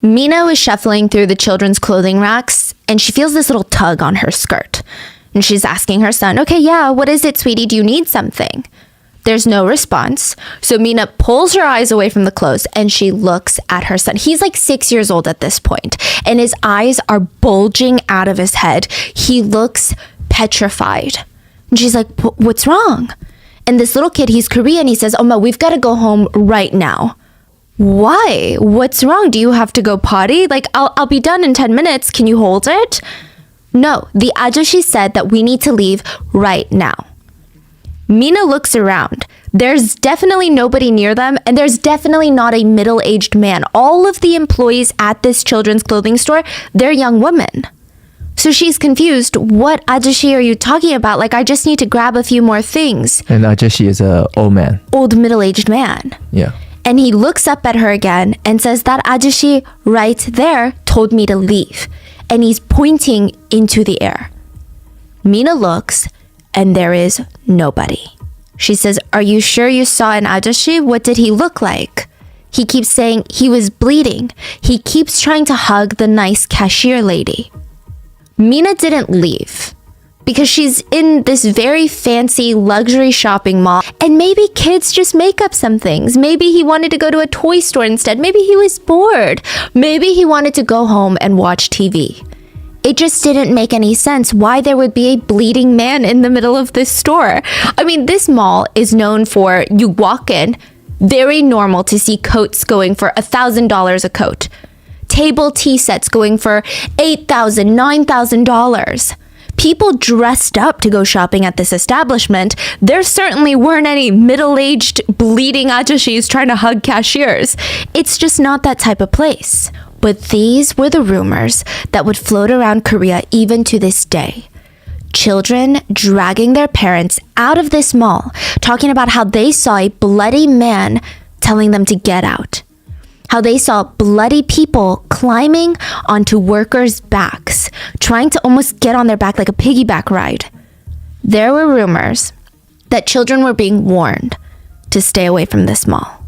Mina was shuffling through the children's clothing racks and she feels this little tug on her skirt. And she's asking her son, okay, yeah, what is it, sweetie? Do you need something? There's no response. So Mina pulls her eyes away from the clothes and she looks at her son. He's like 6 years old at this point, and his eyes are bulging out of his head. He looks petrified. And she's like, what's wrong? And this little kid, he's Korean. He says, Oma, we've got to go home right now. Why? What's wrong? Do you have to go potty? Like, I'll be done in 10 minutes. Can you hold it? No, the ajashi said that we need to leave right now. Mina looks around. There's definitely nobody near them, and there's definitely not a middle-aged man. All of the employees at this children's clothing store, they're young women. So she's confused. What ajashi are you talking about? Like, I just need to grab a few more things. And ajashi is an old man. Old middle-aged man. Yeah. And he looks up at her again and says, that ajashi right there told me to leave. And he's pointing into the air. Mina looks, and there is nobody. She says, are you sure you saw an ajashi? What did he look like? He keeps saying he was bleeding. He keeps trying to hug the nice cashier lady. Mina didn't leave because she's in this very fancy luxury shopping mall, and maybe kids just make up some things. Maybe he wanted to go to a toy store instead. Maybe he was bored. Maybe he wanted to go home and watch TV. It just didn't make any sense why there would be a bleeding man in the middle of this store. I mean, this mall is known for, you walk in, very normal to see coats going for $1,000 a coat. Table tea sets going for $8,000, $9,000. People dressed up to go shopping at this establishment. There certainly weren't any middle-aged bleeding ajashis trying to hug cashiers. It's just not that type of place. But these were the rumors that would float around Korea even to this day. Children dragging their parents out of this mall, talking about how they saw a bloody man telling them to get out. How they saw bloody people climbing onto workers' backs, trying to almost get on their back like a piggyback ride. There were rumors that children were being warned to stay away from this mall.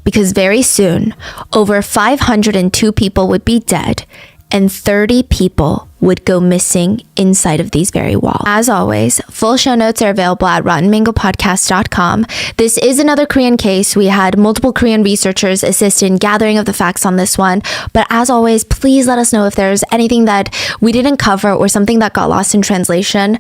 Because very soon, over 502 people would be dead and 30 people would go missing inside of these very walls. As always, full show notes are available at rottenmangopodcast.com. This is another Korean case. We had multiple Korean researchers assist in gathering of the facts on this one. But as always, please let us know if there's anything that we didn't cover or something that got lost in translation.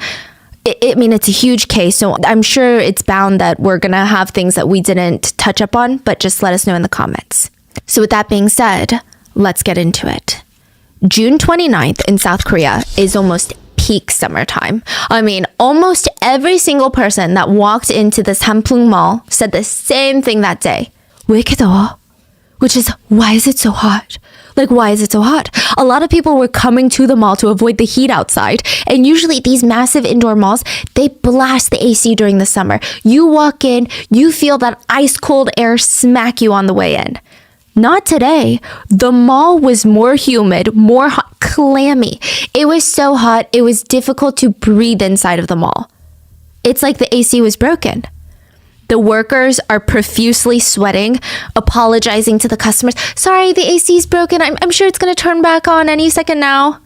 I mean, it's a huge case, so I'm sure it's bound that we're going to have things that we didn't touch up on, but just let us know in the comments. So with that being said, let's get into it. June 29th in South Korea is almost peak summertime. I mean, almost every single person that walked into this Hamplung Mall said the same thing that day. 왜 이렇게 더워? Which is, why is it so hot? Like, why is it so hot? A lot of people were coming to the mall to avoid the heat outside. And usually these massive indoor malls, they blast the AC during the summer. You walk in, you feel that ice cold air smack you on the way in. Not today. The mall was more humid, more hot, clammy. It was so hot, it was difficult to breathe inside of the mall. It's like the AC was broken. The workers are profusely sweating, apologizing to the customers. Sorry, the AC is broken. I'm sure it's going to turn back on any second now.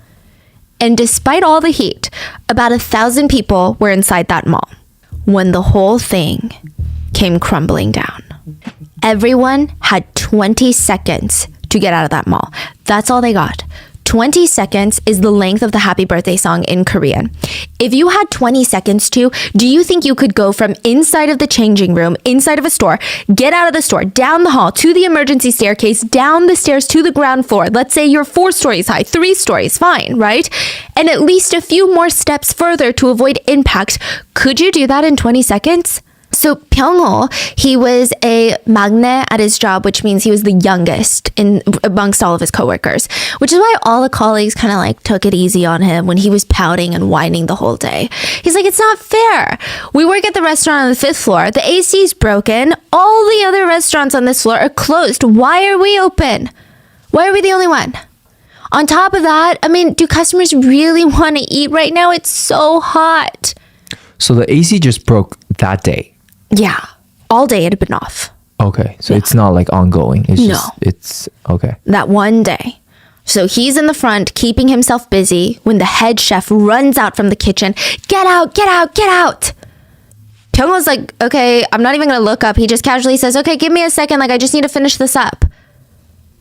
And despite all the heat, about 1,000 people were inside that mall when the whole thing came crumbling down. Everyone had 20 seconds to get out of that mall. That's all they got. 20 seconds is the length of the happy birthday song in Korean. If you had 20 seconds to, do you think you could go from inside of the changing room, inside of a store, get out of the store, down the hall, to the emergency staircase, down the stairs to the ground floor? Let's say you're 4 stories high, 3 stories, fine, right? And at least a few more steps further to avoid impact. Could you do that in 20 seconds? So Pyong-ho, he was a 막내 at his job, which means he was the youngest amongst all of his coworkers, which is why all the colleagues kind of like took it easy on him when he was pouting and whining the whole day. He's like, it's not fair. We work at the restaurant on the 5th floor. The AC is broken. All the other restaurants on this floor are closed. Why are we open? Why are we the only one? On top of that, I mean, do customers really want to eat right now? It's so hot. So the AC just broke that day. Yeah, all day it had been off. Okay, so it's not like ongoing. It's No. just, it's okay. That one day. So he's in the front, keeping himself busy, when the head chef runs out from the kitchen. Get out, get out, get out. Pyongho's like, okay, I'm not even going to look up. He just casually says, okay, give me a second. Like, I just need to finish this up.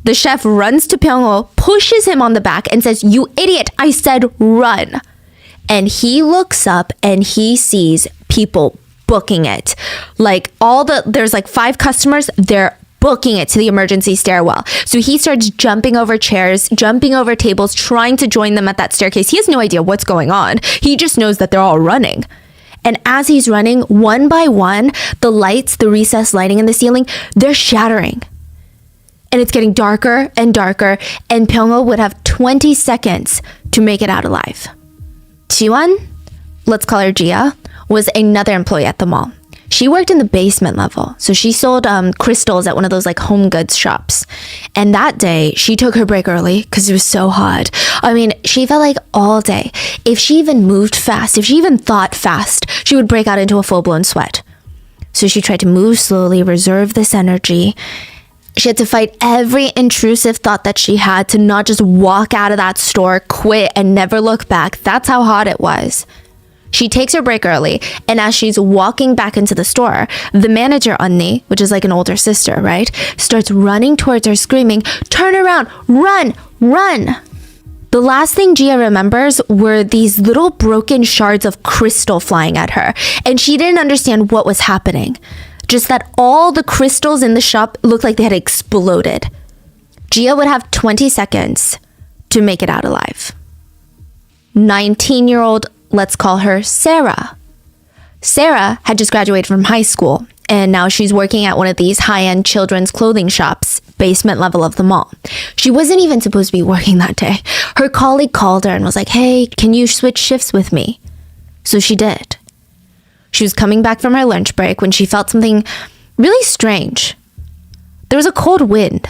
The chef runs to Pyongho, pushes him on the back and says, you idiot, I said run. And he looks up and he sees people booking it. Like there's like 5 customers, they're booking it to the emergency stairwell. So he starts jumping over chairs, jumping over tables, trying to join them at that staircase. He has no idea what's going on. He just knows that they're all running. And as he's running, one by one, the lights, the recessed lighting in the ceiling, they're shattering. And it's getting darker and darker, and Pyongho would have 20 seconds to make it out alive. Jiwon, let's call her Gia, was another employee at the mall. She worked in the basement level, so she sold crystals at one of those like home goods shops. And that day, she took her break early because it was so hot. I mean, she felt like all day, if she even moved fast, if she even thought fast, she would break out into a full-blown sweat. So she tried to move slowly, reserve this energy. She had to fight every intrusive thought that she had to not just walk out of that store, quit, and never look back. That's how hot it was. She takes her break early, and as she's walking back into the store, the manager, Unni, which is like an older sister, right, starts running towards her screaming, turn around, run, run. The last thing Gia remembers were these little broken shards of crystal flying at her, and she didn't understand what was happening. Just that all the crystals in the shop looked like they had exploded. Gia would have 20 seconds to make it out alive. 19-year-old, let's call her Sarah. Sarah had just graduated from high school, and now she's working at one of these high-end children's clothing shops, basement level of the mall. She wasn't even supposed to be working that day. Her colleague called her and was like, hey, can you switch shifts with me? So she did. She was coming back from her lunch break when she felt something really strange. There was a cold wind.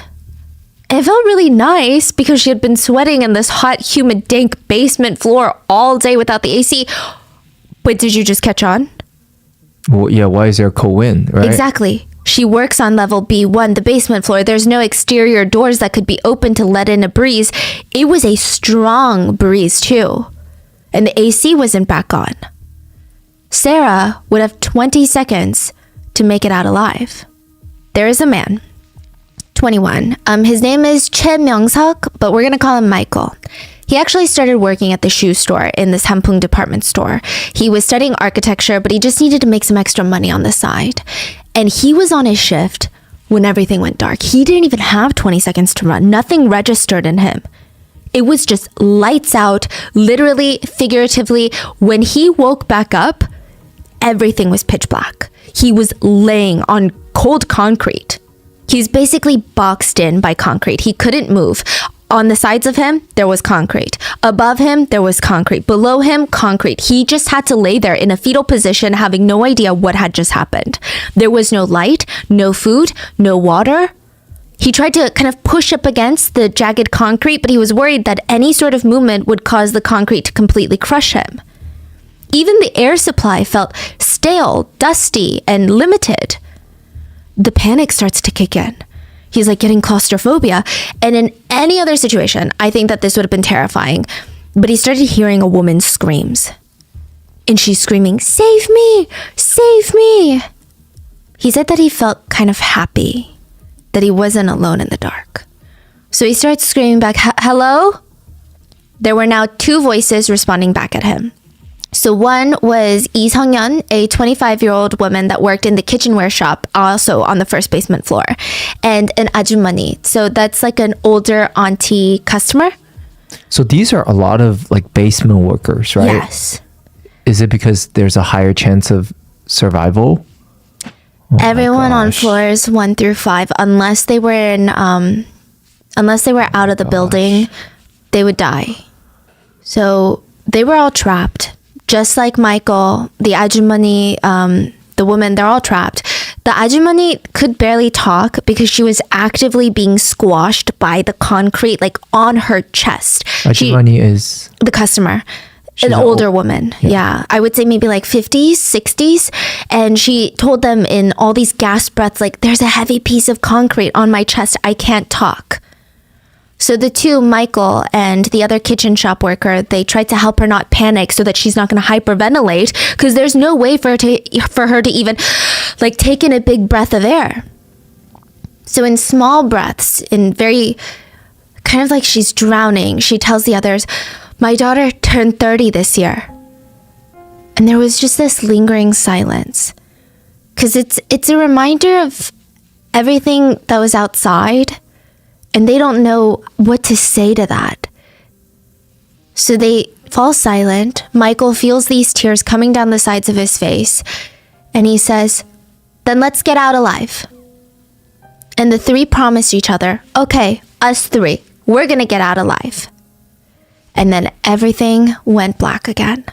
And it felt really nice because she had been sweating in this hot, humid, dank basement floor all day without the AC. But did you just catch on? Well, yeah, why is there a cold wind, right? Exactly. She works on level B1, the basement floor. There's no exterior doors that could be open to let in a breeze. It was a strong breeze too. And the AC wasn't back on. Sarah would have 20 seconds to make it out alive. There is a man, 21. His name is Choi Myung-seok, but we're going to call him Michael. He actually started working at the shoe store in this Hampung department store. He was studying architecture, but he just needed to make some extra money on the side. And he was on his shift when everything went dark. He didn't even have 20 seconds to run. Nothing registered in him. It was just lights out, literally, figuratively. When he woke back up, everything was pitch black. He was laying on cold concrete. He's basically boxed in by concrete. He couldn't move. On the sides of him, there was concrete. Above him, there was concrete. Below him, concrete. He just had to lay there in a fetal position, having no idea what had just happened. There was no light, no food, no water. He tried to kind of push up against the jagged concrete, but he was worried that any sort of movement would cause the concrete to completely crush him. Even the air supply felt stale, dusty, and limited. The panic starts to kick in. He's like getting claustrophobia. And in any other situation, I think that this would have been terrifying. But he started hearing a woman's screams. And she's screaming, "Save me! Save me!" He said that he felt kind of happy that he wasn't alone in the dark. So he starts screaming back, "Hello?" There were now 2 voices responding back at him. So one was Lee Sung-yeon, a 25-year-old woman that worked in the kitchenware shop, also on the first basement floor, and an ajumani. So that's like an older auntie customer. So these are a lot of like basement workers, right? Yes. Is it because there's a higher chance of survival? Oh Everyone on floors 1 through 5, unless they were out of the building, they would die. So they were all trapped. Just like Michael, the ajumani, the woman, they're all trapped. The ajumani could barely talk because she was actively being squashed by the concrete, like on her chest. Ajumani is The customer. An older woman. Yeah. I would say maybe like 50s, 60s. And she told them in all these gasp breaths, like, there's a heavy piece of concrete on my chest. I can't talk. So the two, Michael and the other kitchen shop worker, they tried to help her not panic so that she's not going to hyperventilate, because there's no way for her to even like take in a big breath of air. So in small breaths, in very kind of like she's drowning, she tells the others, my daughter turned 30 this year. And there was just this lingering silence. Because it's a reminder of everything that was outside. And they don't know what to say to that. So they fall silent. Michael feels these tears coming down the sides of his face. And he says, then let's get out alive. And the three promised each other, okay, us three, we're going to get out alive. And then everything went black again.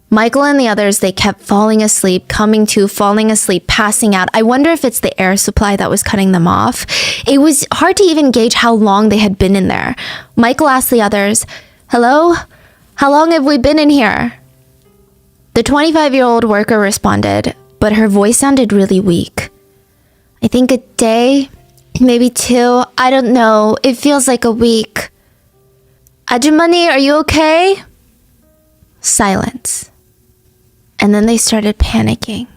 Michael and the others, they kept falling asleep, coming to, falling asleep, passing out. I wonder if it's the air supply that was cutting them off. It was hard to even gauge how long they had been in there. Michael asked the others, hello? How long have we been in here? The 25-year-old worker responded, but her voice sounded really weak. I think a day, maybe 2. I don't know. It feels like a week. Ajumani, are you okay? Silence. And then they started panicking.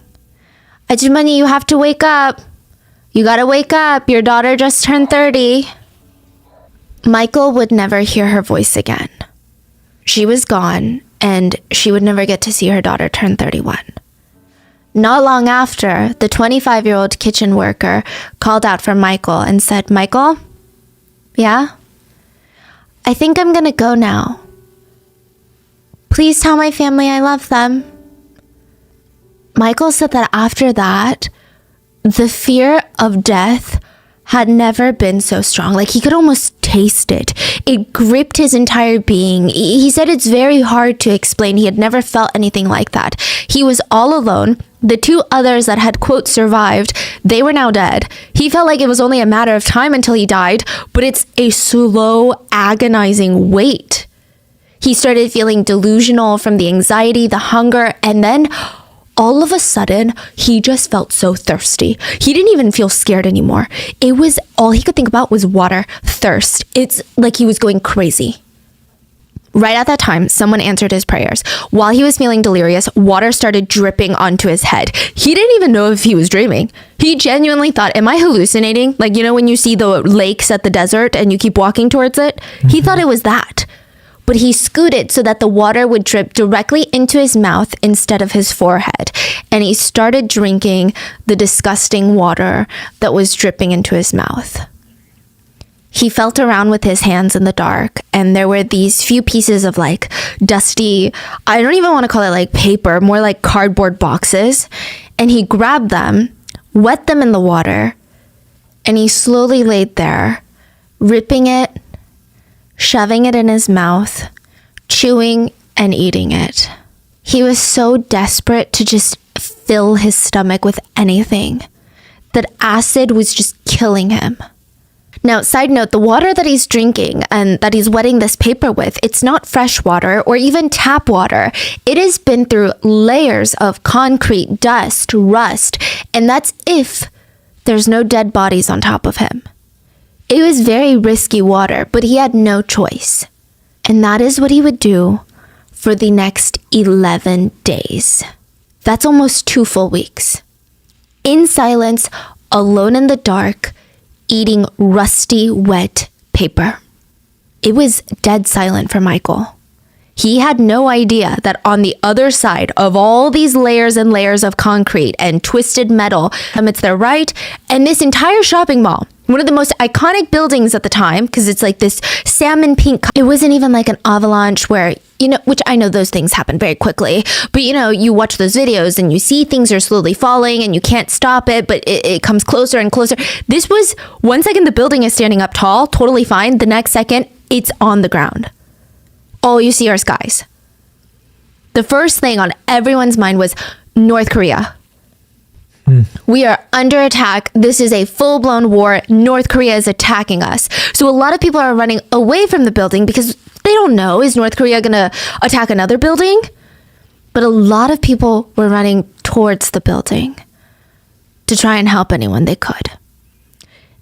Ajumani, you have to wake up. You gotta wake up. Your daughter just turned 30. Michael would never hear her voice again. She was gone, and she would never get to see her daughter turn 31. Not long after, the 25-year-old kitchen worker called out for Michael and said, Michael? Yeah? I think I'm gonna go now. Please tell my family I love them. Michael said that after that, the fear of death had never been so strong. Like, he could almost taste it. It gripped his entire being. He said it's very hard to explain. He had never felt anything like that. He was all alone. The two others that had, quote, survived, they were now dead. He felt like it was only a matter of time until he died, but it's a slow, agonizing wait. He started feeling delusional from the anxiety, the hunger, and then all of a sudden, he just felt so thirsty. He didn't even feel scared anymore. It was all he could think about was water, thirst. It's like he was going crazy. Right at that time, someone answered his prayers. While he was feeling delirious, water started dripping onto his head. He didn't even know if he was dreaming. He genuinely thought, am I hallucinating? Like, you know, when you see the lakes at the desert and you keep walking towards it? He thought it was that. But he scooted so that the water would drip directly into his mouth instead of his forehead. And he started drinking the disgusting water that was dripping into his mouth. He felt around with his hands in the dark, and there were these few pieces of like dusty, I don't even want to call it like paper, more like cardboard boxes. And he grabbed them, wet them in the water, and he slowly laid there, ripping it, shoving it in his mouth, chewing and eating it. He was so desperate to just fill his stomach with anything that acid was just killing him. Now, side note, the water that he's drinking and that he's wetting this paper with, it's not fresh water or even tap water. It has been through layers of concrete, dust, rust, and that's if there's no dead bodies on top of him. It was very risky water, but he had no choice. And that is what he would do for the next 11 days. That's almost 2 full weeks. In silence, alone in the dark, eating rusty, wet paper. It was dead silent for Michael. He had no idea that on the other side of all these layers and layers of concrete and twisted metal, it's their right, and this entire shopping mall, one of the most iconic buildings at the time, because it's like this salmon pink. It wasn't even like an avalanche where, you know, which I know those things happen very quickly, but you know, you watch those videos and you see things are slowly falling and you can't stop it, but it comes closer and closer. This was, one second the building is standing up tall, totally fine. The next second, it's on the ground. All you see are skies. The first thing on everyone's mind was North Korea. We are under attack. This is a full-blown war. North Korea is attacking us. So a lot of people are running away from the building because they don't know, is North Korea going to attack another building? But a lot of people were running towards the building to try and help anyone they could.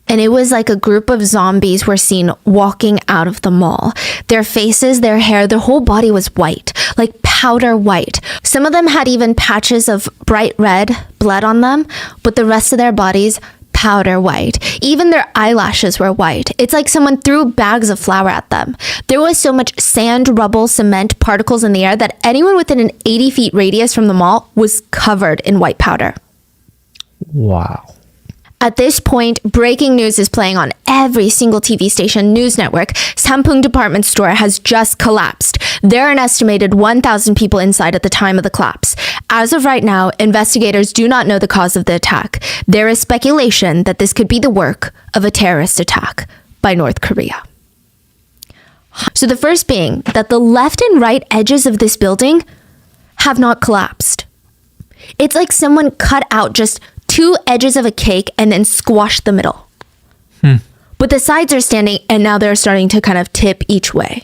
And it was like a group of zombies were seen walking out of the mall. Their faces, their hair, their whole body was white, like powder white. Some of them had even patches of bright red blood on them, but the rest of their bodies, powder white. Even their eyelashes were white. It's like someone threw bags of flour at them. There was so much sand, rubble, cement, particles in the air that anyone within an 80 feet radius from the mall was covered in white powder. Wow. At this point, breaking news is playing on every single TV station news network. Sampung department store has just collapsed. There are an estimated 1,000 people inside at the time of the collapse. As of right now, investigators do not know the cause of the attack. There is speculation that this could be the work of a terrorist attack by North Korea. So the first being that the left and right edges of this building have not collapsed. It's like someone cut out just two edges of a cake and then squashed the middle. But the sides are standing and now they're starting to kind of tip each way.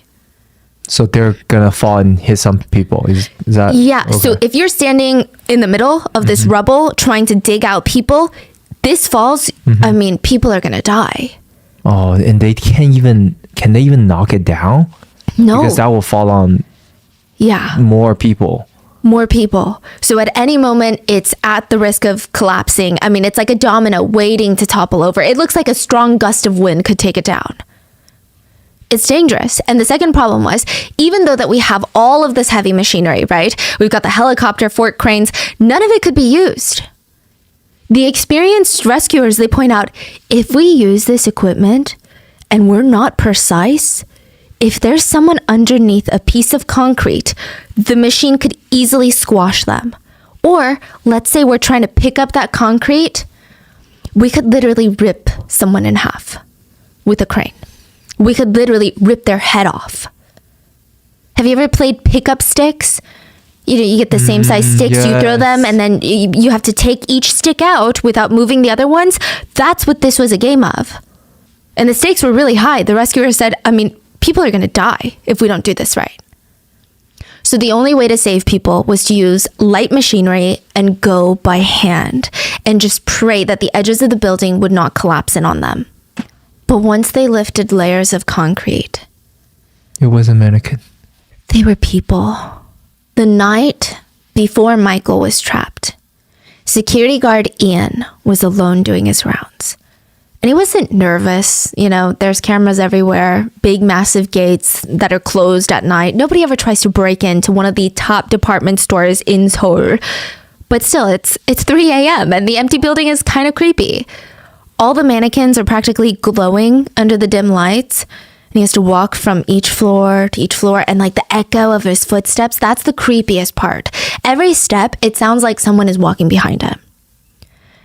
So they're gonna fall and hit some people. Is that? Yeah. Okay. So if you're standing in the middle of this rubble trying to dig out people, this falls, I mean, people are gonna die. Oh, and they can they even knock it down? No. Because that will fall on more people. More people. So at any moment, it's at the risk of collapsing. I mean, it's like a domino waiting to topple over. It looks like a strong gust of wind could take it down. It's dangerous. And the second problem was, even though that we have all of this heavy machinery, right? We've got the helicopter, fork cranes, none of it could be used. The experienced rescuers, they point out, if we use this equipment and we're not precise, if there's someone underneath a piece of concrete, the machine could easily squash them. Or let's say we're trying to pick up that concrete, we could literally rip someone in half with a crane. We could literally rip their head off. Have you ever played pickup sticks? You know, you get the same size sticks, you throw them, and then you have to take each stick out without moving the other ones. That's what this was a game of. And the stakes were really high. The rescuers said, I mean, people are going to die if we don't do this right. So the only way to save people was to use light machinery and go by hand and just pray that the edges of the building would not collapse in on them. But once they lifted layers of concrete, it was a mannequin. They were people. The night before Michael was trapped, security guard Ian was alone doing his rounds. And he wasn't nervous. You know, there's cameras everywhere, big, massive gates that are closed at night. Nobody ever tries to break into one of the top department stores in Seoul. But still, it's 3 a.m. and the empty building is kind of creepy. All the mannequins are practically glowing under the dim lights. And he has to walk from each floor to each floor. And like the echo of his footsteps, that's the creepiest part. Every step, it sounds like someone is walking behind him.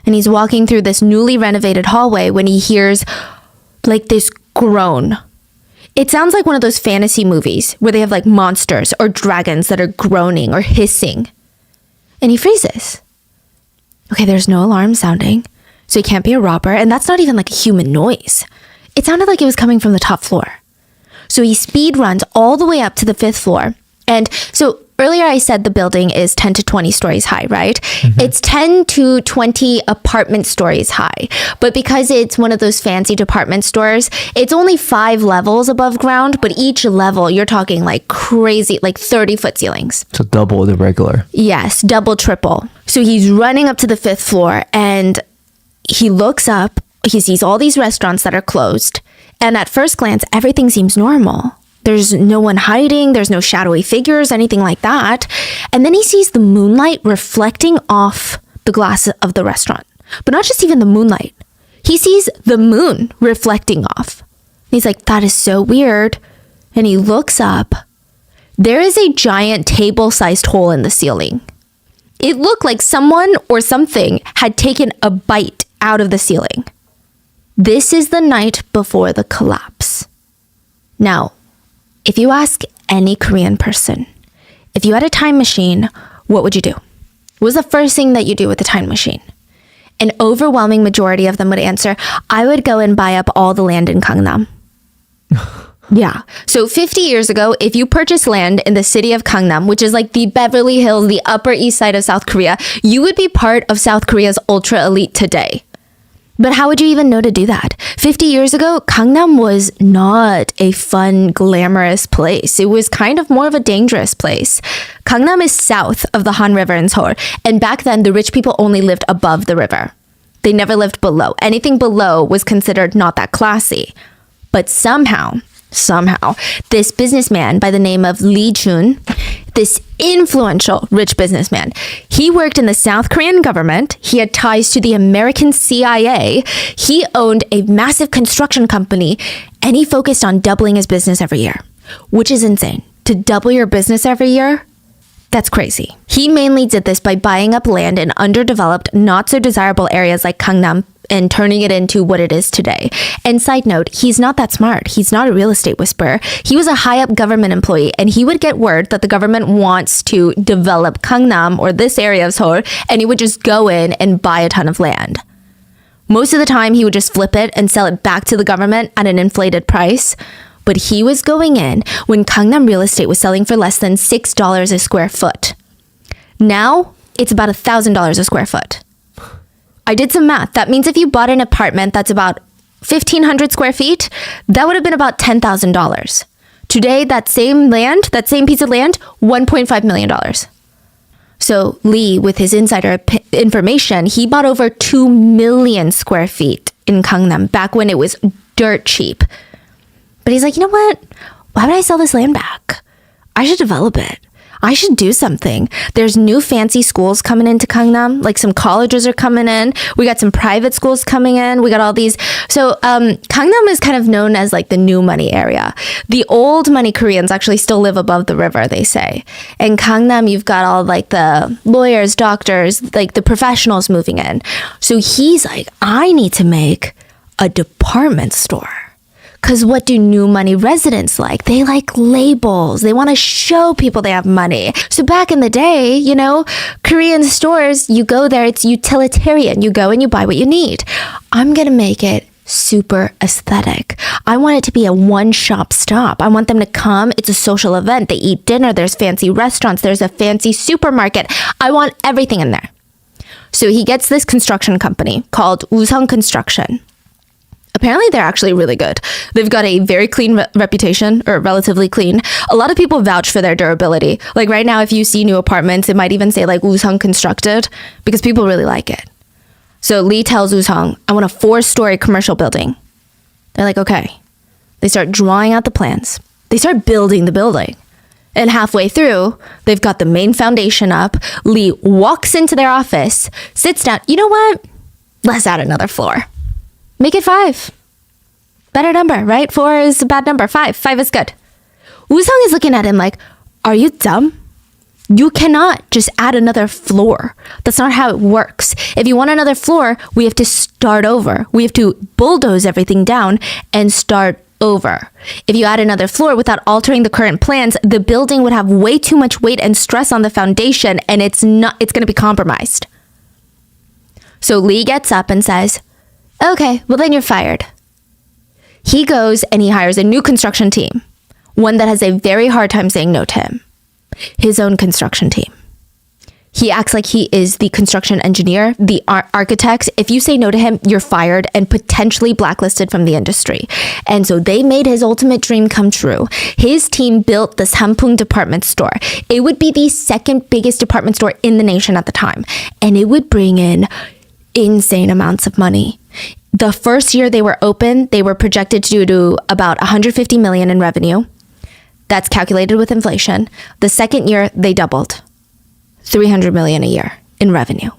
And he's walking through this newly renovated hallway when he hears like this groan. It sounds like one of those fantasy movies where they have like monsters or dragons that are groaning or hissing. And he freezes. Okay, there's no alarm sounding, so he can't be a robber. And that's not even like a human noise. It sounded like it was coming from the top floor. So he speed runs all the way up to the 5th floor. And so earlier I said the building is 10 to 20 stories high, right? It's 10 to 20 apartment stories high. But because it's one of those fancy department stores, it's only 5 levels above ground, but each level you're talking like crazy, like 30-foot ceilings. So double the regular. Yes, double, triple. So he's running up to the 5th floor and he looks up, he sees all these restaurants that are closed. And at first glance, everything seems normal. There's no one hiding. There's no shadowy figures, anything like that. And then he sees the moonlight reflecting off the glass of the restaurant. But not just even the moonlight. He sees the moon reflecting off. He's like, that is so weird. And he looks up. There is a giant table-sized hole in the ceiling. It looked like someone or something had taken a bite out of the ceiling. This is the night before the collapse. Now, if you ask any Korean person, if you had a time machine, what would you do? What was the first thing that you do with the time machine? An overwhelming majority of them would answer, I would go and buy up all the land in Gangnam. Yeah. So 50 years ago, if you purchased land in the city of Gangnam, which is like the Beverly Hills, the Upper East Side of South Korea, you would be part of South Korea's ultra elite today. But how would you even know to do that? 50 years ago, Gangnam was not a fun, glamorous place. It was kind of more of a dangerous place. Gangnam is south of the Han River in Seoul, and back then the rich people only lived above the river. They never lived below. Anything below was considered not that classy. But somehow, this businessman by the name of Lee Jun, this influential rich businessman, he worked in the South Korean government. He had ties to the American CIA. He owned a massive construction company, and he focused on doubling his business every year, which is insane. To double your business every year, that's crazy. He mainly did this by buying up land in underdeveloped, not so desirable areas like Gangnam and turning it into what it is today. And side note, he's not that smart. He's not a real estate whisperer. He was a high up government employee, and he would get word that the government wants to develop Gangnam or this area of Seoul, and he would just go in and buy a ton of land. Most of the time, he would just flip it and sell it back to the government at an inflated price. But he was going in when Gangnam real estate was selling for less than $6 a square foot. Now, it's about $1,000 a square foot. I did some math. That means if you bought an apartment that's about 1,500 square feet, that would have been about $10,000. Today, that same piece of land, $1.5 million. So Lee, with his insider information, he bought over 2 million square feet in Gangnam back when it was dirt cheap. But he's like, you know what? Why would I sell this land back? I should develop it. I should do something. There's new fancy schools coming into Gangnam. Like some colleges are coming in. We got some private schools coming in. We got all these. So Gangnam is kind of known as like the new money area. The old money Koreans actually still live above the river, they say. And Gangnam, you've got all like the lawyers, doctors, like the professionals moving in. So he's like, I need to make a department store. Because what do new money residents like? They like labels. They want to show people they have money. So back in the day, you know, Korean stores, you go there, it's utilitarian. You go and you buy what you need. I'm going to make it super aesthetic. I want it to be a one-shop stop. I want them to come. It's a social event. They eat dinner. There's fancy restaurants. There's a fancy supermarket. I want everything in there. So he gets this construction company called Usong Construction. Apparently, they're actually really good. They've got a very clean reputation, or relatively clean. A lot of people vouch for their durability. Like right now, if you see new apartments, it might even say like Usong constructed because people really like it. So Lee tells Usong, I want a 4-story commercial building. They're like, okay. They start drawing out the plans. They start building the building. And halfway through, they've got the main foundation up. Lee walks into their office, sits down. You know what? Let's add another floor. Make it 5. Better number, right? 4 is a bad number. 5 is good. Usong is looking at him like, are you dumb? You cannot just add another floor. That's not how it works. If you want another floor, we have to start over. We have to bulldoze everything down and start over. If you add another floor without altering the current plans, the building would have way too much weight and stress on the foundation, and it's going to be compromised. So Lee gets up and says, okay, well then you're fired. He goes and he hires a new construction team, one that has a very hard time saying no to him. His own construction team. He acts like he is the construction engineer, the architect. If you say no to him, you're fired and potentially blacklisted from the industry. And so they made his ultimate dream come true. His team built the Sampung department store. It would be the second biggest department store in the nation at the time. And it would bring in insane amounts of money. The first year they were open, they were projected to do about 150 million in revenue. That's calculated with inflation. The second year, they doubled. 300 million a year in revenue.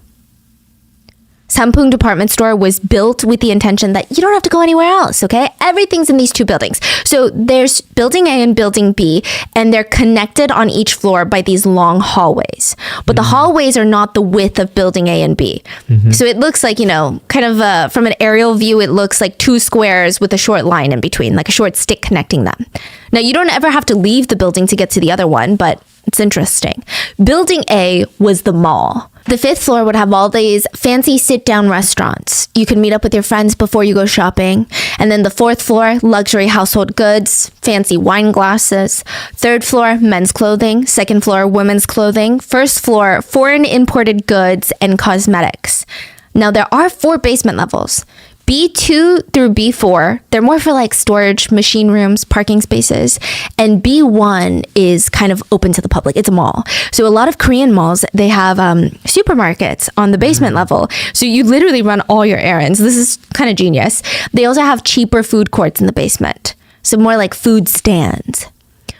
Sampung department store was built with the intention that you don't have to go anywhere else, okay? Everything's in these 2 buildings. So there's building A and building B, and they're connected on each floor by these long hallways. But the hallways are not the width of building A and B. So it looks like, you know, kind of from an aerial view, it looks like 2 squares with a short line in between, like a short stick connecting them. Now, you don't ever have to leave the building to get to the other one, but it's interesting. Building A was the mall. The 5th floor would have all these fancy sit-down restaurants. You could meet up with your friends before you go shopping. And then the 4th floor, luxury household goods, fancy wine glasses. 3rd floor, men's clothing. 2nd floor, women's clothing. 1st floor, foreign imported goods and cosmetics. Now, there are 4 basement levels. B2 through B4, they're more for like storage, machine rooms, parking spaces. And B1 is kind of open to the public. It's a mall. So a lot of Korean malls, they have supermarkets on the basement level. So you literally run all your errands. This is kind of genius. They also have cheaper food courts in the basement. So more like food stands.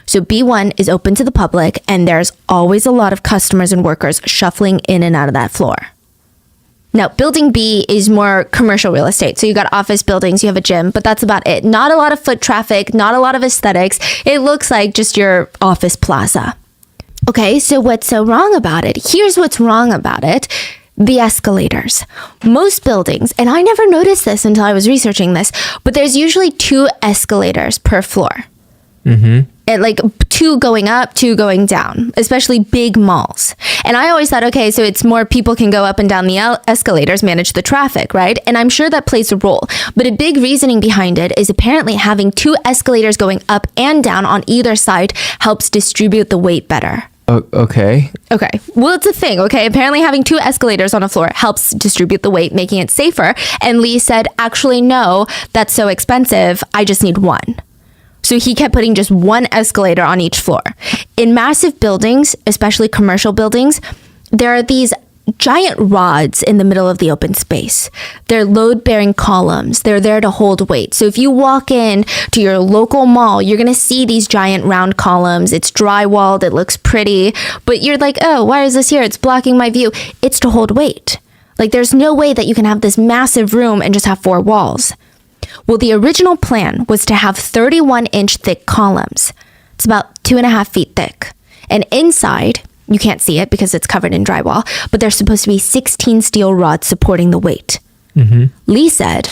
So B1 is open to the public, and there's always a lot of customers and workers shuffling in and out of that floor. Now, building B is more commercial real estate. So you got office buildings, you have a gym, but that's about it. Not a lot of foot traffic, not a lot of aesthetics. It looks like just your office plaza. Okay, so what's so wrong about it? Here's what's wrong about it. The escalators. Most buildings, and I never noticed this until I was researching this, but there's usually 2 escalators per floor. And like 2 going up, 2 going down, especially big malls. And I always thought, okay, so it's more people can go up and down the escalators, manage the traffic, right? And I'm sure that plays a role. But a big reasoning behind it is apparently having 2 escalators going up and down on either side helps distribute the weight better. Okay. Okay. Well, it's a thing, okay? Apparently having 2 escalators on a floor helps distribute the weight, making it safer. And Lee said, actually, no, that's so expensive. I just need 1. So he kept putting just 1 escalator on each floor. In massive buildings, especially commercial buildings, there are these giant rods in the middle of the open space. They're load-bearing columns. They're there to hold weight. So if you walk in to your local mall, you're going to see these giant round columns. It's drywalled. It looks pretty. But you're like, oh, why is this here? It's blocking my view. It's to hold weight. Like, there's no way that you can have this massive room and just have 4 walls. Well, the original plan was to have 31-inch thick columns. It's about 2.5 feet thick. And inside, you can't see it because it's covered in drywall, but there's supposed to be 16 steel rods supporting the weight. Lee said,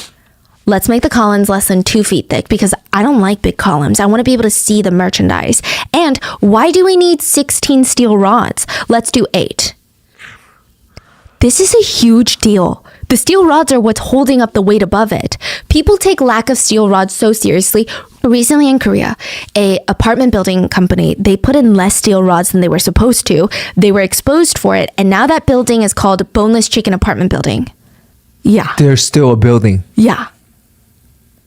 let's make the columns less than 2 feet thick because I don't like big columns. I want to be able to see the merchandise. And why do we need 16 steel rods? Let's do 8. This is a huge deal. The steel rods are what's holding up the weight above it. People take lack of steel rods so seriously. Recently in Korea, a apartment building company, they put in less steel rods than they were supposed to. They were exposed for it, and now that building is called Boneless Chicken Apartment Building. Yeah. There's still a building. Yeah.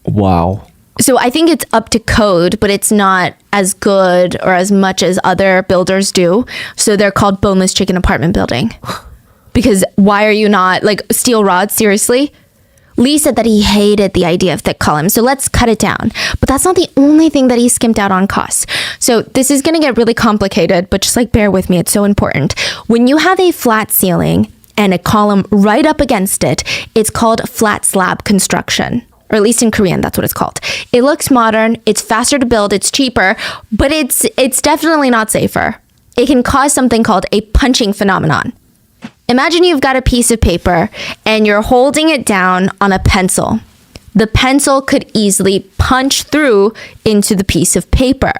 Wow. So I think it's up to code, but it's not as good or as much as other builders do. So they're called Boneless Chicken Apartment Building. Because why are you not, like, steel rods, seriously? Lee said that he hated the idea of thick columns, so let's cut it down. But that's not the only thing that he skimped out on costs. So this is going to get really complicated, but just like bear with me, it's so important. When you have a flat ceiling and a column right up against it, it's called flat slab construction. Or at least in Korean, that's what it's called. It looks modern, it's faster to build, it's cheaper, but it's definitely not safer. It can cause something called a punching phenomenon. Imagine you've got a piece of paper and you're holding it down on a pencil. The pencil could easily punch through into the piece of paper.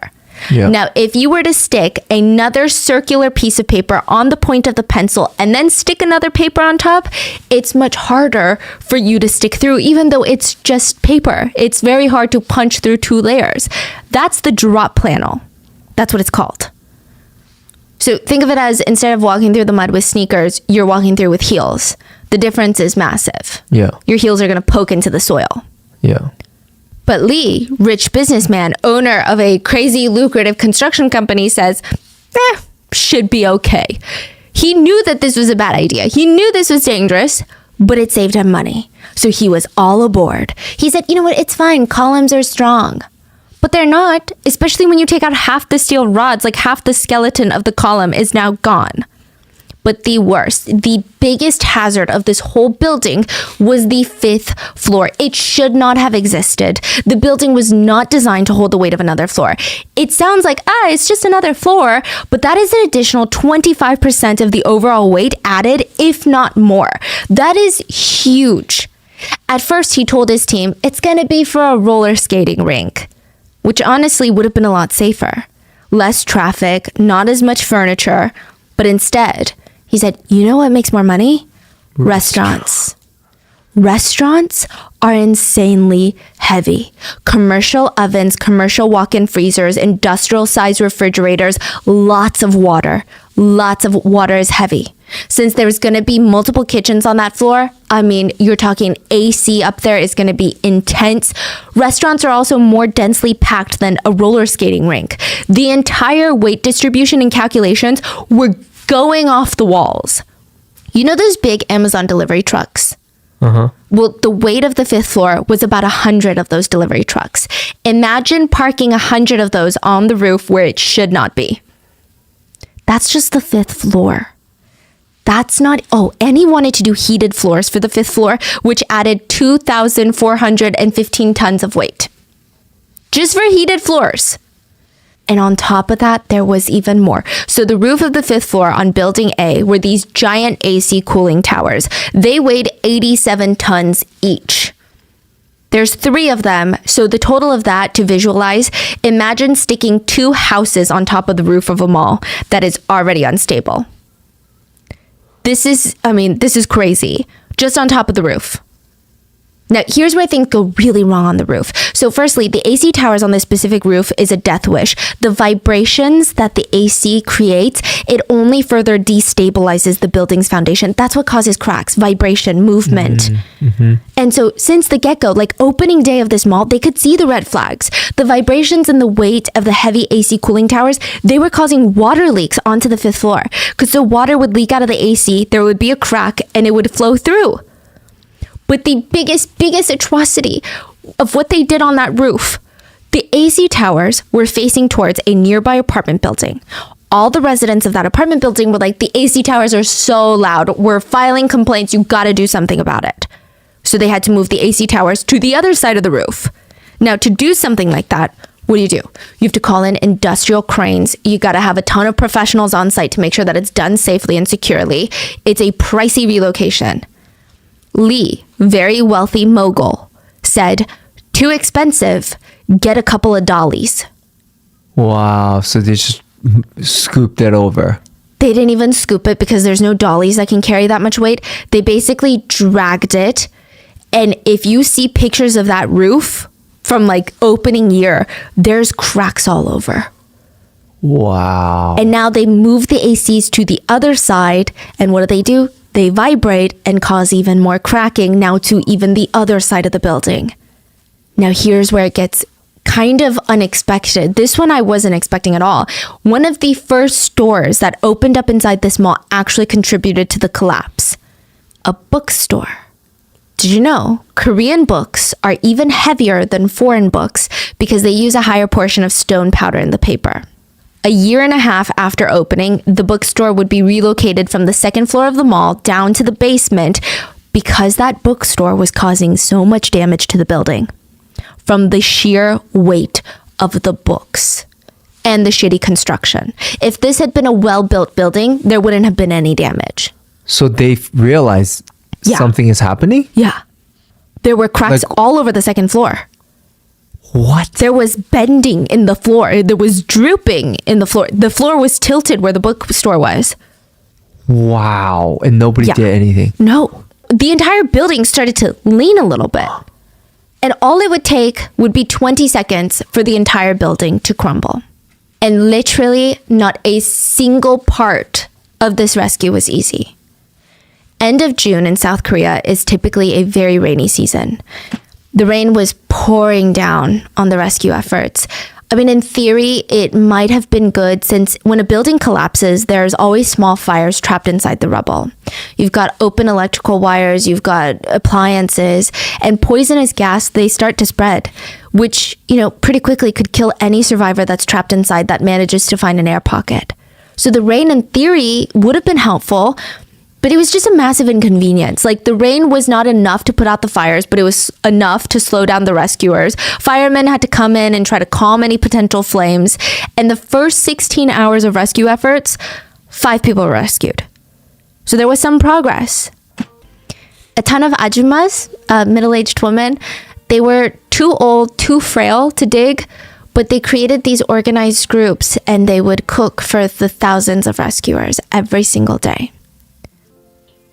Yeah. Now, if you were to stick another circular piece of paper on the point of the pencil and then stick another paper on top, it's much harder for you to stick through, even though it's just paper. It's very hard to punch through 2 layers. That's the drop panel. That's what it's called. So think of it as instead of walking through the mud with sneakers, you're walking through with heels. The difference is massive. Yeah. Your heels are going to poke into the soil. Yeah. But Lee, rich businessman, owner of a crazy lucrative construction company, says, should be okay. He knew that this was a bad idea. He knew this was dangerous, but it saved him money. So he was all aboard. He said, you know what? It's fine. Columns are strong. But they're not, especially when you take out half the steel rods, like half the skeleton of the column is now gone. But the worst, the biggest hazard of this whole building was the 5th floor. It should not have existed. The building was not designed to hold the weight of another floor. It sounds like, it's just another floor, but that is an additional 25% of the overall weight added, if not more. That is huge. At first, he told his team, it's going to be for a roller skating rink, which honestly would have been a lot safer. Less traffic, not as much furniture, but instead, He said, you know what makes more money? Restaurants. Restaurants are insanely heavy. Commercial ovens, commercial walk-in freezers, industrial-sized refrigerators, lots of water. Lots of water is heavy. Since there's going to be multiple kitchens on that floor, I mean, you're talking AC up there is going to be intense. Restaurants are also more densely packed than a roller skating rink. The entire weight distribution and calculations were going off the walls. You know those big Amazon delivery trucks? Well, the weight of the 5th floor was about 100 of those delivery trucks. Imagine parking 100 of those on the roof where it should not be. That's just the 5th floor. That's not, and he wanted to do heated floors for the 5th floor, which added 2,415 tons of weight. Just for heated floors. And on top of that, there was even more. So the roof of the 5th floor on Building A were these giant AC cooling towers. They weighed 87 tons each. There's 3 of them, so the total of that, to visualize, imagine sticking 2 houses on top of the roof of a mall that is already unstable. This is crazy. Just on top of the roof. Now, here's where things go really wrong on the roof. So firstly, the AC towers on this specific roof is a death wish. The vibrations that the AC creates, it only further destabilizes the building's foundation. That's what causes cracks, vibration, movement. And so since the get-go, like opening day of this mall, they could see the red flags. The vibrations and the weight of the heavy AC cooling towers, they were causing water leaks onto the 5th floor. Because the water would leak out of the AC, there would be a crack, and it would flow through. But the biggest atrocity of what they did on that roof, the AC towers were facing towards a nearby apartment building. All the residents of that apartment building were like, the AC towers are so loud. We're filing complaints. You got to do something about it. So they had to move the AC towers to the other side of the roof. Now, to do something like that, what do? You have to call in industrial cranes. You got to have a ton of professionals on site to make sure that it's done safely and securely. It's a pricey relocation. Lee, very wealthy mogul, said, too expensive, get a couple of dollies. Wow, so they just scooped it over. They didn't even scoop it because there's no dollies that can carry that much weight. They basically dragged it. And if you see pictures of that roof from like opening year, there's cracks all over. Wow. And now they move the ACs to the other side. And what do? They vibrate and cause even more cracking now to even the other side of the building. Now here's where it gets kind of unexpected. This one I wasn't expecting at all. One of the first stores that opened up inside this mall actually contributed to the collapse. A bookstore. Did you know Korean books are even heavier than foreign books because they use a higher portion of stone powder in the paper? A year and a half after opening, the bookstore would be relocated from the 2nd floor of the mall down to the basement because that bookstore was causing so much damage to the building from the sheer weight of the books and the shitty construction. If this had been a well-built building, there wouldn't have been any damage. So they realized something is happening? Yeah. There were cracks all over the 2nd floor. What? There was bending in the floor. There was drooping in the floor. The floor was tilted where the bookstore was. Wow. And nobody did anything? No. The entire building started to lean a little bit. And all it would take would be 20 seconds for the entire building to crumble. And literally not a single part of this rescue was easy. End of June in South Korea is typically a very rainy season. The rain was pouring down on the rescue efforts. I mean, in theory, it might have been good since when a building collapses, there's always small fires trapped inside the rubble. You've got open electrical wires, you've got appliances, and poisonous gas, they start to spread, which, pretty quickly could kill any survivor that's trapped inside that manages to find an air pocket. So the rain, in theory, would have been helpful, but it was just a massive inconvenience. Like, the rain was not enough to put out the fires, but it was enough to slow down the rescuers. Firemen had to come in and try to calm any potential flames. And the first 16 hours of rescue efforts, 5 people were rescued. So there was some progress. A ton of ajumas, middle-aged women, they were too old, too frail to dig, but they created these organized groups and they would cook for the thousands of rescuers every single day.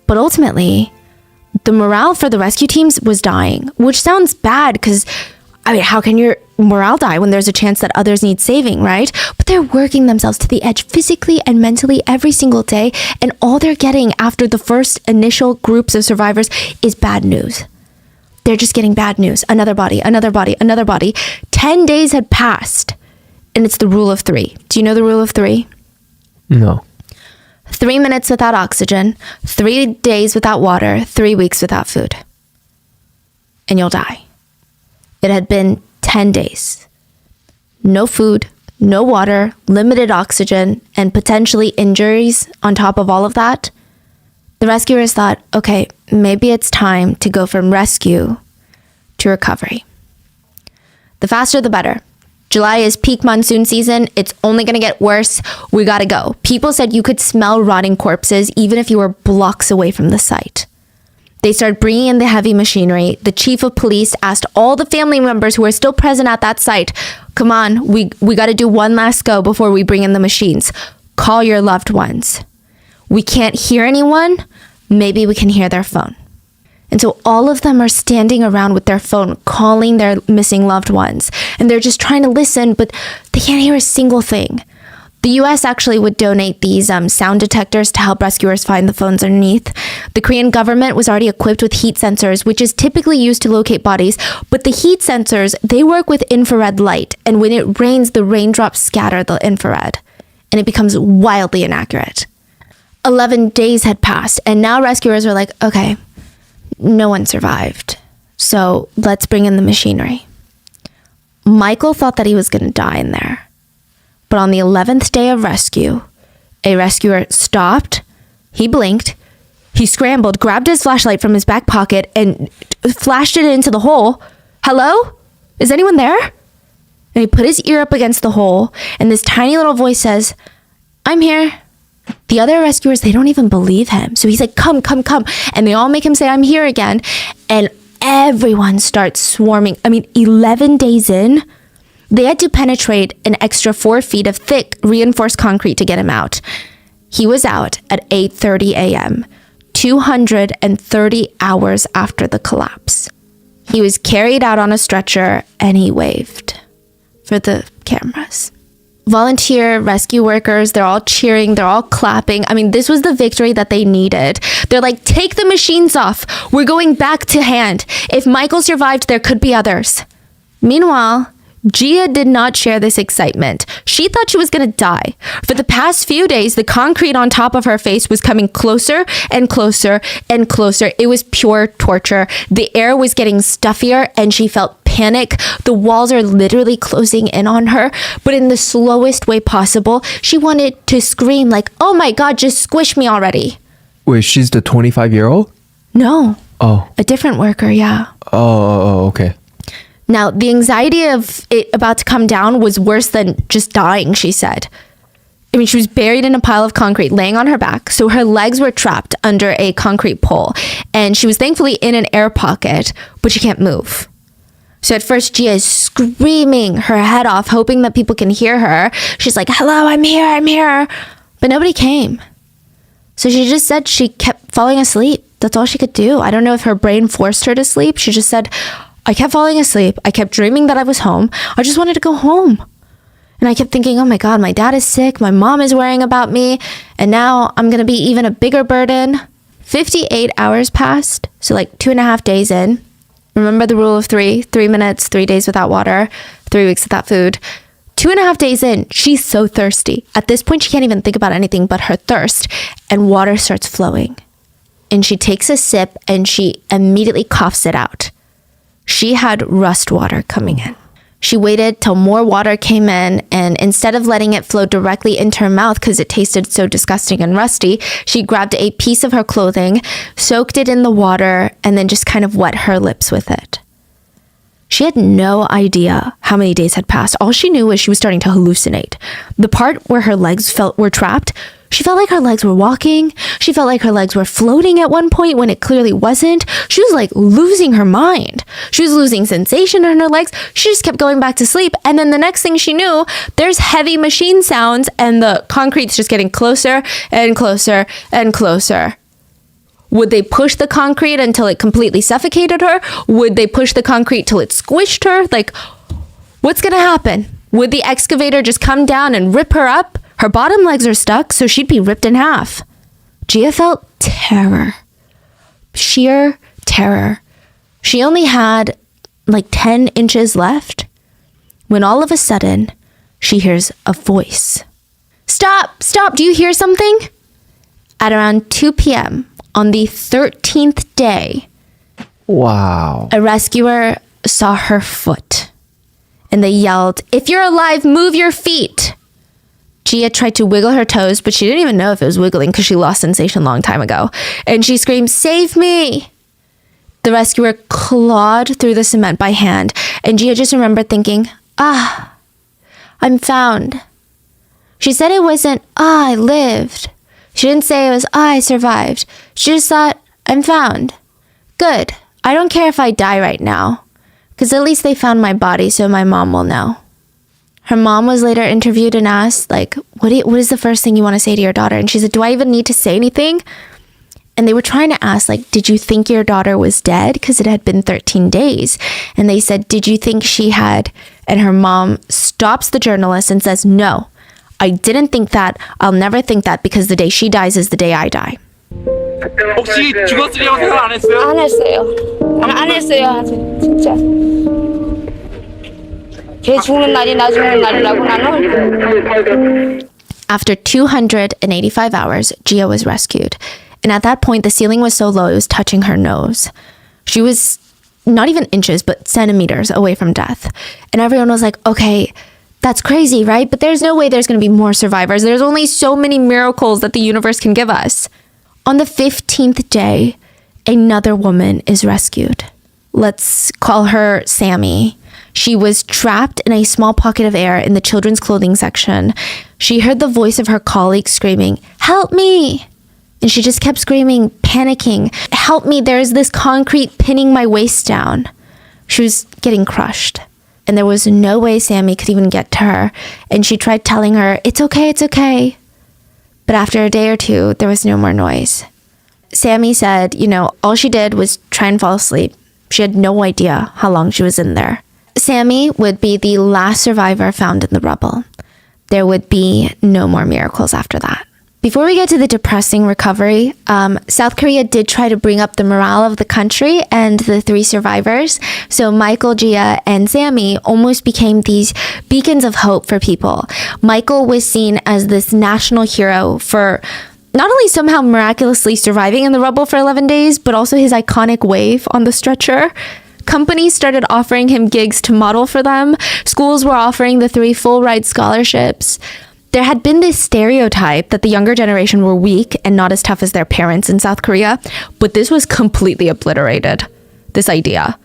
But ultimately, the morale for the rescue teams was dying, which sounds bad because, I mean, how can your morale die when there's a chance that others need saving, right? But they're working themselves to the edge physically and mentally every single day, and all they're getting after the first initial groups of survivors is bad news. They're just getting bad news. Another body, another body, another body. 10 days had passed, and it's the rule of 3. Do you know the rule of 3? No. 3 minutes without oxygen, 3 days without water, 3 weeks without food. And you'll die. It had been 10 days. No food, no water, limited oxygen, and potentially injuries on top of all of that. The rescuers thought, okay, maybe it's time to go from rescue to recovery. The faster, the better. July is peak monsoon season. It's only going to get worse. We got to go. People said you could smell rotting corpses even if you were blocks away from the site. They started bringing in the heavy machinery. The chief of police asked all the family members who are still present at that site, come on, we got to do one last go before we bring in the machines. Call your loved ones. We can't hear anyone. Maybe we can hear their phone. And so all of them are standing around with their phone, calling their missing loved ones. And they're just trying to listen, but they can't hear a single thing. The US actually would donate these sound detectors to help rescuers find the phones underneath. The Korean government was already equipped with heat sensors, which is typically used to locate bodies. But the heat sensors, they work with infrared light. And when it rains, the raindrops scatter the infrared. And it becomes wildly inaccurate. 11 days had passed, and now rescuers are like, okay, no one survived. So let's bring in the machinery. Michael thought that he was going to die in there. But on the 11th day of rescue, a rescuer stopped, he blinked, he scrambled, grabbed his flashlight from his back pocket and flashed it into the hole. Hello? Is anyone there? And he put his ear up against the hole, and this tiny little voice says, I'm here. The other rescuers, they don't even believe him. So he's like, come, come, come. And they all make him say, I'm here again. And everyone starts swarming. 11 days in, they had to penetrate an extra 4 feet of thick reinforced concrete to get him out. He was out at 8:30 a.m., 230 hours after the collapse. He was carried out on a stretcher and he waved for the cameras. Volunteer rescue workers, they're all cheering, they're all clapping. This was the victory that they needed. They're like, take the machines off. We're going back to hand. If Michael survived, there could be others. Meanwhile, Gia did not share this excitement. She thought she was going to die. For the past few days, the concrete on top of her face was coming closer and closer and closer. It was pure torture. The air was getting stuffier and she felt panic. The walls are literally closing in on her, but in the slowest way possible. She wanted to scream like, oh my God, just squish me already. Wait, she's the 25-year-old? No. Oh. A different worker, yeah. Oh, okay. Now, the anxiety of it about to come down was worse than just dying, she said. She was buried in a pile of concrete, laying on her back, so her legs were trapped under a concrete pole, and she was thankfully in an air pocket, but she can't move. So at first, Gia is screaming her head off, hoping that people can hear her. She's like, hello, I'm here. But nobody came. So she just said she kept falling asleep. That's all she could do. I don't know if her brain forced her to sleep. She just said, I kept falling asleep. I kept dreaming that I was home. I just wanted to go home. And I kept thinking, oh my God, my dad is sick. My mom is worrying about me. And now I'm going to be even a bigger burden. 58 hours passed. So like 2.5 days in. Remember the rule of 3? 3 minutes, 3 days without water, 3 weeks without food. 2.5 days in, she's so thirsty. At this point, she can't even think about anything but her thirst. And water starts flowing. And she takes a sip and she immediately coughs it out. She had rust water coming in. She waited till more water came in, and instead of letting it flow directly into her mouth because it tasted so disgusting and rusty, she grabbed a piece of her clothing, soaked it in the water, and then just kind of wet her lips with it. She had no idea how many days had passed. All she knew was she was starting to hallucinate. The part where her legs were trapped, she felt like her legs were walking. She felt like her legs were floating at one point when it clearly wasn't. She was like losing her mind. She was losing sensation in her legs. She just kept going back to sleep. And then the next thing she knew, there's heavy machine sounds and the concrete's just getting closer and closer and closer. Would they push the concrete until it completely suffocated her? Would they push the concrete till it squished her? Like, what's gonna happen? Would the excavator just come down and rip her up? Her bottom legs are stuck, so she'd be ripped in half. Gia felt terror. Sheer terror. She only had like 10 inches left when all of a sudden she hears a voice. Stop! Stop! Do you hear something? At around 2 p.m. on the 13th day, Wow. a rescuer saw her foot. And they yelled, "If you're alive, move your feet!" Gia tried to wiggle her toes, but she didn't even know if it was wiggling because she lost sensation a long time ago. And she screamed, "Save me!" The rescuer clawed through the cement by hand, and Gia just remembered thinking, I'm found. She said it wasn't, I lived. She didn't say it was, I survived. She just thought, I'm found. Good. I don't care if I die right now, because at least they found my body so my mom will know. Her mom was later interviewed and asked, like, what is the first thing you want to say to your daughter? And she said, do I even need to say anything? And they were trying to ask, like, did you think your daughter was dead? Because it had been 13 days. And they said, did you think she had? And her mom stops the journalist and says, no, I didn't think that. I'll never think that because the day she dies is the day I die. 혹시 죽었으리라고 생각 안 했어요? 안 했어요. 안 했어요. 진짜. 걔 죽는 날이 나 죽는 날이라고 나는. After 285 hours, Gia was rescued. And at that point, the ceiling was so low, it was touching her nose. She was not even inches, but centimeters away from death. And everyone was like, okay, that's crazy, right? But there's no way there's going to be more survivors. There's only so many miracles that the universe can give us. On the 15th day, another woman is rescued. Let's call her Sammy. She was trapped in a small pocket of air in the children's clothing section. She heard the voice of her colleague screaming, "Help me!" And she just kept screaming, panicking, "Help me, there is this concrete pinning my waist down." She was getting crushed. And there was no way Sammy could even get to her. And she tried telling her, it's okay, it's okay. But after a day or two, there was no more noise. Sammy said, all she did was try and fall asleep. She had no idea how long she was in there. Sammy would be the last survivor found in the rubble. There would be no more miracles after that. Before we get to the depressing recovery, South Korea did try to bring up the morale of the country and the three survivors. So Michael, Gia, and Sammy almost became these beacons of hope for people. Michael was seen as this national hero for not only somehow miraculously surviving in the rubble for 11 days, but also his iconic wave on the stretcher. Companies started offering him gigs to model for them. Schools were offering the three full ride scholarships. There had been this stereotype that the younger generation were weak and not as tough as their parents in South Korea, but this was completely obliterated, this idea.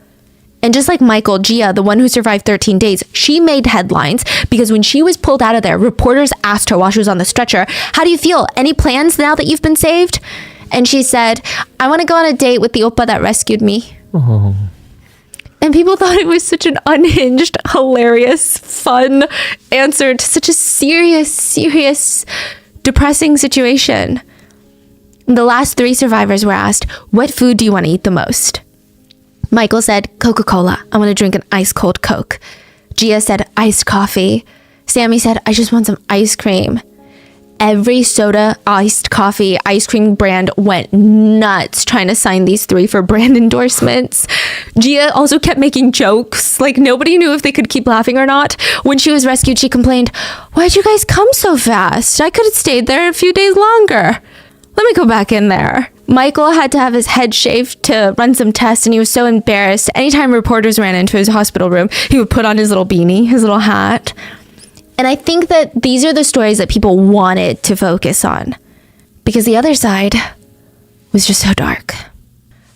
And just like Michael, Gia, the one who survived 13 days, she made headlines because when she was pulled out of there, reporters asked her while she was on the stretcher, "How do you feel? Any plans now that you've been saved?" And she said, "I want to go on a date with the oppa that rescued me." Oh. And people thought it was such an unhinged, hilarious, fun answer to such a serious, depressing situation. The last three survivors were asked, what food do you want to eat the most? Michael said, Coca-Cola. I want to drink an ice cold Coke. Gia said, iced coffee. Sammy said, I just want some ice cream. Every soda, iced coffee, ice cream brand went nuts trying to sign these three for brand endorsements. Gia also kept making jokes. Like, nobody knew if they could keep laughing or not. When she was rescued, she complained, why'd you guys come so fast? I could have stayed there a few days longer. Let me go back in there. Michael had to have his head shaved to run some tests, and he was so embarrassed. Anytime reporters ran into his hospital room, he would put on his little beanie, his little hat. And I think that these are the stories that people wanted to focus on because the other side was just so dark.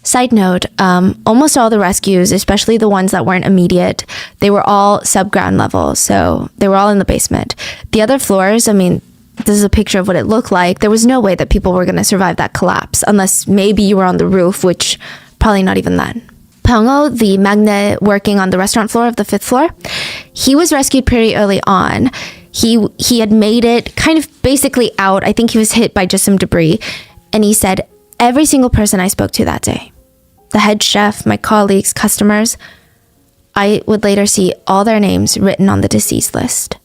Side note, almost all the rescues, especially the ones that weren't immediate, they were all subground level. So they were all in the basement. The other floors, this is a picture of what it looked like. There was no way that people were going to survive that collapse unless maybe you were on the roof, which probably not even then. Pyongo, the magnate working on the restaurant floor of the 5th floor, he was rescued pretty early on. He had made it kind of basically out. I think he was hit by just some debris. And he said, every single person I spoke to that day, the head chef, my colleagues, customers, I would later see all their names written on the deceased list.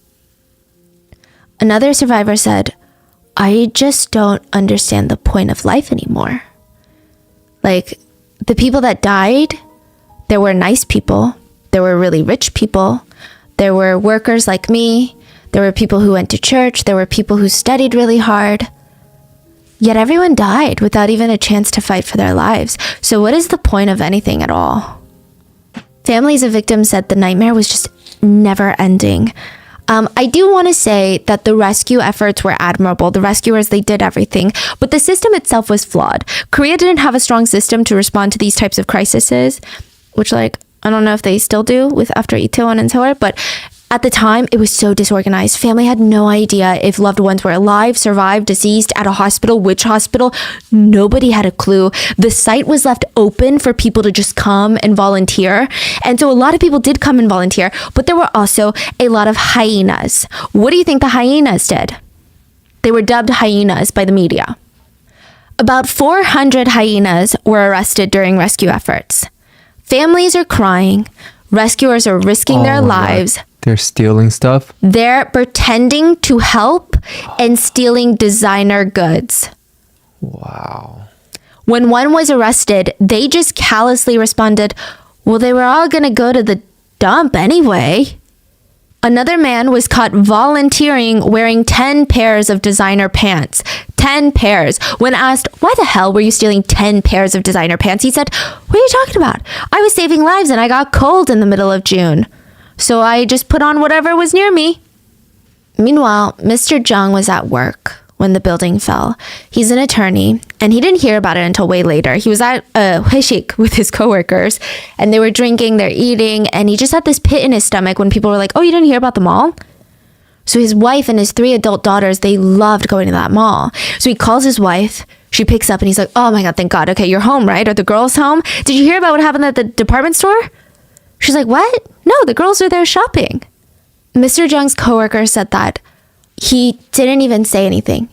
Another survivor said, I just don't understand the point of life anymore. Like, the people that died, there were nice people, there were really rich people, there were workers like me, there were people who went to church, there were people who studied really hard. Yet everyone died without even a chance to fight for their lives. So what is the point of anything at all? Families of victims said the nightmare was just never ending. I do want to say that the rescue efforts were admirable. The rescuers, they did everything, but the system itself was flawed. Korea didn't have a strong system to respond to these types of crises, which, like, I don't know if they still do with after Itaewon and Seoul, but at the time, it was so disorganized. Family had no idea if loved ones were alive, survived, deceased, at a hospital, which hospital. Nobody had a clue. The site was left open for people to just come and volunteer. And so a lot of people did come and volunteer, but there were also a lot of hyenas. What do you think the hyenas did? They were dubbed hyenas by the media. About 400 hyenas were arrested during rescue efforts. Families are crying. Rescuers are risking their lives. God. They're stealing stuff? They're pretending to help and stealing designer goods. Wow. When one was arrested, they just callously responded, well, they were all going to go to the dump anyway. Another man was caught volunteering wearing 10 pairs of designer pants. 10 pairs. When asked, why the hell were you stealing 10 pairs of designer pants? He said, what are you talking about? I was saving lives and I got cold in the middle of June. So I just put on whatever was near me. Meanwhile, Mr. Jung was at work when the building fell. He's an attorney, and he didn't hear about it until way later. He was at a 회식 with his coworkers, and they were drinking, they're eating, and he just had this pit in his stomach when people were like, oh, you didn't hear about the mall? So his wife and his 3 adult daughters, they loved going to that mall. So he calls his wife. She picks up, and he's like, oh my God, thank God. Okay, you're home, right? Are the girls home? Did you hear about what happened at the department store? She's like, what? No, the girls are there shopping. Mr. Jung's coworker said that he didn't even say anything.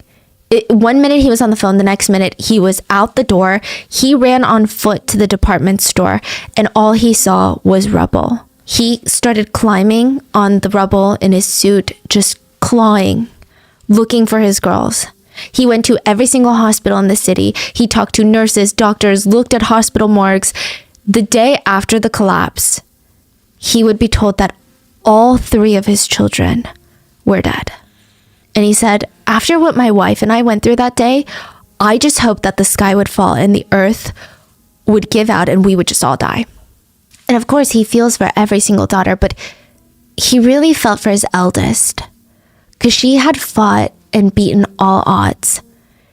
1 minute he was on the phone, the next minute he was out the door. He ran on foot to the department store, and all he saw was rubble. He started climbing on the rubble in his suit, just clawing, looking for his girls. He went to every single hospital in the city. He talked to nurses, doctors, looked at hospital morgues. The day after the collapse, he would be told that all 3 of his children were dead. And he said, after what my wife and I went through that day, I just hoped that the sky would fall and the earth would give out and we would just all die. And of course, he feels for every single daughter, but he really felt for his eldest because she had fought and beaten all odds.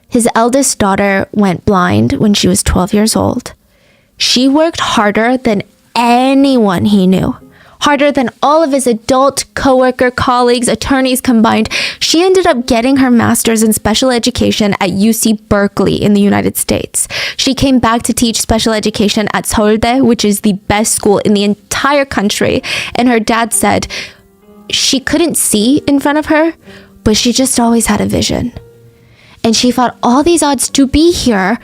His eldest daughter went blind when she was 12 years old. She worked harder than anyone he knew, harder than all of his adult coworker colleagues, attorneys combined. She ended up getting her master's in special education at UC Berkeley in the United States. She came back to teach special education at Seoulde, which is the best school in the entire country. And her dad said she couldn't see in front of her, but she just always had a vision. And she fought all these odds to be here,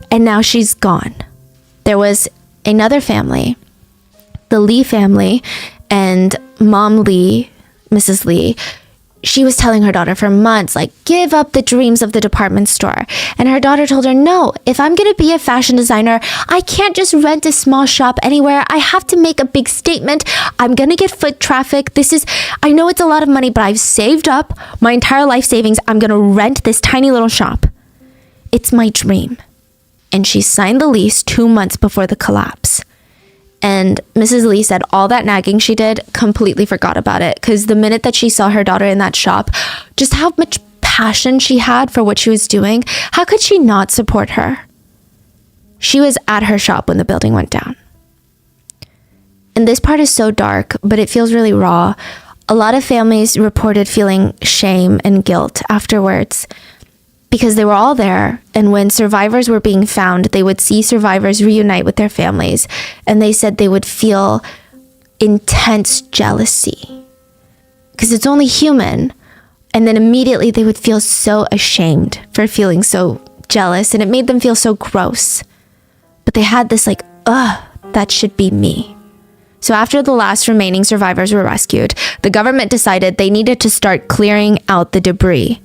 and now she's gone. There was another family, the Lee family, and Mom Lee, Mrs. Lee, she was telling her daughter for months, like, give up the dreams of the department store. And her daughter told her, no, if I'm going to be a fashion designer, I can't just rent a small shop anywhere. I have to make a big statement. I'm going to get foot traffic. I know it's a lot of money, but I've saved up my entire life savings. I'm going to rent this tiny little shop. It's my dream. And she signed the lease 2 months before the collapse. And Mrs. Lee said all that nagging she did, completely forgot about it. Because the minute that she saw her daughter in that shop, just how much passion she had for what she was doing, how could she not support her? She was at her shop when the building went down. And this part is so dark, but it feels really raw. A lot of families reported feeling shame and guilt afterwards, because they were all there, and when survivors were being found, they would see survivors reunite with their families, and they said they would feel intense jealousy because it's only human, and then immediately they would feel so ashamed for feeling so jealous and it made them feel so gross. But they had this like, that should be me. So after the last remaining survivors were rescued, the government decided they needed to start clearing out the debris.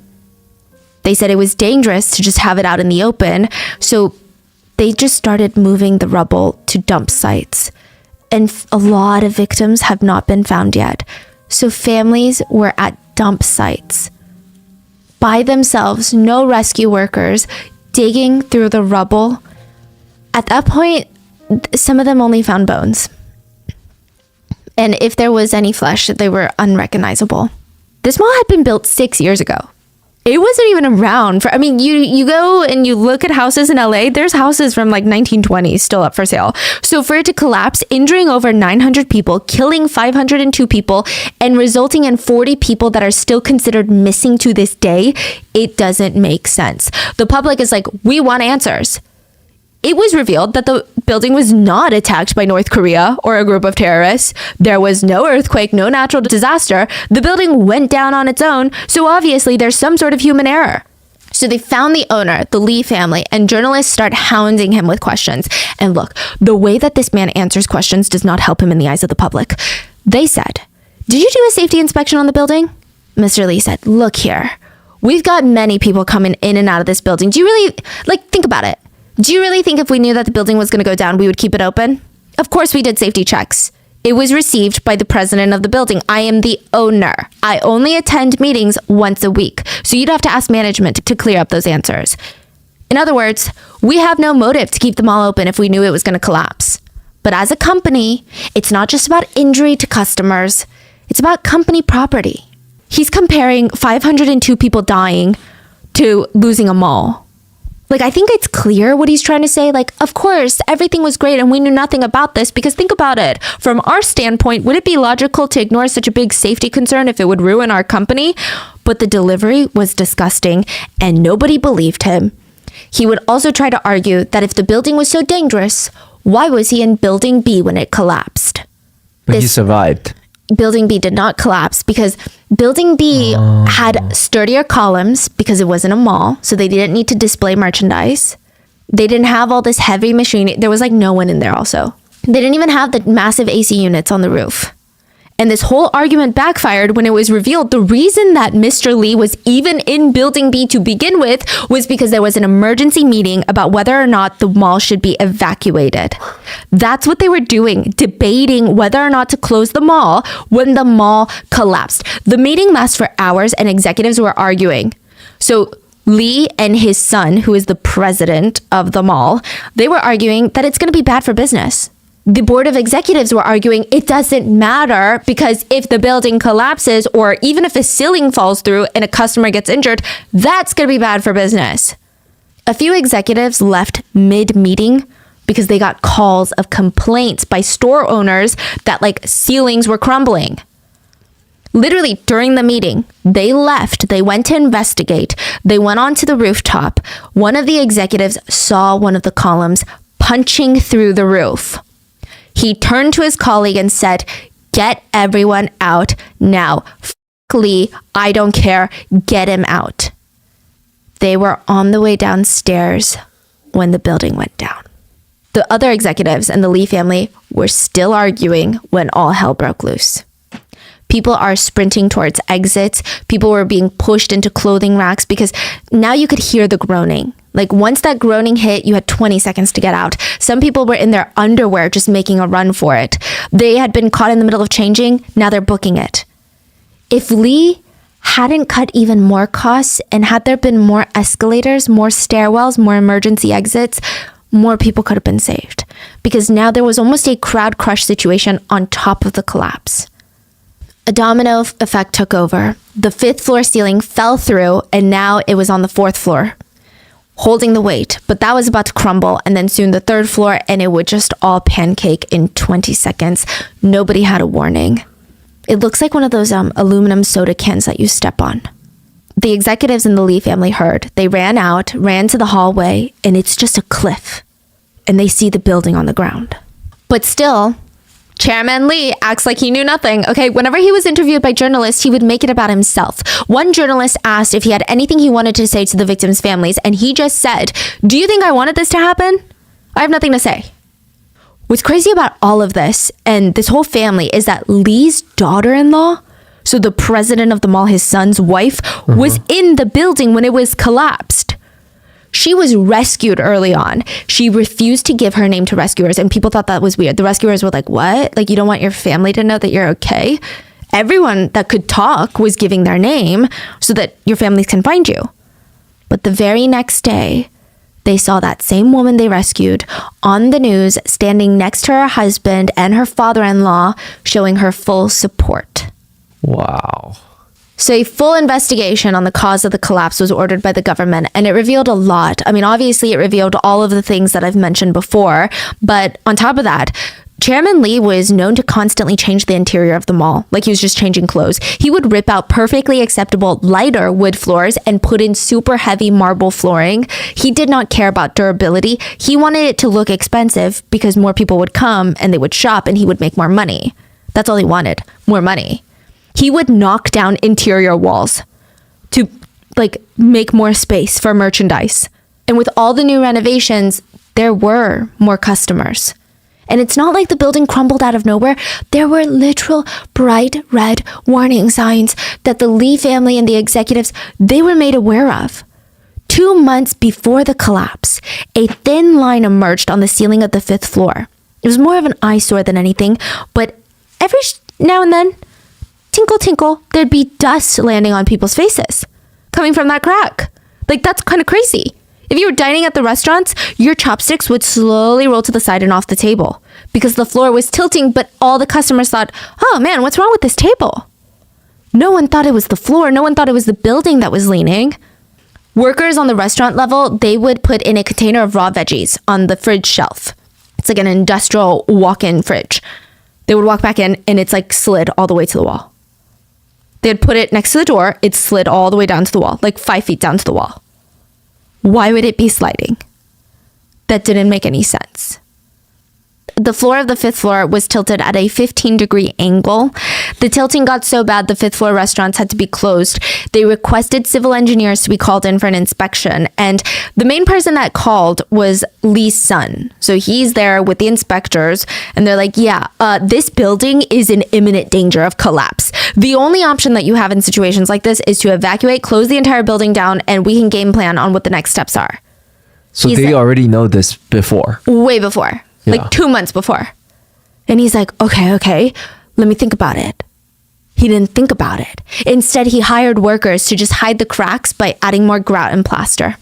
They said it was dangerous to just have it out in the open, so they just started moving the rubble to dump sites. And a lot of victims have not been found yet. So families were at dump sites by themselves, no rescue workers, digging through the rubble. At that point, some of them only found bones. And if there was any flesh, they were unrecognizable. This mall had been built 6 years ago. It wasn't even around for, I mean, you go and you look at houses in LA, there's houses from like 1920s still up for sale. So for it to collapse, injuring over 900 people, killing 502 people, and resulting in 40 people that are still considered missing to this day, it doesn't make sense. The public is like, we want answers. It was revealed that the building was not attacked by North Korea or a group of terrorists. There was no earthquake, no natural disaster. The building went down on its own, so obviously there's some sort of human error. So they found the owner, the Lee family, and journalists start hounding him with questions. And look, the way that this man answers questions does not help him in the eyes of the public. They said, "Did you do a safety inspection on the building?" Mr. Lee said, "Look here, we've got many people coming in and out of this building. Do you really, think about it. Do you really think if we knew that the building was going to go down, we would keep it open? Of course we did safety checks. It was received by the president of the building. I am the owner. I only attend meetings once a week. So you'd have to ask management to clear up those answers." In other words, we have no motive to keep the mall open if we knew it was going to collapse. But as a company, it's not just about injury to customers. It's about company property. He's comparing 502 people dying to losing a mall. I think it's clear what he's trying to say. Of course, everything was great and we knew nothing about this, because think about it. From our standpoint, would it be logical to ignore such a big safety concern if it would ruin our company? But the delivery was disgusting and nobody believed him. He would also try to argue that if the building was so dangerous, why was he in Building B when it collapsed? But he survived. Building B did not collapse because Building B had sturdier columns because it wasn't a mall, so they didn't need to display merchandise. They didn't have all this heavy machinery. There was no one in there also. They didn't even have the massive AC units on the roof. And this whole argument backfired when it was revealed the reason that Mr. Lee was even in Building B to begin with was because there was an emergency meeting about whether or not the mall should be evacuated. That's what they were doing, debating whether or not to close the mall when the mall collapsed. The meeting lasted for hours and executives were arguing. So Lee and his son, who is the president of the mall, they were arguing that it's going to be bad for business. The board of executives were arguing it doesn't matter because if the building collapses or even if a ceiling falls through and a customer gets injured, that's going to be bad for business. A few executives left mid-meeting because they got calls of complaints by store owners that ceilings were crumbling. Literally during the meeting, they left. They went to investigate. They went onto the rooftop. One of the executives saw one of the columns punching through the roof. He turned to his colleague and said, "Get everyone out now. F*** Lee, I don't care. Get him out." They were on the way downstairs when the building went down. The other executives and the Lee family were still arguing when all hell broke loose. People are sprinting towards exits. People were being pushed into clothing racks because now you could hear the groaning. Once that groaning hit, you had 20 seconds to get out. Some people were in their underwear just making a run for it. They had been caught in the middle of changing. Now they're booking it. If Lee hadn't cut even more costs and had there been more escalators, more stairwells, more emergency exits, more people could have been saved. Because now there was almost a crowd crush situation on top of the collapse. A domino effect took over. The 5th floor ceiling fell through and now it was on the 4th floor, holding the weight, but that was about to crumble, and then soon the 3rd floor, and it would just all pancake in 20 seconds. Nobody had a warning. It looks like one of those aluminum soda cans that you step on. The executives in the Lee family heard. They ran out, ran to the hallway, and it's just a cliff, and they see the building on the ground. But still, Chairman Lee acts like he knew nothing. Okay, whenever he was interviewed by journalists, he would make it about himself. One journalist asked if he had anything he wanted to say to the victims' families, and he just said, "Do you think I wanted this to happen? I have nothing to say." What's crazy about all of this and this whole family is that Lee's daughter-in-law, so the president of the mall, his son's wife, was in the building when it was collapsed. She was rescued early on. She refused to give her name to rescuers, and people thought that was weird. The rescuers were like, what? Like, you don't want your family to know that you're okay? Everyone that could talk was giving their name so that your families can find you. But the very next day, they saw that same woman they rescued on the news standing next to her husband and her father-in-law, showing her full support. Wow. So a full investigation on the cause of the collapse was ordered by the government, and it revealed a lot. I mean, obviously it revealed all of the things that I've mentioned before, but on top of that, Chairman Lee was known to constantly change the interior of the mall, like he was just changing clothes. He would rip out perfectly acceptable lighter wood floors and put in super heavy marble flooring. He did not care about durability. He wanted it to look expensive because more people would come and they would shop and he would make more money. That's all he wanted, more money. He would knock down interior walls to make more space for merchandise. And with all the new renovations, there were more customers. And it's not like the building crumbled out of nowhere. There were literal bright red warning signs that the Lee family and the executives, they were made aware of. 2 months before the collapse, a thin line emerged on the ceiling of the 5th floor. It was more of an eyesore than anything, but every now and then, tinkle, tinkle, there'd be dust landing on people's faces coming from that crack. Like, that's kind of crazy. If you were dining at the restaurants, your chopsticks would slowly roll to the side and off the table because the floor was tilting, but all the customers thought, oh man, what's wrong with this table? No one thought it was the floor. No one thought it was the building that was leaning. Workers on the restaurant level, they would put in a container of raw veggies on the fridge shelf. It's like an industrial walk-in fridge. They would walk back in and it's like slid all the way to the wall. They'd put it next to the door. It slid all the way down to the wall, like 5 feet down to the wall. Why would it be sliding? That didn't make any sense. The floor of the 5th floor was tilted at a 15-degree angle. The tilting got so bad the 5th floor restaurants had to be closed. They requested civil engineers to be called in for an inspection. And the main person that called was Lee's son. So he's there with the inspectors and they're like, this building is in imminent danger of collapse. The only option that you have in situations like this is to evacuate, close the entire building down, and we can game plan on what the next steps are. So they already know this before. Way before. Like 2 months before. And he's like, okay, let me think about it. He didn't think about it. Instead, he hired workers to just hide the cracks by adding more grout and plaster.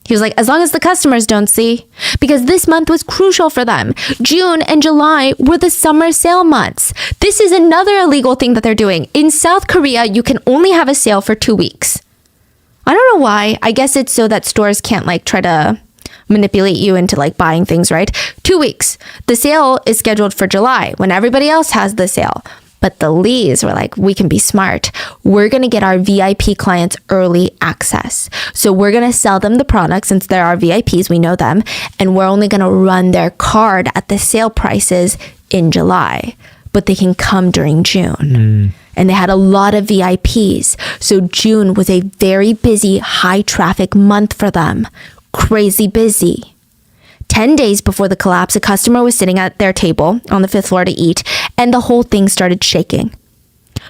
He was like, as long as the customers don't see, because this month was crucial for them. June and July were the summer sale months. This is another illegal thing that they're doing. In South Korea, you can only have a sale for 2 weeks. I don't know why. I guess it's so that stores can't try to manipulate you into buying things, right? 2 weeks. The sale is scheduled for July when everybody else has the sale. But the Lees were like, we can be smart. We're going to get our VIP clients early access. So we're going to sell them the product since they're our VIPs, we know them, and we're only going to run their card at the sale prices in July, but they can come during June. And they had a lot of VIPs. So June was a very busy, high traffic month for them. Crazy busy. 10 days before the collapse, a customer was sitting at their table on the 5th floor to eat, and the whole thing started shaking.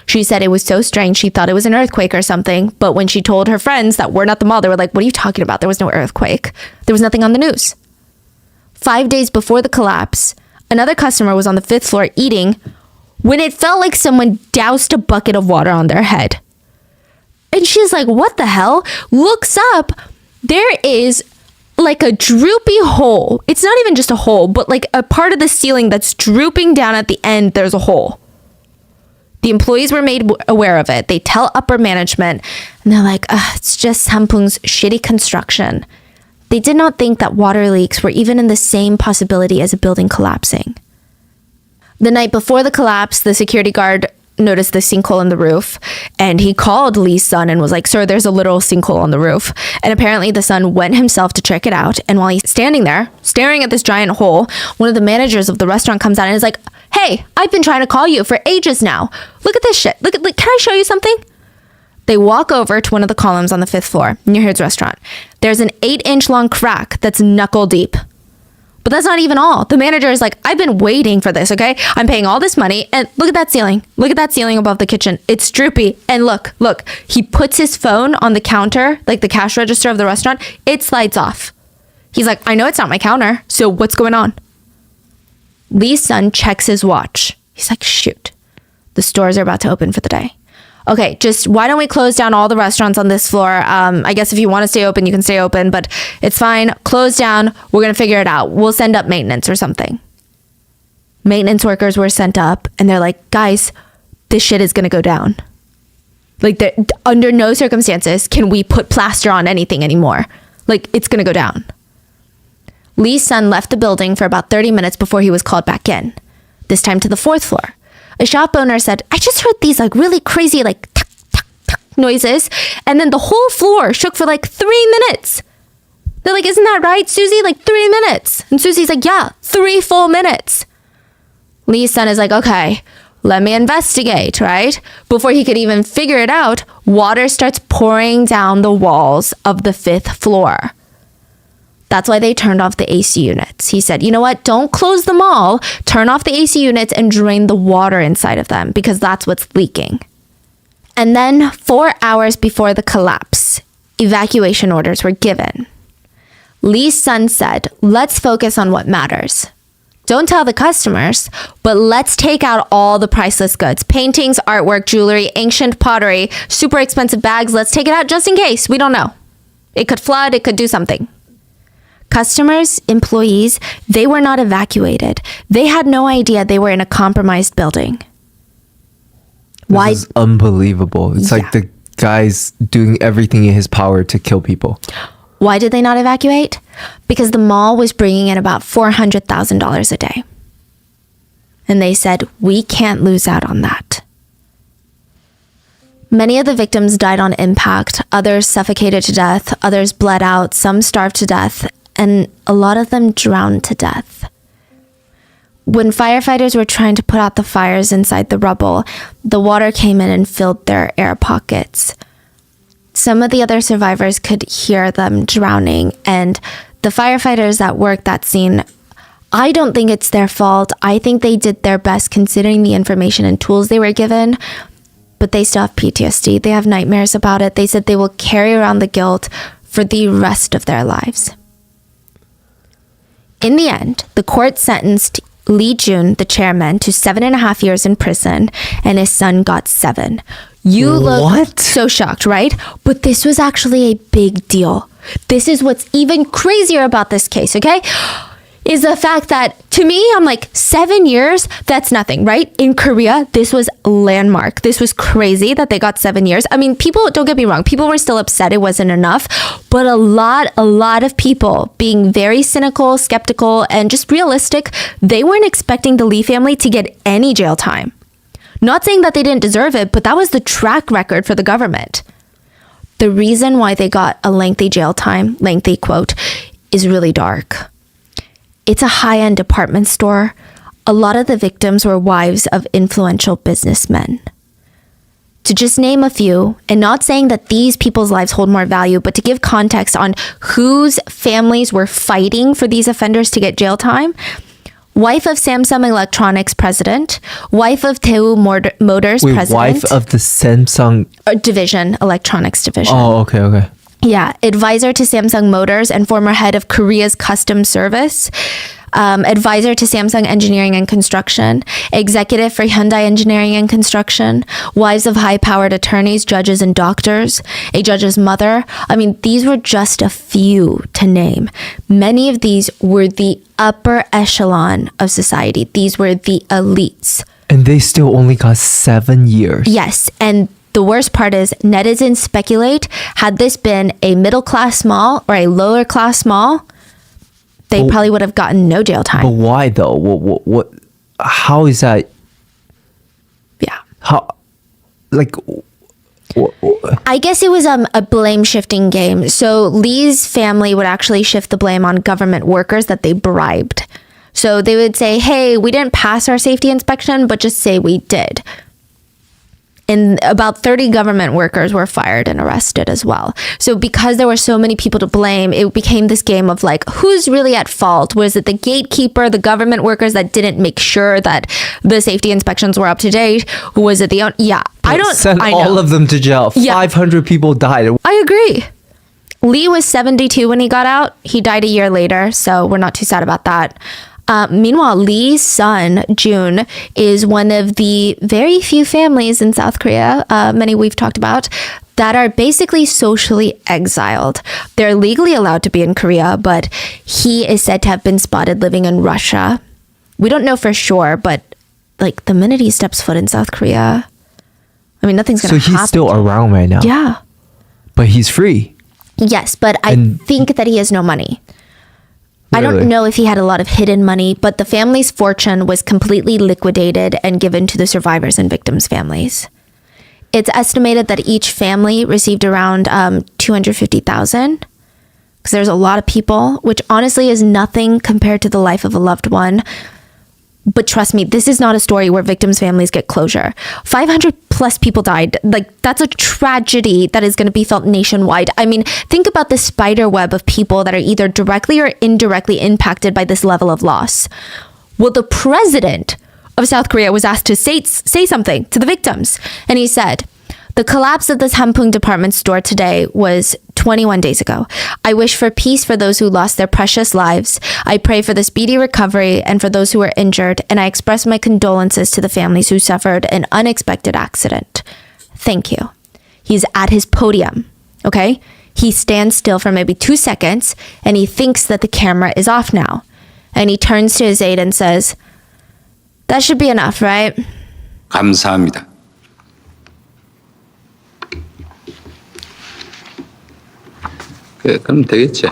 She said it was so strange, she thought it was an earthquake or something, but when she told her friends that weren't at the mall, they were like, what are you talking about? There was no earthquake. There was nothing on the news. 5 days before the collapse, another customer was on the 5th floor eating when it felt like someone doused a bucket of water on their head. And she's like, what the hell? Looks up, there is a droopy hole. It's not even just a hole, but a part of the ceiling that's drooping down at the end, there's a hole. The employees were made aware of it. They tell upper management, and they're like, it's just Samsung's shitty construction. They did not think that water leaks were even in the same possibility as a building collapsing. The night before the collapse, the security guard noticed the sinkhole in the roof, and he called Lee's son and was like, "Sir, there's a literal sinkhole on the roof." And apparently the son went himself to check it out. And while he's standing there, staring at this giant hole, one of the managers of the restaurant comes out and is like, "Hey, I've been trying to call you for ages now. Look at this shit. Look, can I show you something?" They walk over to one of the columns on the 5th floor near his restaurant. There's an 8-inch long crack that's knuckle deep. But that's not even all. The manager is like, "I've been waiting for this, okay? I'm paying all this money, and look at that ceiling. Look at that ceiling above the kitchen. It's droopy. And look. He puts his phone on the counter, like the cash register of the restaurant. It slides off. He's like, "I know it's not my counter, so what's going on?" Lee's son checks his watch. He's like, "Shoot. The stores are about to open for the day. Okay, just why don't we close down all the restaurants on this floor? I guess if you want to stay open, you can stay open, but it's fine. Close down. We're going to figure it out. We'll send up maintenance or something." Maintenance workers were sent up, and they're like, "Guys, this shit is going to go down. Like, under no circumstances can we put plaster on anything anymore. Like, it's going to go down." Lee's son left the building for about 30 minutes before he was called back in, this time to the 4th floor. A shop owner said, "I just heard these like really crazy like tuck, tuck, tuck noises, and then the whole floor shook for like 3 minutes." They're like, "Isn't that right, Susie? Like 3 minutes." And Susie's like, "Yeah, 3 full minutes." Lee's son is like, "Okay, let me investigate," right? Before he could even figure it out, water starts pouring down the walls of the 5th floor. That's why they turned off the AC units. He said, "You know what? Don't close them all. Turn off the AC units and drain the water inside of them because that's what's leaking." And then 4 hours before the collapse, evacuation orders were given. Lee's son said, "Let's focus on what matters. Don't tell the customers, but let's take out all the priceless goods. Paintings, artwork, jewelry, ancient pottery, super expensive bags. Let's take it out just in case. We don't know. It could flood. It could do something." Customers, employees, they were not evacuated. They had no idea they were in a compromised building. Why? This is unbelievable. It's like the guy's doing everything in his power to kill people. Why did they not evacuate? Because the mall was bringing in about $400,000 a day. And they said, "We can't lose out on that." Many of the victims died on impact. Others suffocated to death. Others bled out. Some starved to death. And a lot of them drowned to death. When firefighters were trying to put out the fires inside the rubble, the water came in and filled their air pockets. Some of the other survivors could hear them drowning, and the firefighters that worked that scene, I don't think it's their fault. I think they did their best considering the information and tools they were given, but they still have PTSD. They have nightmares about it. They said they will carry around the guilt for the rest of their lives. In the end, the court sentenced Lee Jun, the chairman, to 7.5 years in prison, and his son got 7. You look so shocked, right? But this was actually a big deal. This is what's even crazier about this case, okay? Is the fact that, to me, I'm like, 7 years, that's nothing, right? In Korea, this was landmark. This was crazy that they got 7 years. I mean, people, don't get me wrong, people were still upset it wasn't enough, but a lot of people being very cynical, skeptical, and just realistic, they weren't expecting the Lee family to get any jail time. Not saying that they didn't deserve it, but that was the track record for the government. The reason why they got a lengthy jail time, lengthy quote, is really dark. It's a high-end department store. A lot of the victims were wives of influential businessmen. To just name a few, and not saying that these people's lives hold more value, but to give context on whose families were fighting for these offenders to get jail time, wife of Samsung Electronics president, wife of Daewoo Motors president. Wife of the Samsung division, electronics division. Oh, okay. Yeah, advisor to Samsung Motors and former head of Korea's Customs Service, advisor to Samsung Engineering and Construction, executive for Hyundai Engineering and Construction, wives of high-powered attorneys, judges, and doctors, a judge's mother. I mean, these were just a few to name. Many of these were the upper echelon of society. These were the elites. And they still only got 7 years. Yes, and the worst part is netizens speculate, had this been a middle-class mall or a lower-class mall, they probably would have gotten no jail time. But why though? What how is that? Yeah. How, like, I guess it was a blame shifting game. So Lee's family would actually shift the blame on government workers that they bribed. So they would say, hey, we didn't pass our safety inspection, but just say we did. And about 30 government workers were fired and arrested as well. So because there were so many people to blame, it became this game of like, who's really at fault? Was it the gatekeeper, the government workers that didn't make sure that the safety inspections were up to date? Was it the... Yeah, I don't... Send I all know. of them to jail. Yeah. 500 people died. I agree. Lee was 72 when he got out. He died a year later, so we're not too sad about that. Meanwhile, Lee's son, Jun, is one of the very few families in South Korea, many we've talked about, that are basically socially exiled. They're legally allowed to be in Korea, but he is said to have been spotted living in Russia. We don't know for sure, but like the minute he steps foot in South Korea, I mean, nothing's going to happen. So he's still around right now. Yeah. But he's free. Yes, but I think that he has no money. I Really? don't know if he had a lot of hidden money, but the family's fortune was completely liquidated and given to the survivors and victims' families. It's estimated that each family received around 250,000, because there's a lot of people, which honestly is nothing compared to the life of a loved one. But trust me, this is not a story where victims' families get closure. 500 plus people died. Like, that's a tragedy that is going to be felt nationwide. I mean, think about the spider web of people that are either directly or indirectly impacted by this level of loss. Well, the president of South Korea was asked to say something to the victims. And he said, the collapse of the Sampoong department store today was 21 days ago. I wish for peace for those who lost their precious lives. I pray for the speedy recovery and for those who were injured, and I express my condolences to the families who suffered an unexpected accident. Thank you. He's at his podium, okay? He stands still for maybe 2 seconds, and he thinks that the camera is off now. And he turns to his aide and says, that should be enough, right? 감사합니다. 그럼 되겠지.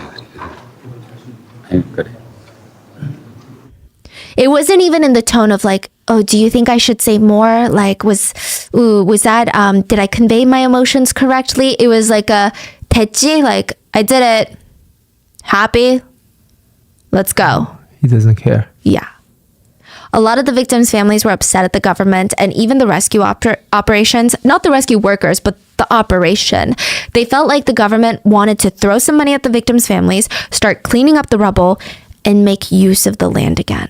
그래. It wasn't even in the tone of like, oh, do you think I should say more? Like, was that, did I convey my emotions correctly? It was like a 됐지, like, I did it. Happy? Let's go. He doesn't care. Yeah. A lot of the victims' families were upset at the government and even the rescue operations, not the rescue workers, but the operation. They felt like the government wanted to throw some money at the victims' families, start cleaning up the rubble, and make use of the land again.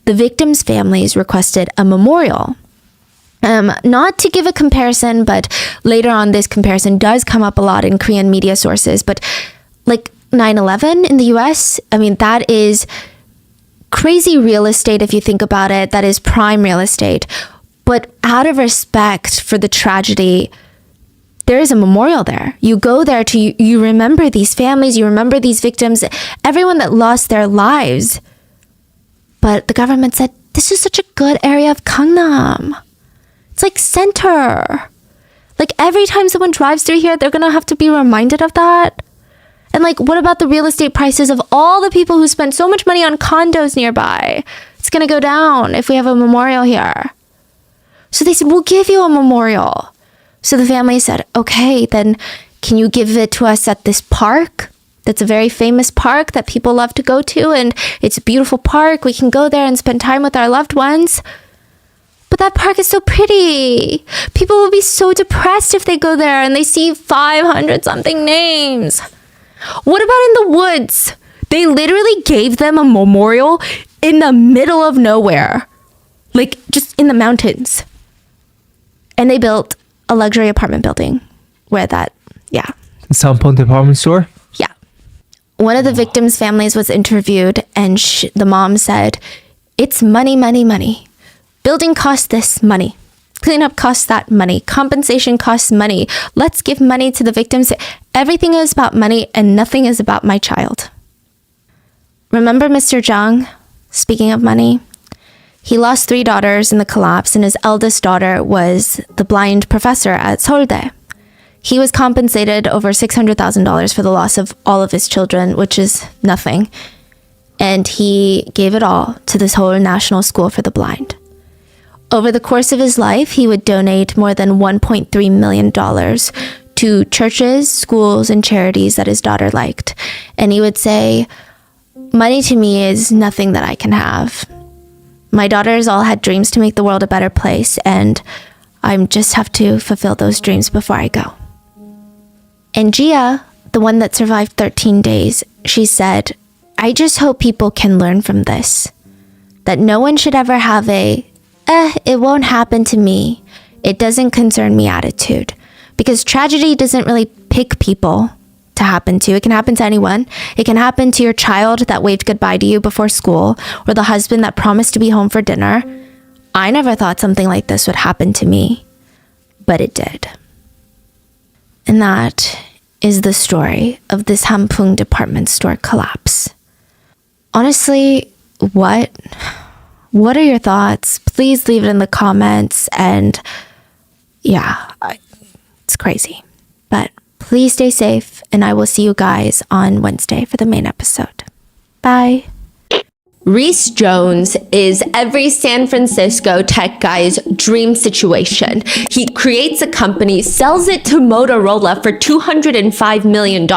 The victims' families requested a memorial. Not to give a comparison, but later on this comparison does come up a lot in Korean media sources. But like 9/11 in the US, I mean, that is crazy real estate if you think about it. That is prime real estate. But out of respect for the tragedy, there is a memorial there. You go there to, you remember these families, you remember these victims, everyone that lost their lives. But the government said, this is such a good area of Gangnam. It's like center. Like every time someone drives through here, they're going to have to be reminded of that. And like, what about the real estate prices of all the people who spent so much money on condos nearby? It's going to go down if we have a memorial here. So they said, we'll give you a memorial. So the family said, okay, then can you give it to us at this park? That's a very famous park that people love to go to. And it's a beautiful park. We can go there and spend time with our loved ones. But that park is so pretty. People will be so depressed if they go there and they see 500 something names. What about in the woods? They literally gave them a memorial in the middle of nowhere. Like just in the mountains. And they built a luxury apartment building where that, yeah. Sampoong department store? Yeah. One of the victims' families was interviewed and the mom said, it's money, money, money. Building costs this money. Cleanup costs that money. Compensation costs money. Let's give money to the victims. Everything is about money and nothing is about my child. Remember Mr. Jung? Speaking of money, he lost 3 daughters in the collapse and his eldest daughter was the blind professor at Seouldae. He was compensated over $600,000 for the loss of all of his children, which is nothing. And he gave it all to this whole national school for the blind. Over the course of his life, he would donate more than $1.3 million to churches, schools, and charities that his daughter liked. And he would say, "Money to me is nothing that I can have. My daughters all had dreams to make the world a better place, and I just have to fulfill those dreams before I go." And Gia, the one that survived 13 days, she said, "I just hope people can learn from this. That no one should ever have it won't happen to me. It doesn't concern me attitude. Because tragedy doesn't really pick people to happen to. It can happen to anyone. It can happen to your child that waved goodbye to you before school, or the husband that promised to be home for dinner. I never thought something like this would happen to me, but it did." And that is the story of this Hampung department store collapse. Honestly, what are your thoughts? Please leave it in the comments. And yeah, it's crazy. But please stay safe, and I will see you guys on Wednesday for the main episode. Bye. Reese Jones is every San Francisco tech guy's dream situation. He creates a company, sells it to Motorola for $205 million.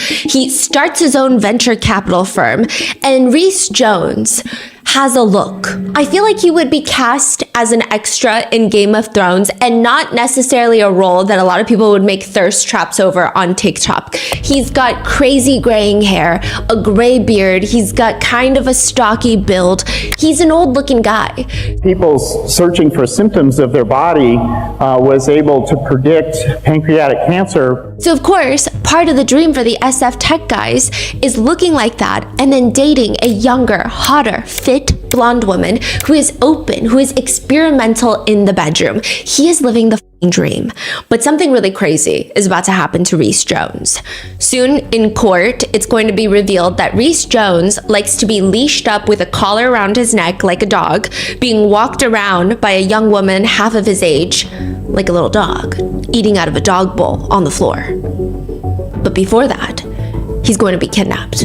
He starts his own venture capital firm, and Reese Jones has a look. I feel like he would be cast as an extra in Game of Thrones and not necessarily a role that a lot of people would make thirst traps over on TikTok. He's got crazy graying hair, a gray beard, he's got kind of a stocky build. He's an old looking guy. People searching for symptoms of their body was able to predict pancreatic cancer. So of course, part of the dream for the SF tech guys is looking like that and then dating a younger, hotter, fit, blonde woman who is open, who is experimental in the bedroom. He is living the f***ing dream. But something really crazy is about to happen to Reese Jones. Soon in court, it's going to be revealed that Reese Jones likes to be leashed up with a collar around his neck like a dog, being walked around by a young woman half of his age, like a little dog, eating out of a dog bowl on the floor. But before that, he's going to be kidnapped.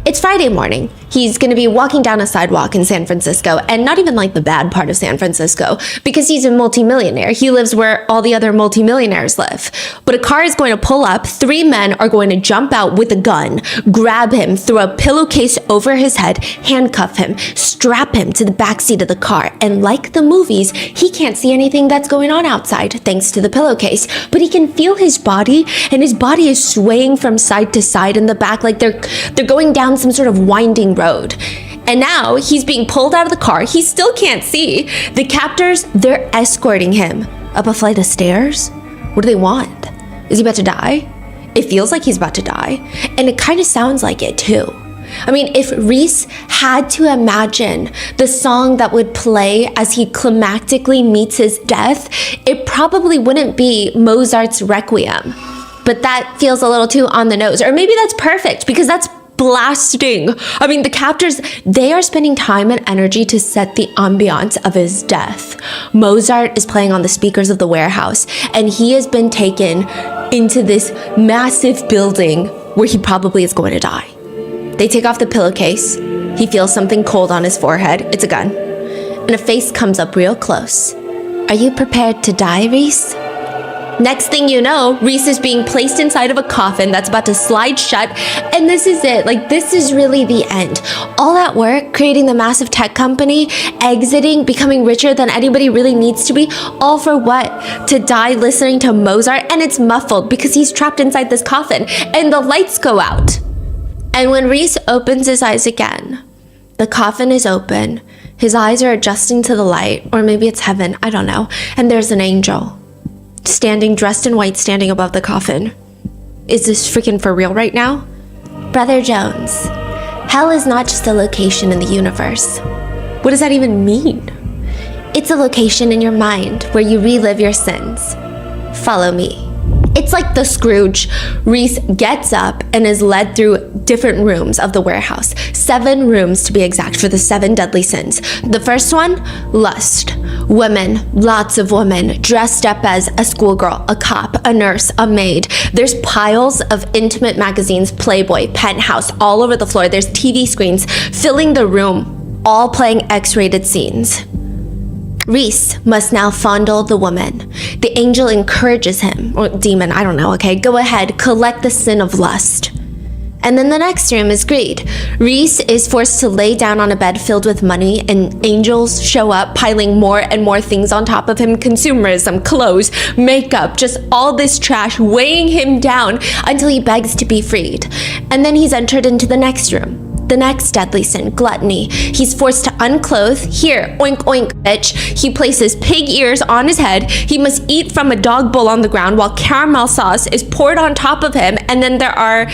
It's Friday morning. He's going to be walking down a sidewalk in San Francisco, and not even like the bad part of San Francisco, because he's a multimillionaire. He lives where all the other multimillionaires live. But a car is going to pull up. 3 men are going to jump out with a gun, grab him, throw a pillowcase over his head, handcuff him, strap him to the backseat of the car. And like the movies, he can't see anything that's going on outside thanks to the pillowcase, but he can feel his body, and his body is swaying from side to side in the back like they're going down some sort of winding road. And now he's being pulled out of the car. He still can't see. The captors, they're escorting him up a flight of stairs. What do they want? Is he about to die? It feels like he's about to die. And it kind of sounds like it too. I mean, if Reese had to imagine the song that would play as he climactically meets his death, it probably wouldn't be Mozart's Requiem. But that feels a little too on the nose. Or maybe that's perfect, because that's blasting. I mean, the captors, they are spending time and energy to set the ambiance of his death. Mozart is playing on the speakers of the warehouse, and he has been taken into this massive building where he probably is going to die. They take off the pillowcase. He feels something cold on his forehead. It's a gun. And a face comes up real close. Are you prepared to die, Reese? Next thing you know, Reese is being placed inside of a coffin that's about to slide shut, and this is it. Like, this is really the end. All that work, creating the massive tech company, exiting, becoming richer than anybody really needs to be, all for what? To die listening to Mozart, and it's muffled because he's trapped inside this coffin, and the lights go out. And when Reese opens his eyes again, the coffin is open, his eyes are adjusting to the light, or maybe it's heaven, I don't know, and there's an angel. Standing, dressed in white, standing above the coffin. Is this freaking for real right now? Brother Jones, hell is not just a location in the universe. What does that even mean? It's a location in your mind where you relive your sins. Follow me. It's like the Scrooge. Reese gets up and is led through different rooms of the warehouse. 7 rooms to be exact, for the 7 deadly sins. The first one, lust. Women, lots of women, dressed up as a schoolgirl, a cop, a nurse, a maid. There's piles of intimate magazines, Playboy, Penthouse, all over the floor. There's TV screens filling the room, all playing X-rated scenes. Reese must now fondle the woman. The angel encourages him, or demon, I don't know, okay? Go ahead, collect the sin of lust. And then the next room is greed. Reese is forced to lay down on a bed filled with money, and angels show up, piling more and more things on top of him. Consumerism, clothes, makeup, just all this trash weighing him down until he begs to be freed. And then he's entered into the next room. The next deadly sin, gluttony. He's forced to unclothe. Here, oink oink, bitch. He places pig ears on his head. He must eat from a dog bowl on the ground while caramel sauce is poured on top of him. And then there are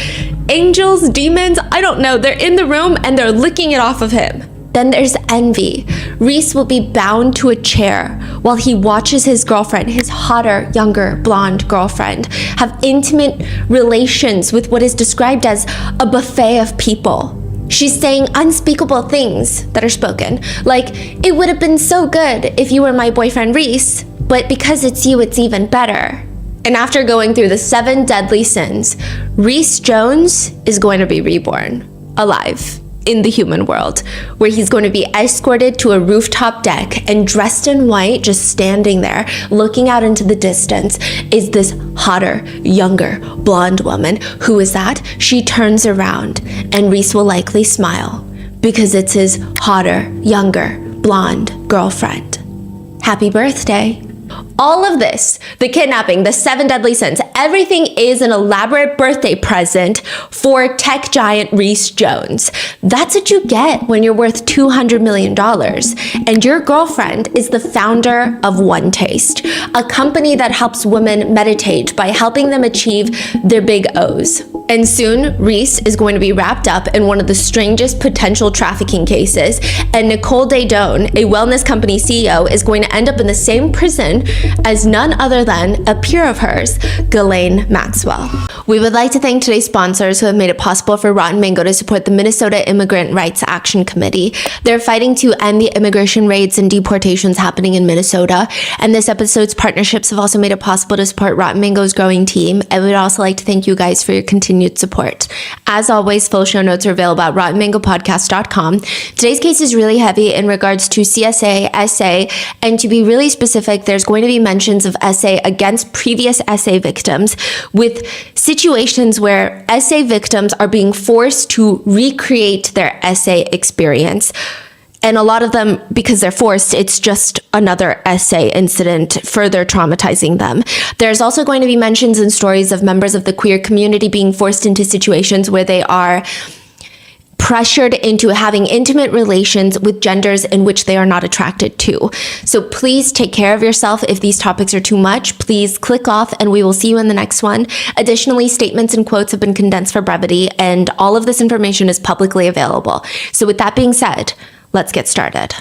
angels, demons, I don't know. They're in the room and they're licking it off of him. Then there's envy. Reese will be bound to a chair while he watches his girlfriend, his hotter, younger, blonde girlfriend, have intimate relations with what is described as a buffet of people. She's saying unspeakable things that are spoken, like, it would have been so good if you were my boyfriend Reese, but because it's you, it's even better. And after going through the 7 deadly sins, Reese Jones is going to be reborn, alive, in the human world, where he's going to be escorted to a rooftop deck, and dressed in white, just standing there, looking out into the distance, is this hotter, younger, blonde woman. Who is that? She turns around, and Reese will likely smile, because it's his hotter, younger, blonde girlfriend. Happy birthday. All of this, the kidnapping, the 7 deadly sins, everything is an elaborate birthday present for tech giant Reese Jones. That's what you get when you're worth $200 million. And your girlfriend is the founder of One Taste, a company that helps women meditate by helping them achieve their big O's. And soon, Reese is going to be wrapped up in one of the strangest potential trafficking cases. And Nicole Daedone, a wellness company CEO, is going to end up in the same prison as none other than a peer of hers, Ghislaine Maxwell. We would like to thank today's sponsors who have made it possible for Rotten Mango to support the Minnesota Immigrant Rights Action Committee. They're fighting to end the immigration raids and deportations happening in Minnesota. And this episode's partnerships have also made it possible to support Rotten Mango's growing team. And we'd also like to thank you guys for your continued support. As always, full show notes are available at rottenmangopodcast.com. Today's case is really heavy in regards to CSA, SA, and to be really specific, there's going to be mentions of SA against previous SA victims, with situations where SA victims are being forced to recreate their SA experience. And a lot of them, because they're forced, it's just another SA incident, further traumatizing them. There's also going to be mentions and stories of members of the queer community being forced into situations where they are pressured into having intimate relations with genders in which they are not attracted to. So please take care of yourself. If these topics are too much, please click off and we will see you in the next one. Additionally, statements and quotes have been condensed for brevity, and all of this information is publicly available. So with that being said, let's get started.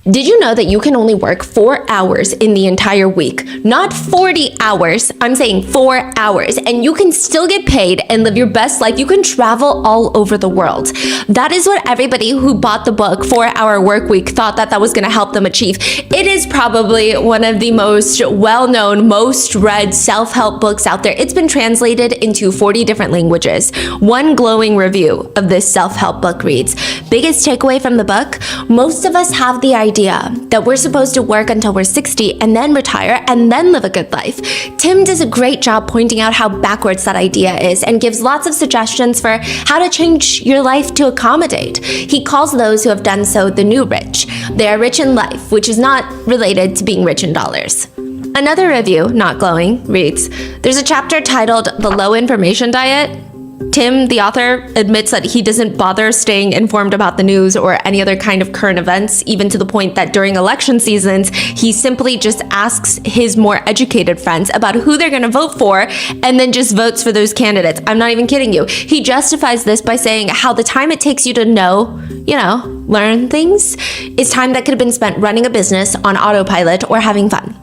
Did you know that you can only work 4 hours in the entire week? Not 40 hours, I'm saying 4 hours, and you can still get paid and live your best life. You can travel all over the world. That is what everybody who bought the book 4 Hour Work Week thought that was going to help them achieve. It is probably one of the most well-known, most read self-help books out there. It's been translated into 40 different languages. One glowing review of this self-help book reads, biggest takeaway from the book, most of us have the idea that we're supposed to work until we're 60 and then retire and then live a good life. Tim does a great job pointing out how backwards that idea is and gives lots of suggestions for how to change your life to accommodate. He calls those who have done so the new rich. They are rich in life, which is not related to being rich in dollars. Another review, not glowing, reads, there's a chapter titled The Low Information Diet. Tim, the author, admits that he doesn't bother staying informed about the news or any other kind of current events, even to the point that during election seasons, he simply just asks his more educated friends about who they're going to vote for and then just votes for those candidates. I'm not even kidding you. He justifies this by saying how the time it takes you to learn things is time that could have been spent running a business on autopilot or having fun.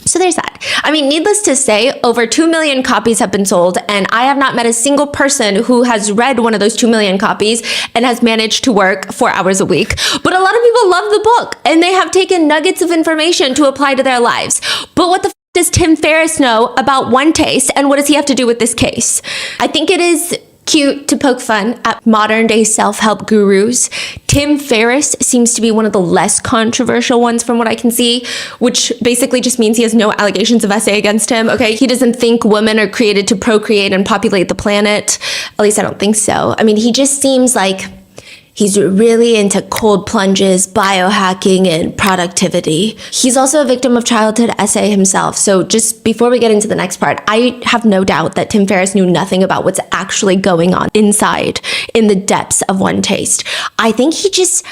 So there's that. I mean, needless to say, over 2 million copies have been sold, and I have not met a single person who has read one of those 2 million copies and has managed to work 4 hours a week. But a lot of people love the book, and they have taken nuggets of information to apply to their lives. But what the does Tim Ferriss know about One Taste, and what does he have to do with this case? I think it is Cute to poke fun at modern day self-help gurus. Tim Ferriss seems to be one of the less controversial ones from what I can see, which basically just means he has no allegations of SA against him. Okay, he doesn't think women are created to procreate and populate the planet. At least I don't think so. I mean, he just seems like he's really into cold plunges, biohacking, and productivity. He's also a victim of childhood SA himself. So just before we get into the next part, I have no doubt that Tim Ferriss knew nothing about what's actually going on inside in the depths of One Taste. I think he just...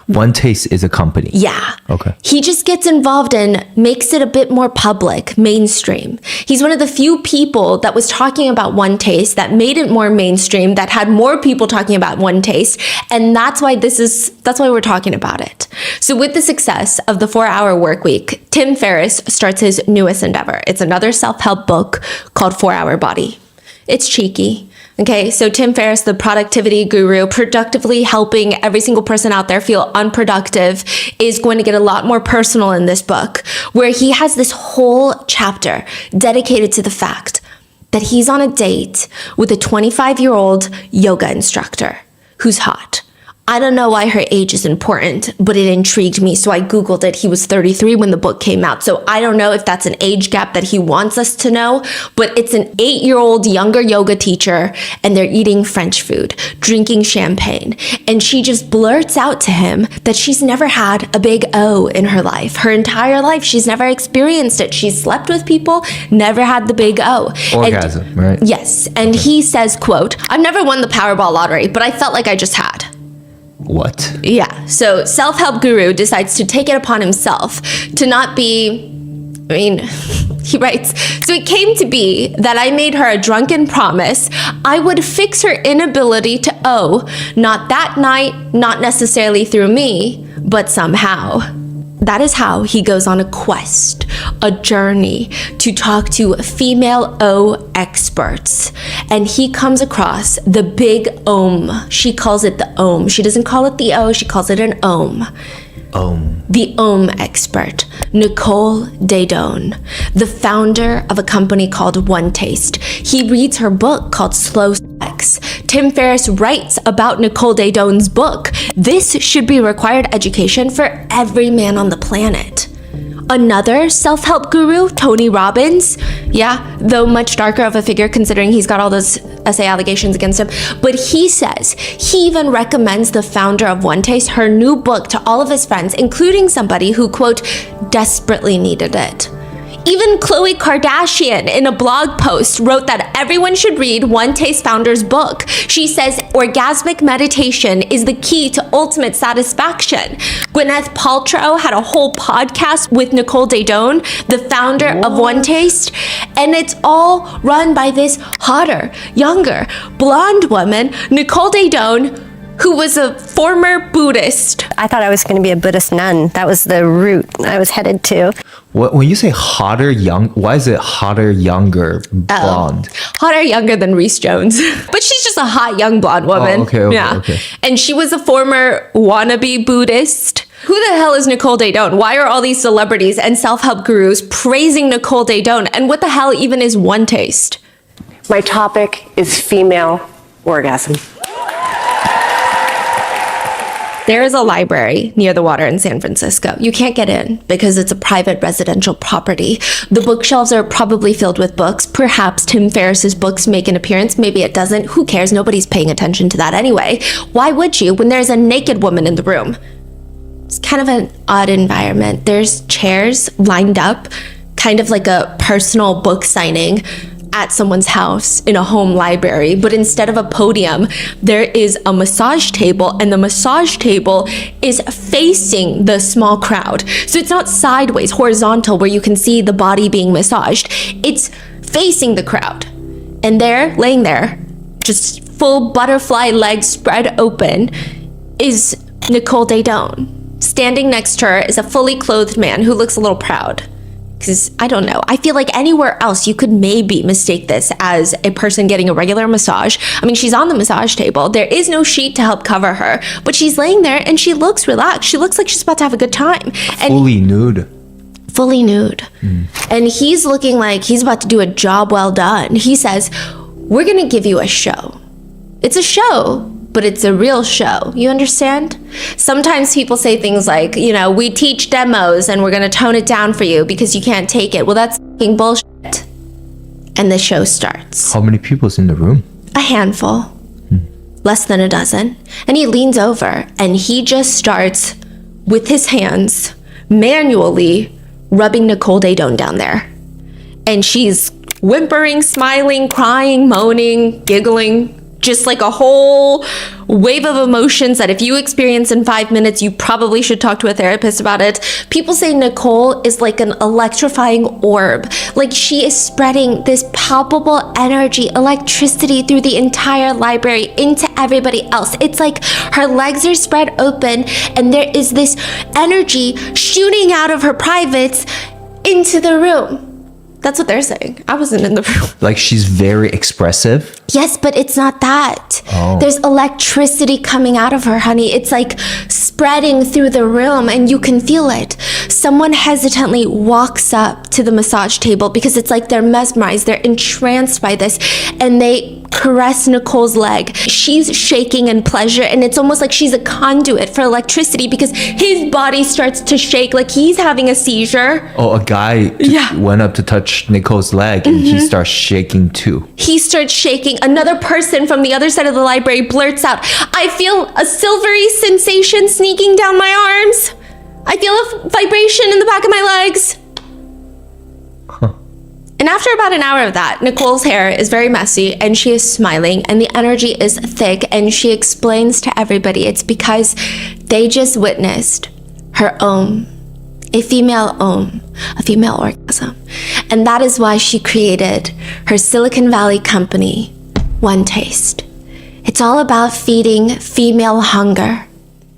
One Taste is a company. Yeah. Okay. He just gets involved and makes it a bit more public, mainstream. He's one of the few people that was talking about One Taste, that made it more mainstream, that had more people talking about One Taste. And that's why we're talking about it. So with the success of the 4-Hour Workweek, Tim Ferriss starts his newest endeavor. It's another self-help book called 4-Hour Body. It's cheeky. Okay, so Tim Ferriss, the productivity guru, productively helping every single person out there feel unproductive, is going to get a lot more personal in this book, where he has this whole chapter dedicated to the fact that he's on a date with a 25-year-old yoga instructor who's hot. I don't know why her age is important, but it intrigued me, so I Googled it. He was 33 when the book came out, so I don't know if that's an age gap that he wants us to know, but it's an 8-year-old younger yoga teacher, and they're eating French food, drinking champagne, and she just blurts out to him that she's never had a big O in her life. Her entire life, she's never experienced it. She's slept with people, never had the big O. Orgasm, right? Yes, and he says, quote, "I've never won the Powerball lottery, but I felt like I just had." What? Yeah, so self-help guru decides to take it upon himself to not be, he writes, "So it came to be that I made her a drunken promise I would fix her inability to owe, not that night, not necessarily through me, but somehow." That is how he goes on a quest, a journey to talk to female O experts. And he comes across the big OM. She calls it the OM. She doesn't call it the O, she calls it an OM. The OM expert, Nicole Daedone, the founder of a company called One Taste. He reads her book called Slow Sex. Tim Ferriss writes about Nicole Daedone's book. This should be required education for every man on the planet. Another self-help guru, Tony Robbins, yeah, though much darker of a figure considering he's got all those SA allegations against him, but he says he even recommends the founder of One Taste her new book to all of his friends, including somebody who, quote, desperately needed it. Even Khloe Kardashian, in a blog post, wrote that everyone should read One Taste founder's book. She says orgasmic meditation is the key to ultimate satisfaction. Gwyneth Paltrow had a whole podcast with Nicole Daedone, the founder of One Taste, and it's all run by this hotter, younger, blonde woman, Nicole Daedone, who was a former Buddhist. I thought I was going to be a Buddhist nun. That was the route I was headed to. When you say hotter, young, why is it hotter, younger, blonde? Hotter, younger than Reese Jones. But she's just a hot, young blonde woman. Okay. And she was a former wannabe Buddhist. Who the hell is Nicole Daedone? Why are all these celebrities and self-help gurus praising Nicole Daedone? And what the hell even is One Taste? My topic is female orgasm. There is a library near the water in San Francisco. You can't get in because it's a private residential property. The bookshelves are probably filled with books. Perhaps Tim Ferriss's books make an appearance. Maybe it doesn't. Who cares? Nobody's paying attention to that anyway. Why would you when there's a naked woman in the room? It's kind of an odd environment. There's chairs lined up, kind of like a personal book signing at someone's house in a home library, but instead of a podium, there is a massage table, and the massage table is facing the small crowd. So it's not sideways, horizontal, where you can see the body being massaged. It's facing the crowd. And there, laying there, just full butterfly legs spread open, is Nicole Daedone. Standing next to her is a fully clothed man who looks a little proud. Because, I don't know, I feel like anywhere else you could maybe mistake this as a person getting a regular massage. I mean, she's on the massage table. There is no sheet to help cover her, but she's laying there and she looks relaxed. She looks like she's about to have a good time. And Fully nude. And he's looking like he's about to do a job well done. He says, we're going to give you a show. It's a show, but it's a real show. You understand? Sometimes people say things like, you know, we teach demos and we're going to tone it down for you because you can't take it. Well, that's fucking bullshit. And the show starts. How many people's in the room? A handful. Less than a dozen. And he leans over and he just starts with his hands manually rubbing Nicole Daedone down there. And she's whimpering, smiling, crying, moaning, giggling, just like a whole wave of emotions that if you experience in 5 minutes, you probably should talk to a therapist about it. People say Nicole is like an electrifying orb. Like she is spreading this palpable energy, electricity through the entire library into everybody else. It's like her legs are spread open and there is this energy shooting out of her privates into the room. That's what they're saying. I wasn't in the room. Like she's very expressive? Yes, but it's not that. Oh. There's electricity coming out of her, honey. It's like spreading through the room and you can feel it. Someone hesitantly walks up to the massage table because it's like they're mesmerized, they're entranced by this, and they caress Nicole's leg. She's shaking in pleasure and it's almost like she's a conduit for electricity because his body starts to shake like he's having a seizure. Oh, a guy went up to touch Nicole's leg and he starts shaking too. He starts shaking. Another person from the other side of the library blurts out, I feel a silvery sensation sneaking down my arms. I feel a vibration in the back of my legs. And after about an hour of that, Nicole's hair is very messy and she is smiling and the energy is thick and she explains to everybody it's because they just witnessed her a female orgasm. And that is why she created her Silicon Valley company, One Taste. It's all about feeding female hunger.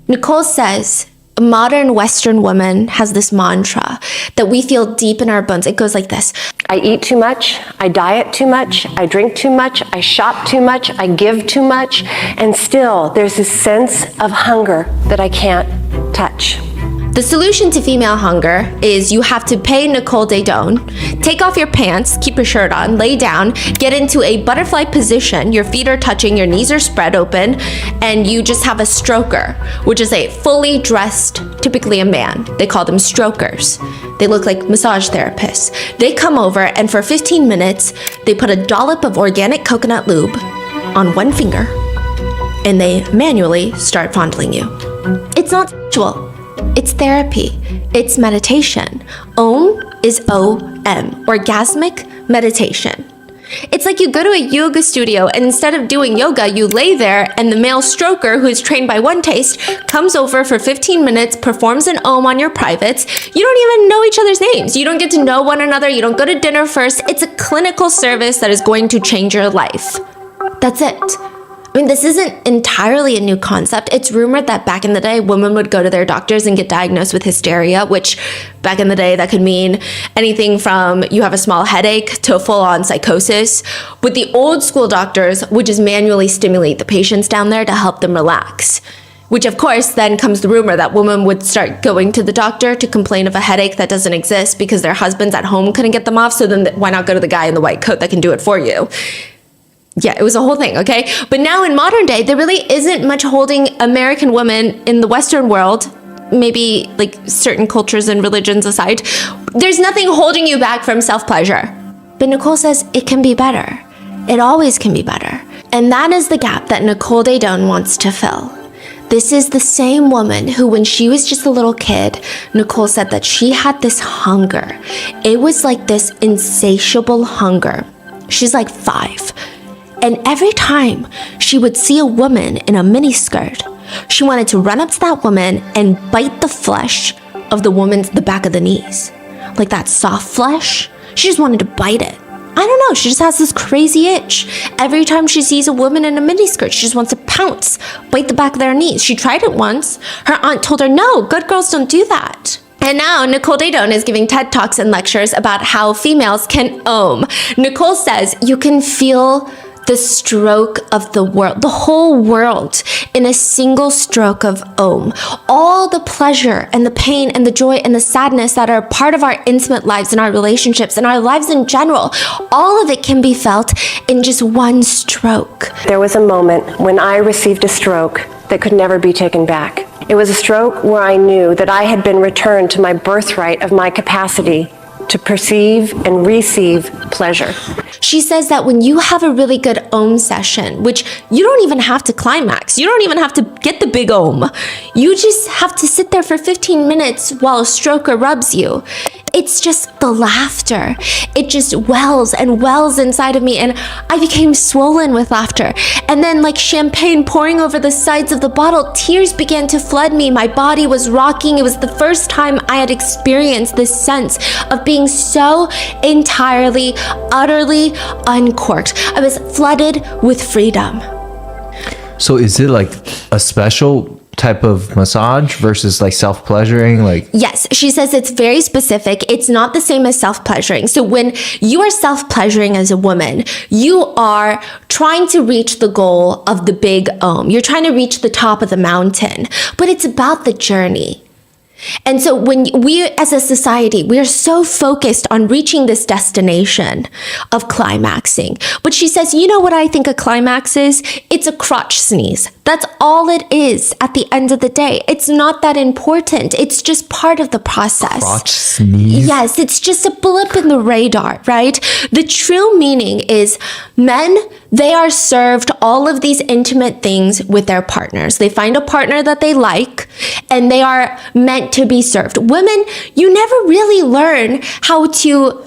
Nicole says, a modern Western woman has this mantra that we feel deep in our bones. It goes like this. I eat too much, I diet too much, I drink too much, I shop too much, I give too much, and still there's this sense of hunger that I can't touch. The solution to female hunger is you have to pay Nicole Daedone, take off your pants, keep your shirt on, lay down, get into a butterfly position, your feet are touching, your knees are spread open, and you just have a stroker, which is a fully dressed, typically a man. They call them strokers. They look like massage therapists. They come over and for 15 minutes, they put a dollop of organic coconut lube on one finger and they manually start fondling you. It's not sexual. It's therapy. It's meditation. OM is OM, orgasmic meditation. It's like you go to a yoga studio and instead of doing yoga, you lay there and the male stroker who is trained by One Taste comes over for 15 minutes, performs an OM on your privates. You don't even know each other's names. You don't get to know one another. You don't go to dinner first. It's a clinical service that is going to change your life. That's it. I mean, this isn't entirely a new concept. It's rumored that back in the day, women would go to their doctors and get diagnosed with hysteria, which back in the day, that could mean anything from you have a small headache to full-on psychosis. With the old school doctors, would just manually stimulate the patients down there to help them relax. Which of course then comes the rumor that women would start going to the doctor to complain of a headache that doesn't exist because their husbands at home couldn't get them off, so then why not go to the guy in the white coat that can do it for you? Yeah, it was a whole thing, okay? But now in modern day, there really isn't much holding American women in the Western world, maybe like certain cultures and religions aside. There's nothing holding you back from self-pleasure. But Nicole says it can be better. It always can be better. And that is the gap that Nicole Daedone wants to fill. This is the same woman who, when she was just a little kid, Nicole said that she had this hunger. It was like this insatiable hunger. She's like 5. And every time she would see a woman in a miniskirt, she wanted to run up to that woman and bite the flesh of the back of the knees. Like that soft flesh. She just wanted to bite it. I don't know, she just has this crazy itch. Every time she sees a woman in a miniskirt, she just wants to pounce, bite the back of their knees. She tried it once. Her aunt told her, no, good girls don't do that. And now Nicole Daedone is giving TED Talks and lectures about how females can OM. Nicole says you can feel the stroke of the world, the whole world in a single stroke of Om. All the pleasure and the pain and the joy and the sadness that are part of our intimate lives and our relationships and our lives in general, all of it can be felt in just one stroke. There was a moment when I received a stroke that could never be taken back. It was a stroke where I knew that I had been returned to my birthright of my capacity to perceive and receive pleasure. She says that when you have a really good Om session, which you don't even have to climax, you don't even have to get the big Om, you just have to sit there for 15 minutes while a stroker rubs you. It's just the laughter. It just wells and wells inside of me, and I became swollen with laughter. And then, like champagne pouring over the sides of the bottle, tears began to flood me. My body was rocking. It was the first time I had experienced this sense of being so entirely, utterly uncorked. I was flooded with freedom. So is it like a special type of massage versus like self-pleasuring? Like, yes, she says it's very specific. It's not the same as self-pleasuring. So when you are self-pleasuring as a woman, you are trying to reach the goal of the big Om. You're trying to reach the top of the mountain, but it's about the journey. And so when we as a society, we are so focused on reaching this destination of climaxing. But she says, you know what I think a climax is? It's a crotch sneeze. That's all it is at the end of the day. It's not that important. It's just part of the process. crotch sneeze? Yes, it's just a blip in the radar, right? The true meaning is men, they are served all of these intimate things with their partners. They find a partner that they like, and they are meant to be served. Women, you never really learn how to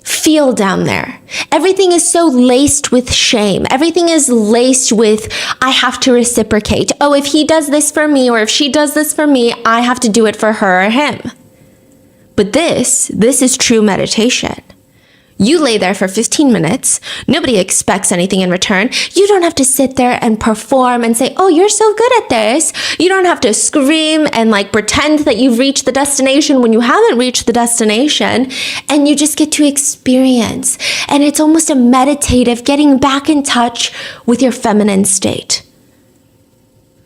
feel down there. Everything is so laced with shame. Everything is laced with, I have to reciprocate. Oh, if he does this for me, or if she does this for me, I have to do it for her or him. But this is true meditation. You lay there for 15 minutes. Nobody expects anything in return. You don't have to sit there and perform and say, oh, you're so good at this. You don't have to scream and like pretend that you've reached the destination when you haven't reached the destination. And you just get to experience. And it's almost a meditative getting back in touch with your feminine state.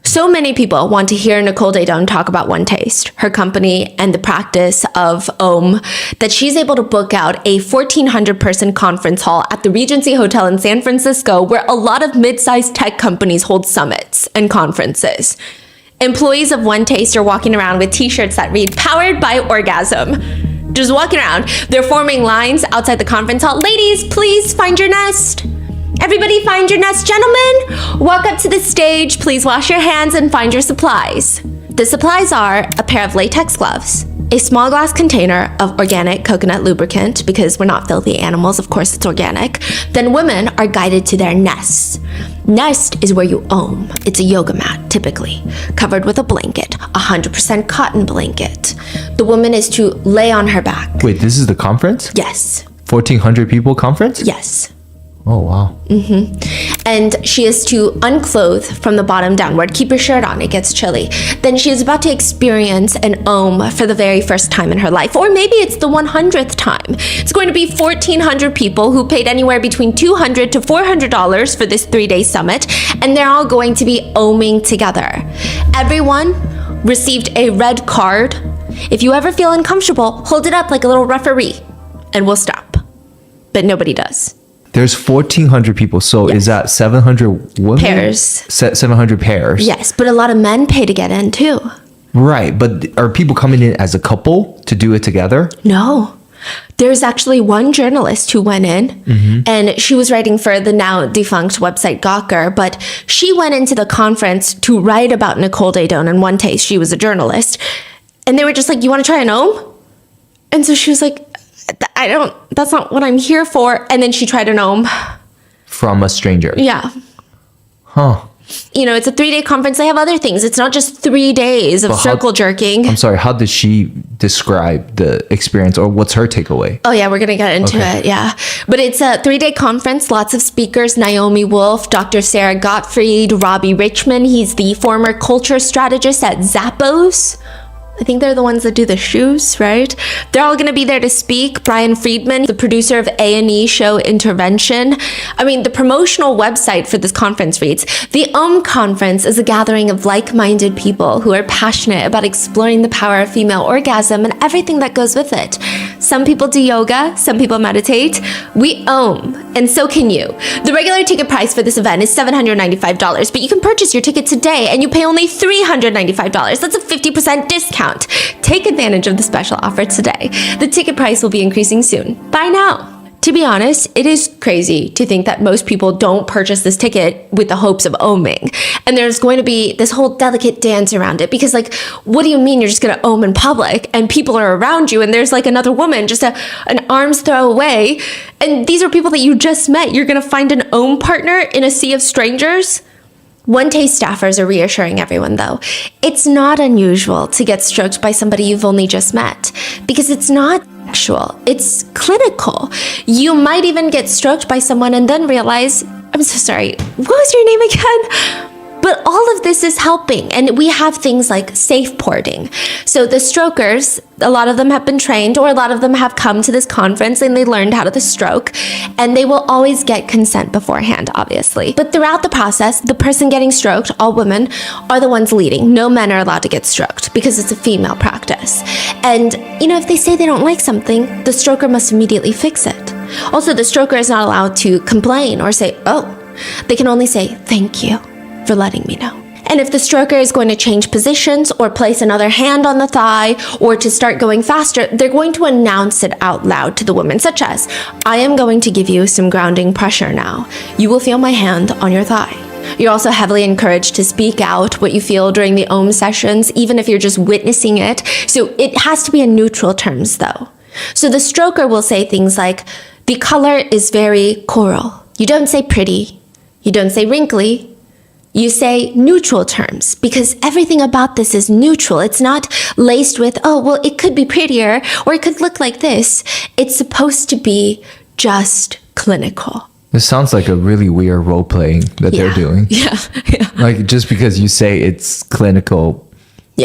So many people want to hear Nicole Daedone talk about One Taste, her company, and the practice of Om, that she's able to book out a 1,400 person conference hall at the Regency Hotel in San Francisco, where a lot of mid-sized tech companies hold summits and conferences. Employees of One Taste are walking around with t-shirts that read, "Powered by Orgasm." Just walking around. They're forming lines outside the conference hall. Ladies, please find your nest. Everybody find your nest. Gentlemen, walk up to the stage. Please wash your hands and find your supplies. The supplies are a pair of latex gloves, a small glass container of organic coconut lubricant, because we're not filthy animals, of course it's organic. Then women are guided to their nests. Nest is where you Om. It's a yoga mat, typically, covered with a blanket, 100% cotton blanket. The woman is to lay on her back. Wait, this is the conference? Yes. 1,400 people conference? Yes. Oh, wow. And she is to unclothe from the bottom downward. Keep your shirt on, it gets chilly. Then she is about to experience an Om for the very first time in her life. Or maybe it's the 100th time. It's going to be 1,400 people who paid anywhere between $200 to $400 for this 3-day summit. And they're all going to be Oming together. Everyone received a red card. If you ever feel uncomfortable, hold it up like a little referee and we'll stop. But nobody does. There's 1,400 people. So Yes. is that 700 women? Pairs. 700 pairs? Yes, but a lot of men pay to get in too. Right. But are people coming in as a couple to do it together? No. There's actually one journalist who went in, and she was writing for the now defunct website Gawker, but she went into the conference to write about Nicole Daedone and One Taste. She was a journalist. And they were just like, you want to try an Om? And so she was like, that's not what I'm here for. And then she tried an Om. From a stranger? Yeah. Huh. You know, it's a 3-day conference. They have other things. It's not just 3 days of circle jerking. I'm sorry, how did she describe the experience, or what's her takeaway? Oh yeah, we're going to get into it. Yeah. But it's a 3-day conference, lots of speakers, Naomi Wolf, Dr. Sarah Gottfried, Robbie Richmond. He's the former culture strategist at Zappos. I think they're the ones that do the shoes, right? They're all going to be there to speak. Brian Friedman, the producer of A&E show Intervention. I mean, the promotional website for this conference reads, "The Conference is a gathering of like-minded people who are passionate about exploring the power of female orgasm and everything that goes with it. Some people do yoga, some people meditate. We and so can you. The regular ticket price for this event is $795, but you can purchase your ticket today and you pay only $395. That's a 50% discount. Take advantage of the special offer today. The ticket price will be increasing soon. Buy now." To be honest, it is crazy to think that most people don't purchase this ticket with the hopes of oming. And there's going to be this whole delicate dance around it because, like, what do you mean you're just going to om in public and people are around you and there's like another woman just an arm's throw away, and these are people that you just met. You're going to find an om partner in a sea of strangers? One Taste staffers are reassuring everyone, though. It's not unusual to get stroked by somebody you've only just met because it's not sexual, it's clinical. You might even get stroked by someone and then realize, I'm so sorry, what was your name again? But all of this is helping, and we have things like safe porting. So the strokers, a lot of them have been trained, or a lot of them have come to this conference and they learned how to stroke, and they will always get consent beforehand, obviously. But throughout the process, the person getting stroked, all women, are the ones leading. No men are allowed to get stroked because it's a female practice. And, you know, if they say they don't like something, the stroker must immediately fix it. Also, the stroker is not allowed to complain or say, oh. They can only say, thank you for letting me know. And if the stroker is going to change positions or place another hand on the thigh or to start going faster, they're going to announce it out loud to the woman, such as, I am going to give you some grounding pressure now. You will feel my hand on your thigh. You're also heavily encouraged to speak out what you feel during the OM sessions, even if you're just witnessing it. So it has to be in neutral terms, though. So the stroker will say things like, the color is very coral. You don't say pretty. You don't say wrinkly. You say neutral terms because everything about this is neutral. It's not laced with, oh, well, it could be prettier or it could look like this. It's supposed to be just clinical. This sounds like a really weird role playing that they're doing. Yeah. Like, just because you say it's clinical,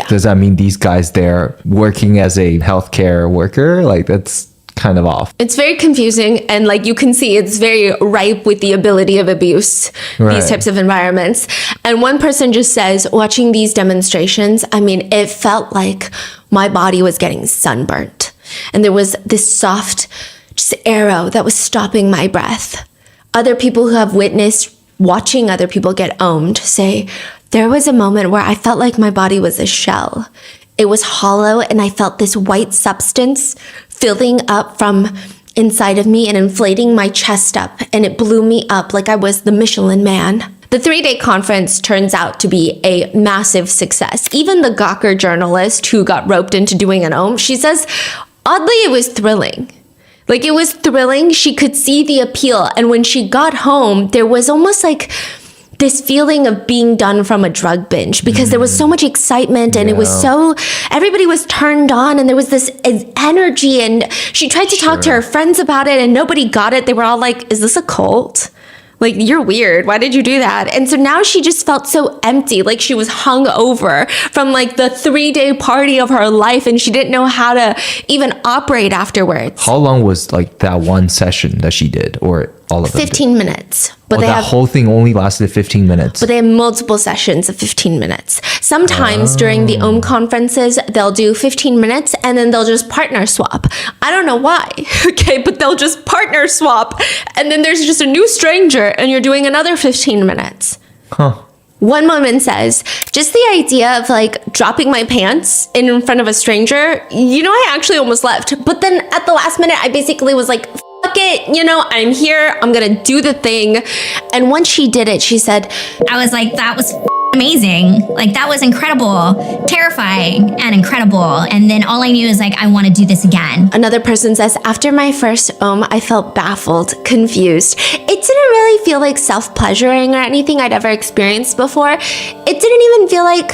does that mean these guys there working as a healthcare worker? Like, that's kind of off. It's very confusing, and like you can see, it's very ripe with the ability of abuse, these types of environments. And one person just says, watching these demonstrations, I mean, it felt like my body was getting sunburnt. And there was this soft just arrow that was stopping my breath. Other people who have witnessed watching other people get owned say, there was a moment where I felt like my body was a shell. It was hollow, and I felt this white substance filling up from inside of me and inflating my chest up, and it blew me up like I was the Michelin Man. The 3-day conference turns out to be a massive success. Even the Gawker journalist who got roped into doing an OM, she says, oddly, it was thrilling. Like, it was thrilling. She could see the appeal. And when she got home, there was almost like this feeling of being done from a drug binge because there was so much excitement and it was so, everybody was turned on and there was this energy, and she tried to talk to her friends about it and nobody got it. They were all like, is this a cult? Like, you're weird. Why did you do that? And so now she just felt so empty, like she was hung over from like the 3-day party of her life, and she didn't know how to even operate afterwards. How long was like that one session that she did, or all of them? 15 minutes. But that whole thing only lasted 15 minutes. But they have multiple sessions of 15 minutes. Sometimes during the OM conferences, they'll do 15 minutes and then they'll just partner swap. I don't know why, okay, but they'll just partner swap, and then there's just a new stranger and you're doing another 15 minutes. One woman says, just the idea of like dropping my pants in front of a stranger, you know, I actually almost left. But then at the last minute, I basically was like, fuck it, you know, I'm here, I'm gonna do the thing. And once she did it, she said, I was like, that was amazing. Like, that was incredible, terrifying, and incredible. And then all I knew is like, I want to do this again. Another person says, after my first OM, I felt baffled, confused. It didn't really feel like self-pleasuring or anything I'd ever experienced before. It didn't even feel like,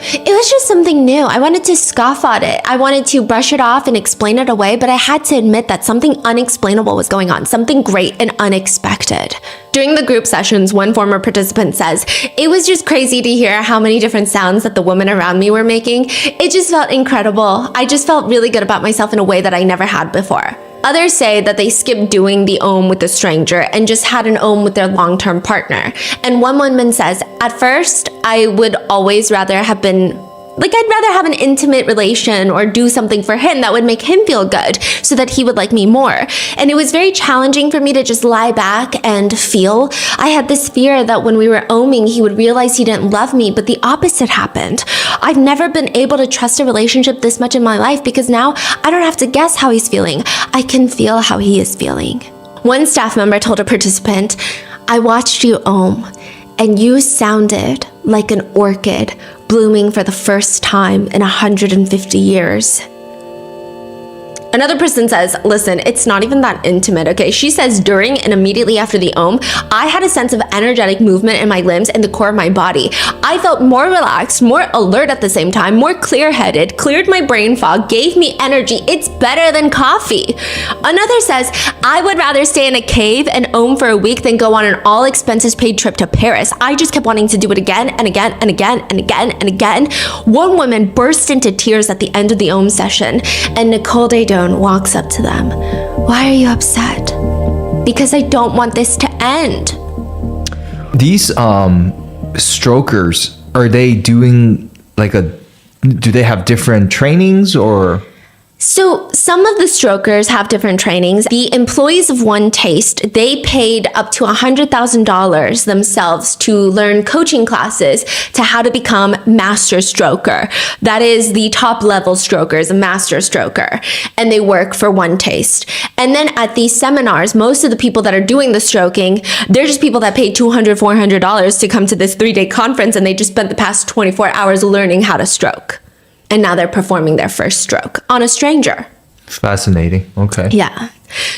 It was just something new. I wanted to scoff at it. I wanted to brush it off and explain it away, but I had to admit that something unexplainable was going on, something great and unexpected. During the group sessions, one former participant says, it was just crazy to hear how many different sounds that the women around me were making. It just felt incredible. I just felt really good about myself in a way that I never had before. Others say that they skipped doing the OM with a stranger and just had an OM with their long-term partner. And one woman says, at first, I would always rather have been I'd rather have an intimate relation or do something for him that would make him feel good so that he would like me more. And it was very challenging for me to just lie back and feel. I had this fear that when we were oming, he would realize he didn't love me, but the opposite happened. I've never been able to trust a relationship this much in my life because now I don't have to guess how he's feeling. I can feel how he is feeling. One staff member told a participant, I watched you om, and you sounded like an orchid blooming for the first time in 150 years. Another person says, listen, it's not even that intimate, okay? She says during and immediately after the OM, I had a sense of energetic movement in my limbs and the core of my body. I felt more relaxed, more alert at the same time, more clear-headed, cleared my brain fog, gave me energy. It's better than coffee. Another says, I would rather stay in a cave and OM for a week than go on an all expenses paid trip to Paris. I just kept wanting to do it again and again and again and again and again. One woman burst into tears at the end of the OM session, and Nicole Daydon walks up to them. Why are you upset? Because I don't want this to end. These strokers, are they doing do they have different trainings or? So some of the strokers have different trainings. The employees of One Taste, they paid up to $100,000 themselves to learn coaching classes to how to become master stroker. That is the top level strokers, a master stroker. And they work for One Taste. And then at these seminars, most of the people that are doing the stroking, they're just people that paid $200, $400 to come to this 3-day conference, and they just spent the past 24 hours learning how to stroke. And now they're performing their first stroke on a stranger. Fascinating. Okay. Yeah.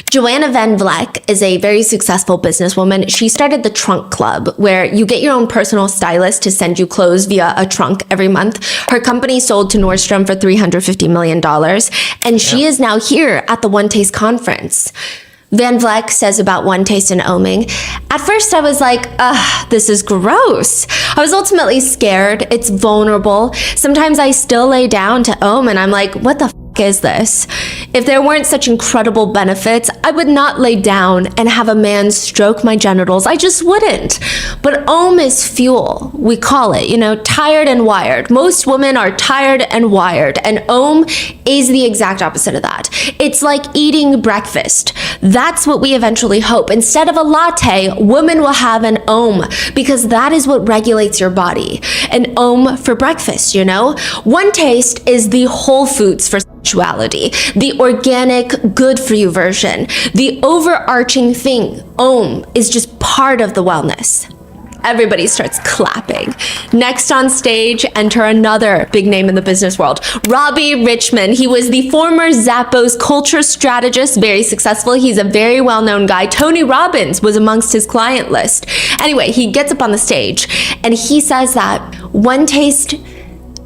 Joanna Van Vleck is a very successful businesswoman. She started the Trunk Club, where you get your own personal stylist to send you clothes via a trunk every month. Her company sold to Nordstrom for $350 million. And she is now here at the One Taste conference. Van Vleck says about One Taste and oming, at first I was like, this is gross. I was ultimately scared. It's vulnerable. Sometimes I still lay down to om and I'm like, what the f is this? If there weren't such incredible benefits, I would not lay down and have a man stroke my genitals. I just wouldn't. But om is fuel. We call it, tired and wired. Most women are tired and wired, and om is the exact opposite of that. It's like eating breakfast. That's what we eventually hope. Instead of a latte, women will have an om, because that is what regulates your body. An om for breakfast, One Taste is the Whole Foods for sexuality, the organic, good for you version. The overarching thing, om, is just part of the wellness. Everybody starts clapping. Next on stage, enter another big name in the business world, Robbie Richmond. He was the former Zappos culture strategist, very successful. He's a very well-known guy. Tony Robbins was amongst his client list. Anyway, he gets up on the stage and he says that One Taste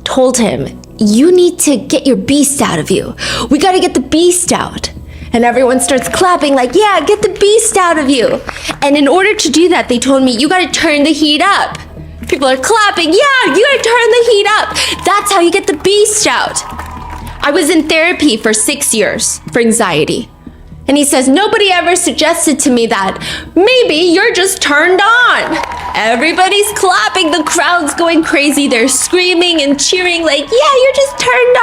told him, you need to get your beast out of you. We got to get the beast out. And everyone starts clapping like, yeah, get the beast out of you. And in order to do that, they told me, you got to turn the heat up. People are clapping, yeah, you got to turn the heat up. That's how you get the beast out. I was in therapy for 6 years for anxiety. And he says, nobody ever suggested to me that maybe you're just turned on. Everybody's clapping, the crowd's going crazy. They're screaming and cheering like, yeah, you're just turned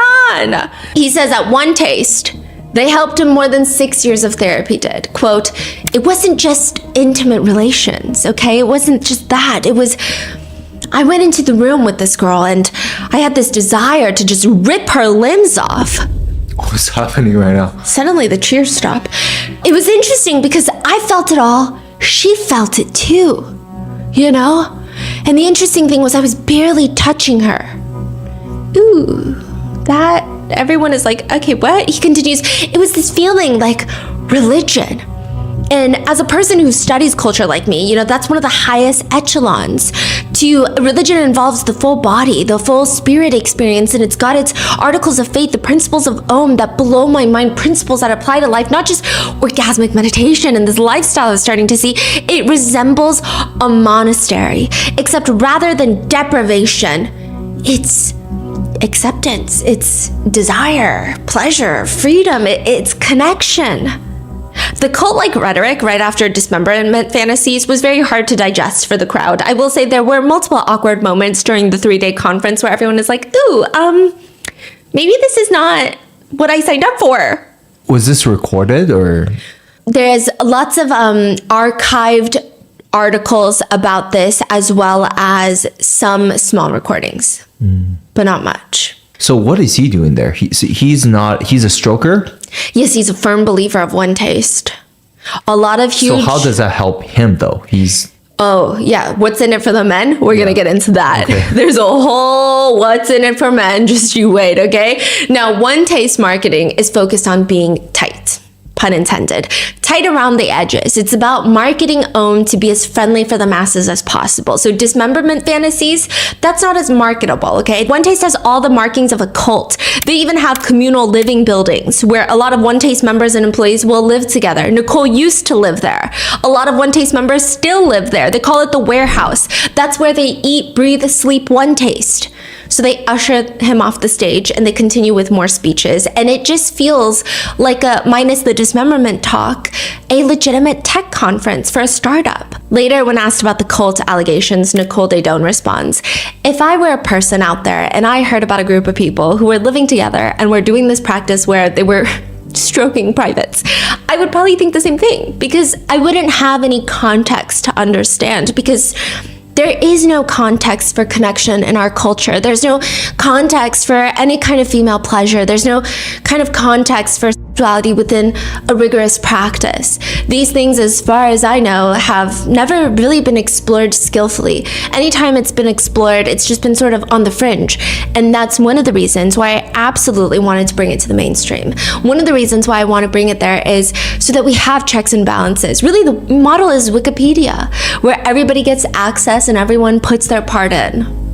on. He says at One Taste, they helped him more than 6 years of therapy did. Quote, it wasn't just intimate relations, okay? It wasn't just that. I went into the room with this girl and I had this desire to just rip her limbs off. What's happening right now? Suddenly the cheers stop. It was interesting because I felt it all. She felt it too, And the interesting thing was I was barely touching her. Ooh, that, everyone is like, okay, what? He continues, it was this feeling like religion. And as a person who studies culture like me, that's one of the highest echelons. Religion involves the full body, the full spirit experience, and it's got its articles of faith, the principles of Om that blow my mind, principles that apply to life, not just orgasmic meditation and this lifestyle I was starting to see. It resembles a monastery, except rather than deprivation, it's acceptance, it's desire, pleasure, freedom, it's connection. The cult-like rhetoric right after dismemberment fantasies was very hard to digest for the crowd. I will say there were multiple awkward moments during the 3-day conference where everyone is like, ooh, maybe this is not what I signed up for. Was this recorded or? There's lots of archived articles about this, as well as some small recordings, but not much. So what is he doing there? He's a stroker? Yes, he's a firm believer of one taste. A lot of huge... So how does that help him though? Oh, yeah. What's in it for the men? We're going to get into that. Okay. There's a whole what's in it for men. Just you wait, okay? Now, one taste marketing is focused on being tight. Pun intended. Tight around the edges. It's about marketing Om to be as friendly for the masses as possible. So dismemberment fantasies, that's not as marketable, okay? One Taste has all the markings of a cult. They even have communal living buildings where a lot of One Taste members and employees will live together. Nicole used to live there. A lot of One Taste members still live there. They call it the warehouse. That's where they eat, breathe, sleep One Taste. So they usher him off the stage and they continue with more speeches. And it just feels like minus the dismemberment talk, a legitimate tech conference for a startup. Later, when asked about the cult allegations, Nicole Daedone responds, if I were a person out there and I heard about a group of people who were living together and were doing this practice where they were stroking privates, I would probably think the same thing because I wouldn't have any context to understand because there is no context for connection in our culture. There's no context for any kind of female pleasure. There's no kind of context for sexuality within a rigorous practice. These things, as far as I know, have never really been explored skillfully. Anytime it's been explored, it's just been sort of on the fringe. And that's one of the reasons why I absolutely wanted to bring it to the mainstream. One of the reasons why I want to bring it there is so that we have checks and balances. Really, the model is Wikipedia, where everybody gets access and everyone puts their part in.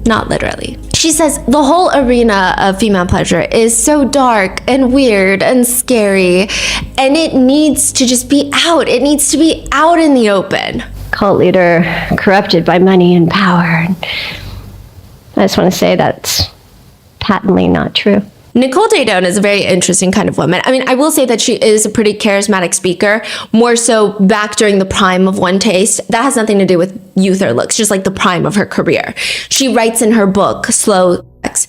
Not literally. She says the whole arena of female pleasure is so dark and weird and scary, and it needs to just be out. It needs to be out in the open. Cult leader corrupted by money and power. I just want to say that's patently not true. Nicole Daedone is a very interesting kind of woman. I mean, I will say that she is a pretty charismatic speaker, more so back during the prime of One Taste. That has nothing to do with youth or looks, just like the prime of her career. She writes in her book, Slow Sex.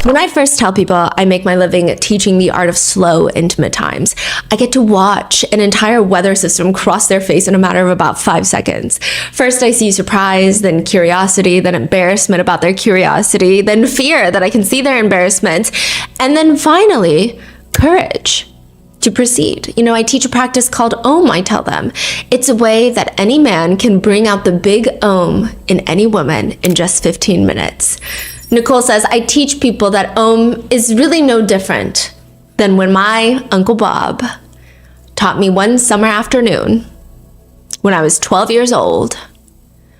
When I first tell people I make my living teaching the art of slow, intimate times, I get to watch an entire weather system cross their face in a matter of about 5 seconds. First, I see surprise, then curiosity, then embarrassment about their curiosity, then fear that I can see their embarrassment, and then finally, courage to proceed. I teach a practice called Om, I tell them. It's a way that any man can bring out the big Om in any woman in just 15 minutes. Nicole says, I teach people that Om is really no different than when my Uncle Bob taught me one summer afternoon when I was 12 years old.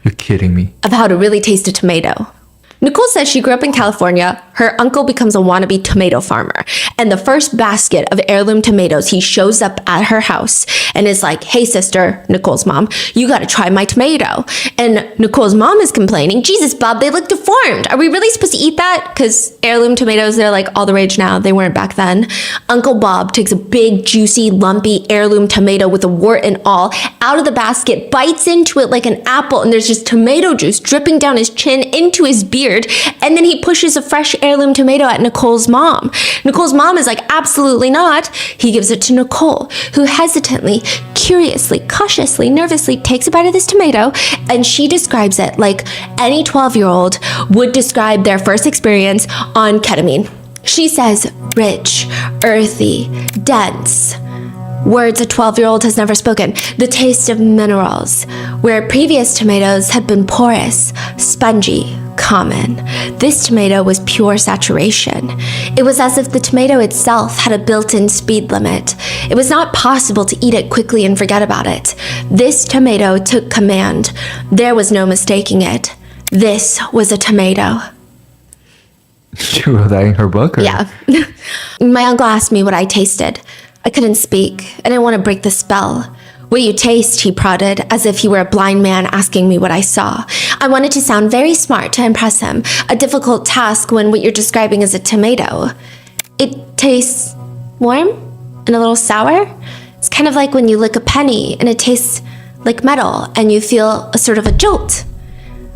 You're kidding me. Of how to really taste a tomato. Nicole says she grew up in California. Her uncle becomes a wannabe tomato farmer. And the first basket of heirloom tomatoes, he shows up at her house and is like, hey, sister, Nicole's mom, you got to try my tomato. And Nicole's mom is complaining, Jesus, Bob, they look deformed. Are we really supposed to eat that? Because heirloom tomatoes, they're like all the rage now. They weren't back then. Uncle Bob takes a big, juicy, lumpy heirloom tomato with a wart and all out of the basket, bites into it like an apple, and there's just tomato juice dripping down his chin into his beard. And then he pushes a fresh heirloom tomato at Nicole's mom. Nicole's mom is like, absolutely not. He gives it to Nicole, who hesitantly, curiously, cautiously, nervously takes a bite of this tomato, and she describes it like any 12-year-old would describe their first experience on ketamine. She says rich, earthy, dense, Words a 12-year-old has never spoken. The taste of minerals, where previous tomatoes had been porous, spongy, common. This tomato was pure saturation. It was as if the tomato itself had a built-in speed limit. It was not possible to eat it quickly and forget about it. This tomato took command. There was no mistaking it. This was a tomato. She wrote that in her book? Or? Yeah. My uncle asked me what I tasted. I couldn't speak. I didn't want to break the spell. What you taste, he prodded, as if he were a blind man asking me what I saw. I wanted to sound very smart to impress him, a difficult task when what you're describing is a tomato. It tastes warm and a little sour. It's kind of like when you lick a penny and it tastes like metal and you feel a sort of a jolt.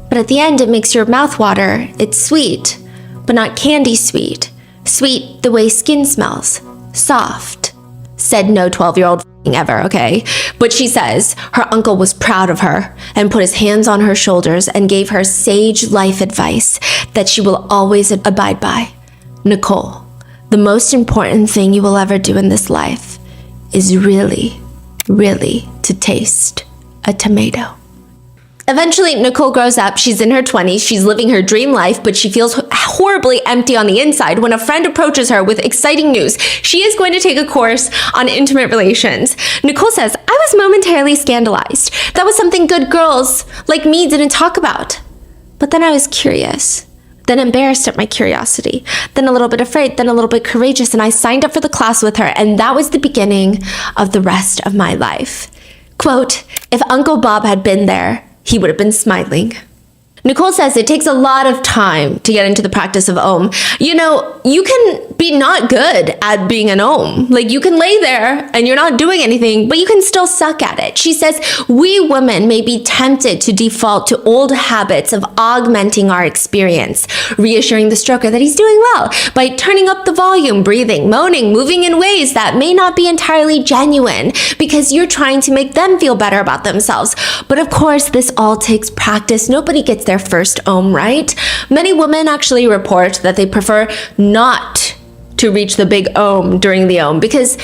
But at the end, it makes your mouth water. It's sweet, but not candy sweet. Sweet the way skin smells. Soft. Said no 12-year-old ever, okay? But she says her uncle was proud of her and put his hands on her shoulders and gave her sage life advice that she will always abide by. Nicole, the most important thing you will ever do in this life is really, really to taste a tomato. Eventually, Nicole grows up. She's in her 20s. She's living her dream life, but she feels horribly empty on the inside when a friend approaches her with exciting news. She is going to take a course on intimate relations. Nicole says, I was momentarily scandalized. That was something good girls like me didn't talk about. But then I was curious, then embarrassed at my curiosity, then a little bit afraid, then a little bit courageous, and I signed up for the class with her, and that was the beginning of the rest of my life. Quote, if Uncle Bob had been there, he would have been smiling. Nicole says it takes a lot of time to get into the practice of Om. You know, you can be not good at being an Om. Like, you can lay there and you're not doing anything, but you can still suck at it. She says we women may be tempted to default to old habits of augmenting our experience, reassuring the stroker that he's doing well by turning up the volume, breathing, moaning, moving in ways that may not be entirely genuine because you're trying to make them feel better about themselves. But of course, this all takes practice. Nobody gets their first Om right. Many women actually report that they prefer not to reach the big Om during the Om because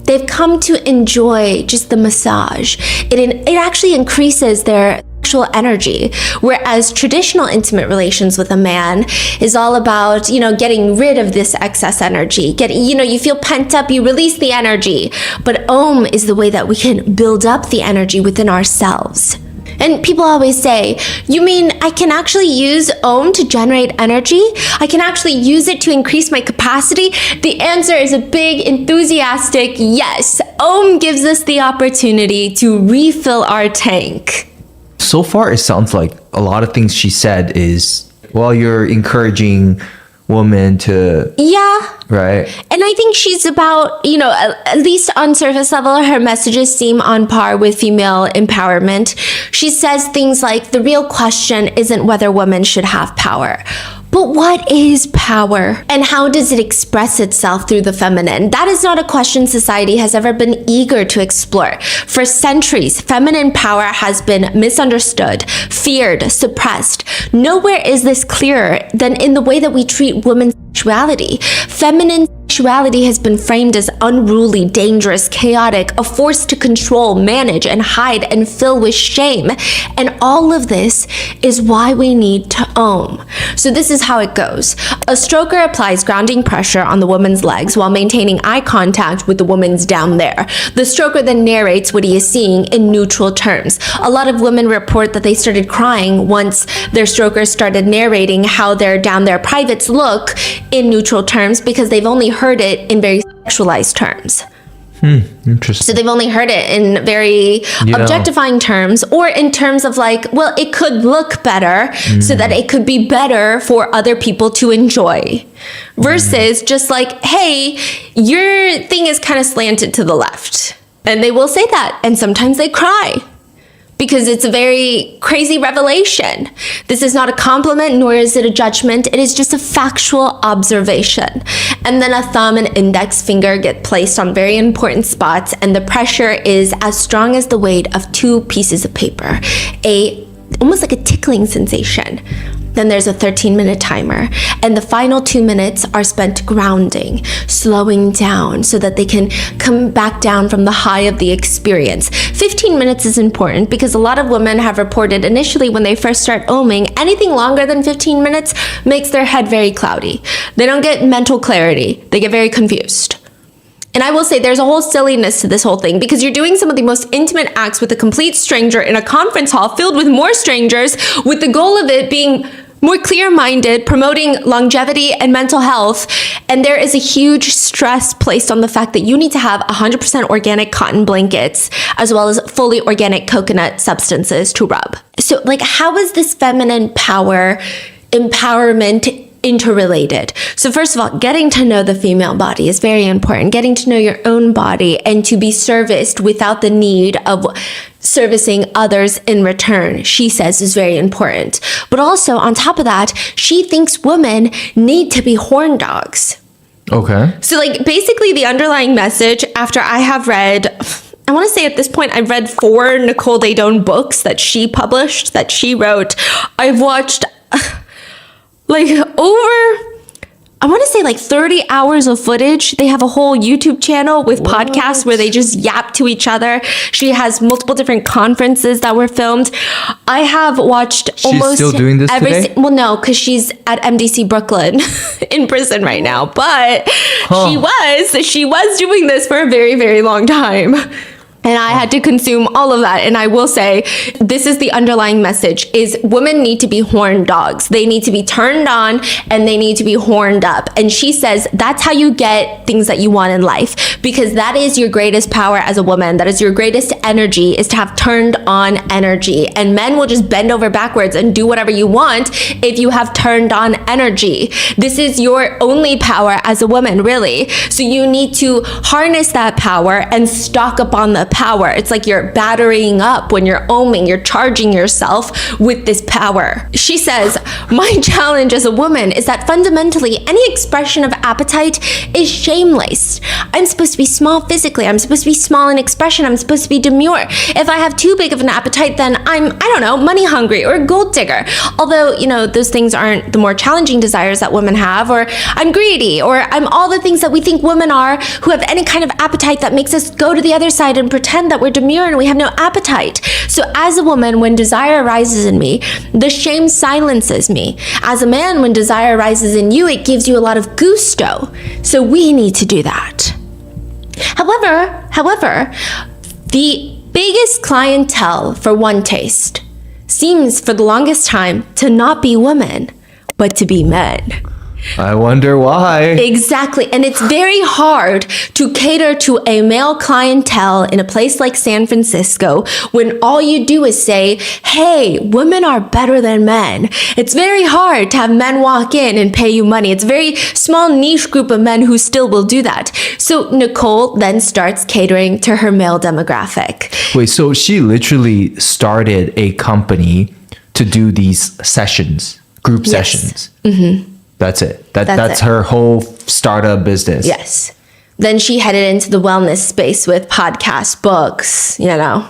they've come to enjoy just the massage. It actually increases their sexual energy, whereas traditional intimate relations with a man is all about, getting rid of this excess energy. You feel pent up, you release the energy. But Om is the way that we can build up the energy within ourselves. And people always say, you mean I can actually use Om to generate energy? I can actually use it to increase my capacity? The answer is a big, enthusiastic yes. Om gives us the opportunity to refill our tank. So far, it sounds like a lot of things she said is, well, you're encouraging women to... Yeah. Right. And I think she's about, at least on surface level, her messages seem on par with female empowerment. She says things like, the real question isn't whether women should have power, but what is power? And how does it express itself through the feminine? That is not a question society has ever been eager to explore. For centuries, feminine power has been misunderstood, feared, suppressed. Nowhere is this clearer than in the way that we treat women's sexuality. Feminine sexuality has been framed as unruly, dangerous, chaotic, a force to control, manage, and hide and fill with shame. And all of this is why we need to Om. So this is how it goes. A stroker applies grounding pressure on the woman's legs while maintaining eye contact with the woman's down there. The stroker then narrates what he is seeing in neutral terms. A lot of women report that they started crying once their strokers started narrating how their down there privates look in neutral terms because they've only heard it in very sexualized terms. Interesting. So they've only heard it in very objectifying terms, or in terms of like, well, it could look better so that it could be better for other people to enjoy. Versus just like, hey, your thing is kind of slanted to the left. And they will say that. And sometimes they cry. Because it's a very crazy revelation. This is not a compliment, nor is it a judgment. It is just a factual observation. And then a thumb and index finger get placed on very important spots, and the pressure is as strong as the weight of 2 pieces of paper. Almost like a tickling sensation. Then there's a 13-minute timer. And the final 2 minutes are spent grounding, slowing down so that they can come back down from the high of the experience. 15 minutes is important because a lot of women have reported initially when they first start oming, anything longer than 15 minutes makes their head very cloudy. They don't get mental clarity. They get very confused. And I will say there's a whole silliness to this whole thing because you're doing some of the most intimate acts with a complete stranger in a conference hall filled with more strangers with the goal of it being more clear-minded, promoting longevity and mental health. And there is a huge stress placed on the fact that you need to have 100% organic cotton blankets as well as fully organic coconut substances to rub. So like, how is this feminine power, empowerment interrelated? So first of all, getting to know the female body is very important. Getting to know your own body and to be serviced without the need of servicing others in return, she says, is very important. But also on top of that, she thinks women need to be horn dogs. Okay. So like basically the underlying message after I have read, I want to say at this point, I've read 4 Nicole Daedone books that she published, that she wrote. I've watched like I want to say like 30 hours of footage. They have a whole YouTube channel with podcasts where they just yap to each other. She has multiple different conferences that were filmed. I have watched almost still doing this today? Well, no, because she's at MDC Brooklyn in prison right now. But she was doing this for a very, very long time. And I had to consume all of that. And I will say, this is the underlying message, is women need to be horn dogs. They need to be turned on and they need to be horned up. And she says that's how you get things that you want in life, because that is your greatest power as a woman. That is your greatest energy, is to have turned on energy. And men will just bend over backwards and do whatever you want if you have turned on energy. This is your only power as a woman, really. So you need to harness that power and stock up on the power. It's like you're batterying up when you're oming, you're charging yourself with this power. She says, my challenge as a woman is that fundamentally any expression of appetite is shameless. I'm supposed to be small physically. I'm supposed to be small in expression. I'm supposed to be demure. If I have too big of an appetite, then I'm, I don't know, money hungry or a gold digger. Although, you know, those things aren't the more challenging desires that women have, or I'm greedy, or I'm all the things that we think women are who have any kind of appetite that makes us go to the other side and pretend that we're demure and we have no appetite. So as a woman, when desire arises in me, the shame silences me. As a man, when desire arises in you, it gives you a lot of gusto. So we need to do that. However, the biggest clientele for One Taste seems for the longest time to not be women, but to be men. I wonder why. Exactly. And it's very hard to cater to a male clientele in a place like San Francisco when all you do is say, hey, women are better than men. It's very hard to have men walk in and pay you money. It's a very small niche group of men who still will do that. So Nicole then starts catering to her male demographic. Wait, so she literally started a company to do these sessions, group sessions. Mm-hmm. That's it. That's her whole startup business. Yes. Then she headed into the wellness space with podcasts, books, you know,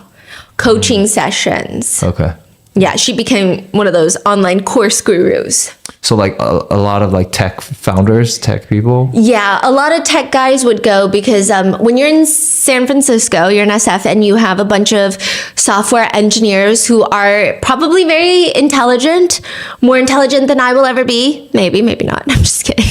coaching sessions. Okay. Yeah, she became one of those online course gurus. So like a lot of like tech founders, tech people? Yeah, a lot of tech guys would go because when you're in San Francisco, you're in SF, and you have a bunch of software engineers who are probably very intelligent, more intelligent than I will ever be. Maybe, maybe not. I'm just kidding.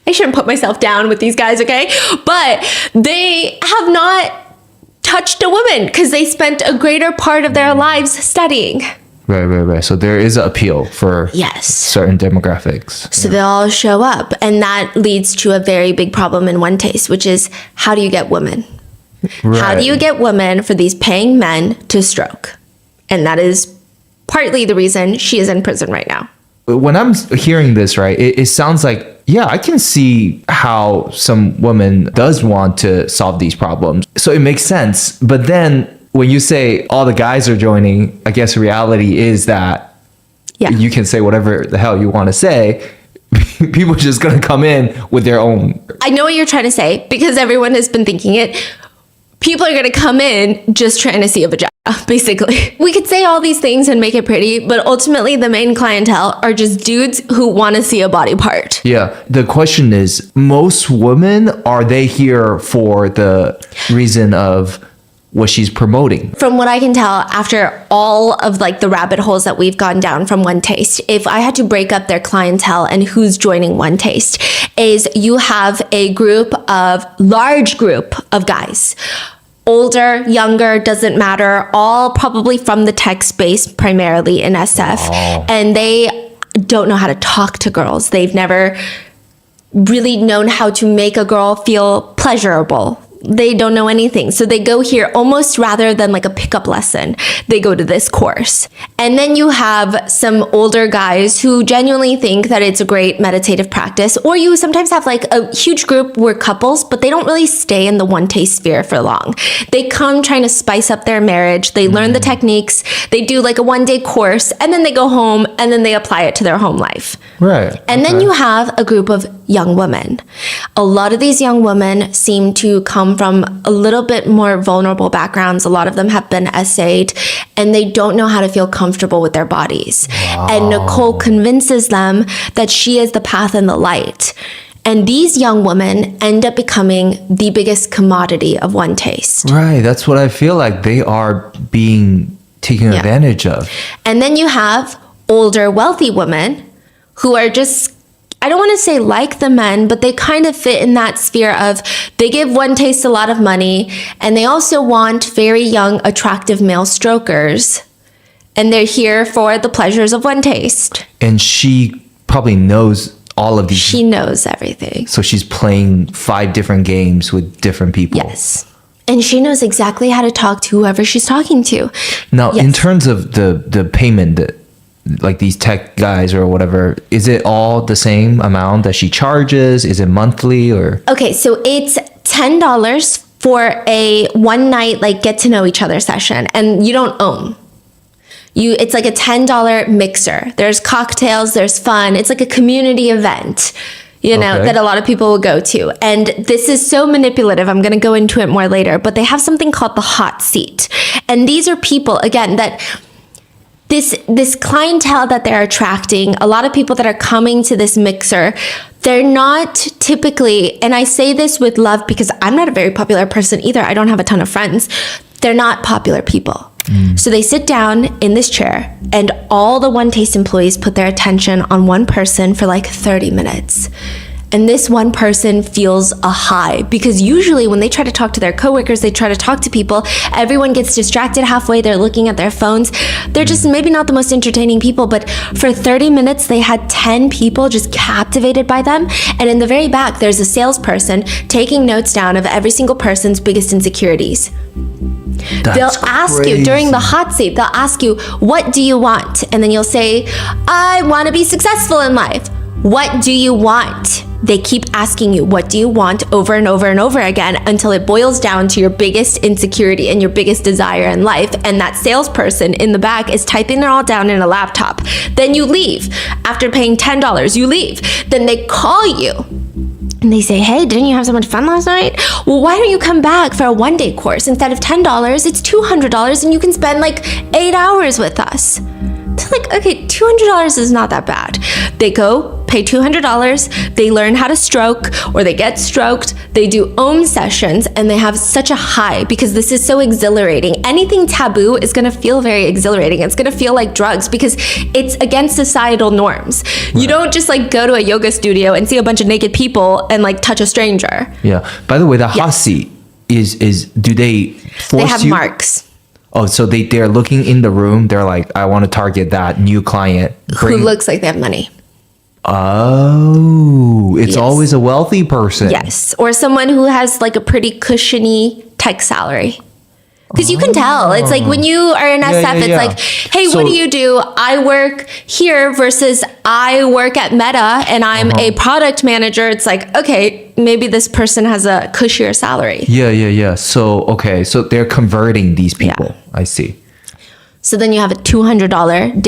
I shouldn't put myself down with these guys, okay? But they have not touched a woman because they spent a greater part of their lives studying. Right. So there is an appeal for certain demographics. So they all show up, and that leads to a very big problem in One Taste, which is how do you get women? Right. How do you get women for these paying men to stroke? And that is partly the reason she is in prison right now. When I'm hearing this, right, it sounds like, yeah, I can see how some woman does want to solve these problems. So it makes sense. But then when you say all the guys are joining, I guess reality is that you can say whatever the hell you want to say. People are just going to come in with their own. I know what you're trying to say because everyone has been thinking it. people are going to come in just trying to see a vagina, basically. We could say all these things and make it pretty, but ultimately the main clientele are just dudes who want to see a body part. Yeah. The question is, most women, are they here for the reason of what she's promoting? From what I can tell, after all of like the rabbit holes that we've gone down from One Taste, if I had to break up their clientele and who's joining One Taste, is you have a large group of guys. Older, younger, doesn't matter, all probably from the tech space, primarily in SF. Oh. And they don't know how to talk to girls. They've never really known how to make a girl feel pleasurable. They don't know anything. So they go here almost rather than like a pickup lesson. They go to this course. And then you have some older guys who genuinely think that it's a great meditative practice. Or you sometimes have like a huge group where couples, but they don't really stay in the One Taste sphere for long. They come trying to spice up their marriage. They learn the techniques. They do like a 1-day course and then they go home and then they apply it to their home life. Right. And then you have a group of young women. A lot of these young women seem to come from a little bit more vulnerable backgrounds. A lot of them have been essayed and they don't know how to feel comfortable with their bodies. Wow. And Nicole convinces them that she is the path and the light. And these young women end up becoming the biggest commodity of One Taste. Right. That's what I feel like. They are being taken advantage of. And then you have older, wealthy women who are just, I don't want to say like the men, but they kind of fit in that sphere of they give One Taste a lot of money and they also want very young, attractive male strokers. And they're here for the pleasures of One Taste. And she probably knows all of these. She knows everything. So she's playing 5 different games with different people. Yes. And she knows exactly how to talk to whoever she's talking to. Now, in terms of the payment, like these tech guys or whatever, is it all the same amount that she charges? Is it monthly or? Okay, so it's $10 for a one night like get to know each other session, and you don't own. It's like a $10 mixer. There's cocktails, there's fun. It's like a community event, that a lot of people will go to. And this is so manipulative. I'm going to go into it more later, but they have something called the hot seat. And these are people, again, that this clientele that they're attracting, a lot of people that are coming to this mixer, they're not typically, and I say this with love because I'm not a very popular person either. I don't have a ton of friends. They're not popular people. So they sit down in this chair and all the One Taste employees put their attention on one person for like 30 minutes. And this one person feels a high because usually when they try to talk to their coworkers, they try to talk to people, everyone gets distracted halfway. They're looking at their phones. They're just maybe not the most entertaining people, but for 30 minutes, they had 10 people just captivated by them. And in the very back, there's a salesperson taking notes down of every single person's biggest insecurities. They'll ask you during the hot seat, they'll ask you, what do you want? And then you'll say, I want to be successful in life. What do you want? They keep asking you, what do you want, over and over and over again until it boils down to your biggest insecurity and your biggest desire in life. And that salesperson in the back is typing it all down in a laptop. Then you leave. After paying $10, you leave. Then they call you. And they say, hey, didn't you have so much fun last night? Well, why don't you come back for a 1-day course? Instead of $10, it's $200 and you can spend like 8 hours with us. They're like, okay, $200 is not that bad. They go, pay $200, they learn how to stroke or they get stroked, they do Om sessions, and they have such a high because this is so exhilarating. Anything taboo is gonna feel very exhilarating. It's gonna feel like drugs because it's against societal norms. Right. You don't just like go to a yoga studio and see a bunch of naked people and like touch a stranger. Yeah. By the way, the hot seat is do they force you? They have marks. Oh, so they're looking in the room. They're like, I want to target that new client. Who looks like they have money. Oh, it's always a wealthy person. Yes. Or someone who has like a pretty cushiony tech salary. Because you can tell. It's like when you are in SF, it's like, hey, what do you do? I work here versus I work at Meta and I'm a product manager. It's like, okay, maybe this person has a cushier salary. Yeah. So, okay. So they're converting these people. Yeah. I see. So then you have a $200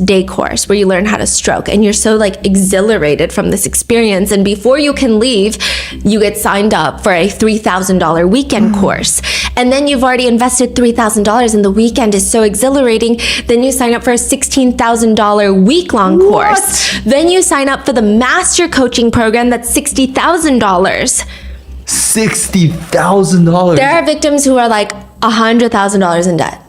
day course where you learn how to stroke, and you're so like exhilarated from this experience. And before you can leave, you get signed up for a $3,000 weekend course. And then you've already invested $3,000 and the weekend is so exhilarating. Then you sign up for a $16,000 week-long course. Then you sign up for the master coaching program that's $60,000. $60,000. There are victims who are like $100,000 in debt.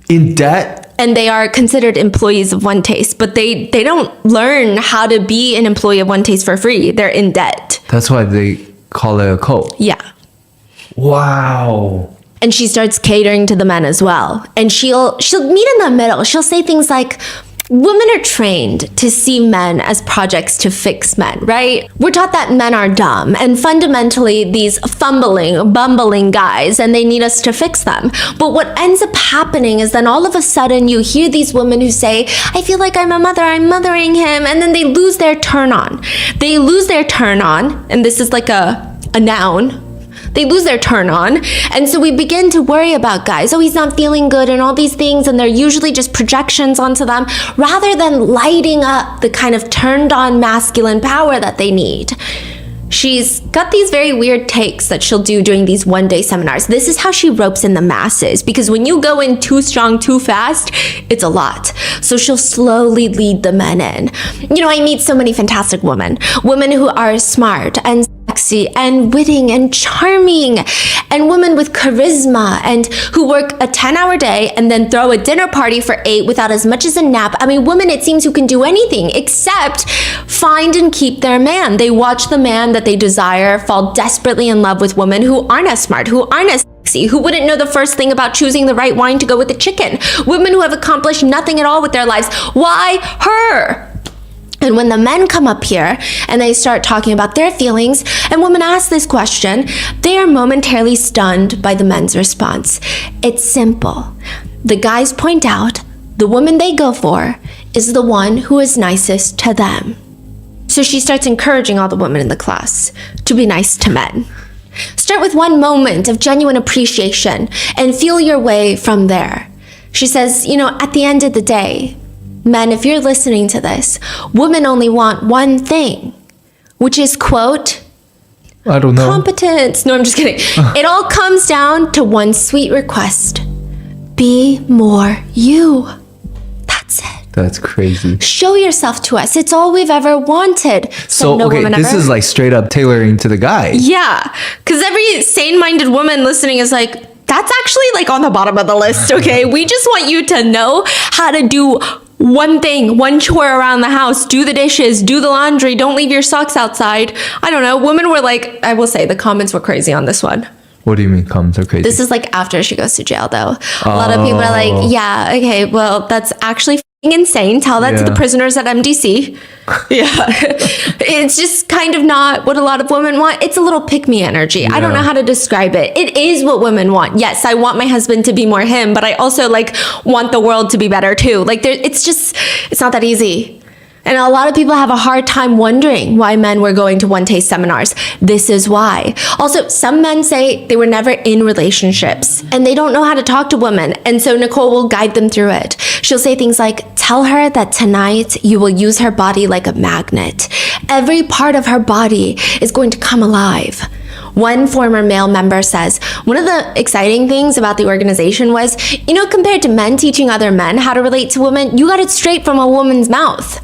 In debt? And they are considered employees of One Taste, but they don't learn how to be an employee of One Taste for free. They're in debt. That's why they call it a cult. Yeah. Wow. And she starts catering to the men as well. And she'll meet in the middle. She'll say things like, women are trained to see men as projects to fix men, right? We're taught that men are dumb and fundamentally these bumbling guys, and they need us to fix them. But what ends up happening is then all of a sudden you hear these women who say, I feel like I'm a mother, I'm mothering him, and then they lose their turn on. They lose their turn on, and this is like a noun. They lose their turn on. And so we begin to worry about guys. Oh, he's not feeling good and all these things. And they're usually just projections onto them rather than lighting up the kind of turned on masculine power that they need. She's got these very weird takes that she'll do during these one-day seminars. This is how she ropes in the masses, because when you go in too strong, too fast, it's a lot. So she'll slowly lead the men in. You know, I meet so many fantastic women who are smart and sexy and witty and charming, and women with charisma and who work a 10-hour day and then throw a dinner party for 8 without as much as a nap. I mean, women, it seems, who can do anything except find and keep their man. They watch the man that they desire fall desperately in love with women who aren't as smart, who aren't as sexy, who wouldn't know the first thing about choosing the right wine to go with the chicken. Women who have accomplished nothing at all with their lives. Why her? And when the men come up here and they start talking about their feelings, and women ask this question, they are momentarily stunned by the men's response. It's simple. The guys point out the woman they go for is the one who is nicest to them. So she starts encouraging all the women in the class to be nice to men. Start with one moment of genuine appreciation and feel your way from there. She says, you know, at the end of the day, men, if you're listening to this, women only want one thing, which is, quote, I don't know. competence. No, I'm just kidding. It all comes down to one sweet request. Be more you. That's it. That's crazy. Show yourself to us. It's all we've ever wanted. So, no okay, woman this ever. is like straight up tailoring to the guy. Yeah, because every sane-minded woman listening is like, that's actually like on the bottom of the list, okay? We just want you to know how to do one thing, one chore around the house, do the dishes, do the laundry, don't leave your socks outside. I don't know. Women were like, I will say the comments were crazy on this one. What do you mean comments are crazy? This is like after she goes to jail though. A lot of people are like, yeah, okay, well, that's actually insane. Tell that to the prisoners at MDC. Yeah. It's just kind of not what a lot of women want. It's a little pick-me energy. Yeah. I don't know how to describe it. It is what women want. Yes, I want my husband to be more him, but I also like want the world to be better too. Like it's not that easy. And a lot of people have a hard time wondering why men were going to One Taste seminars. This is why. Also, some men say they were never in relationships and they don't know how to talk to women. And so Nicole will guide them through it. She'll say things like, tell her that tonight you will use her body like a magnet. Every part of her body is going to come alive. One former male member says, one of the exciting things about the organization was, you know, compared to men teaching other men how to relate to women, you got it straight from a woman's mouth.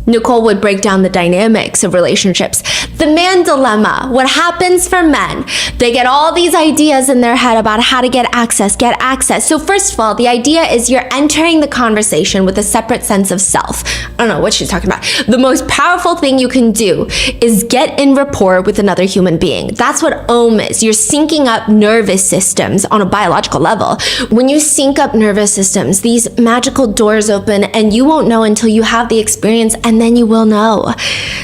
Nicole would break down the dynamics of relationships. The man dilemma, what happens for men. They get all these ideas in their head about how to get access. So first of all, the idea is you're entering the conversation with a separate sense of self. I don't know what she's talking about. The most powerful thing you can do is get in rapport with another human being. That's what OM is. You're syncing up nervous systems on a biological level. When you sync up nervous systems, these magical doors open and you won't know until you have the experience, and then you will know.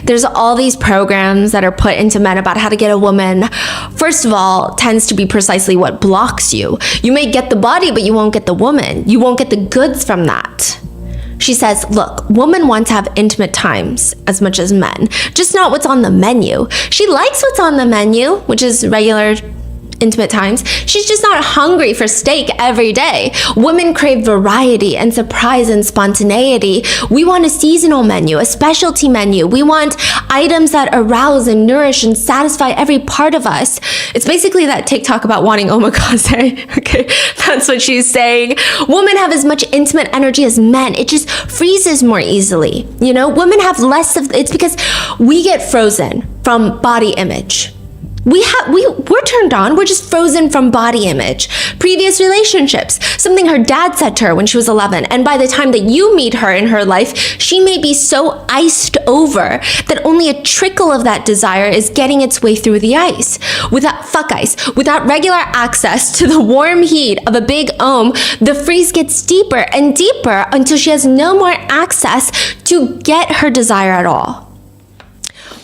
There's all these programs that are put into men about how to get a woman. First of all, tends to be precisely what blocks you. You may get the body, but you won't get the woman. You won't get the goods from that. She says, look, women want to have intimate times as much as men, just not what's on the menu. She likes what's on the menu, which is regular intimate times. She's just not hungry for steak every day. Women crave variety and surprise and spontaneity. We want a seasonal menu, a specialty menu. We want items that arouse and nourish and satisfy every part of us. It's basically that TikTok about wanting omakase. Okay, that's what she's saying. Women have as much intimate energy as men. It just freezes more easily. You know, women have less of, it's because we get frozen from body image. We're turned on. We're just frozen from body image. Previous relationships, something her dad said to her when she was 11. And by the time that you meet her in her life, she may be so iced over that only a trickle of that desire is getting its way through the ice. Without regular access to the warm heat of a big ohm, the freeze gets deeper and deeper until she has no more access to get her desire at all.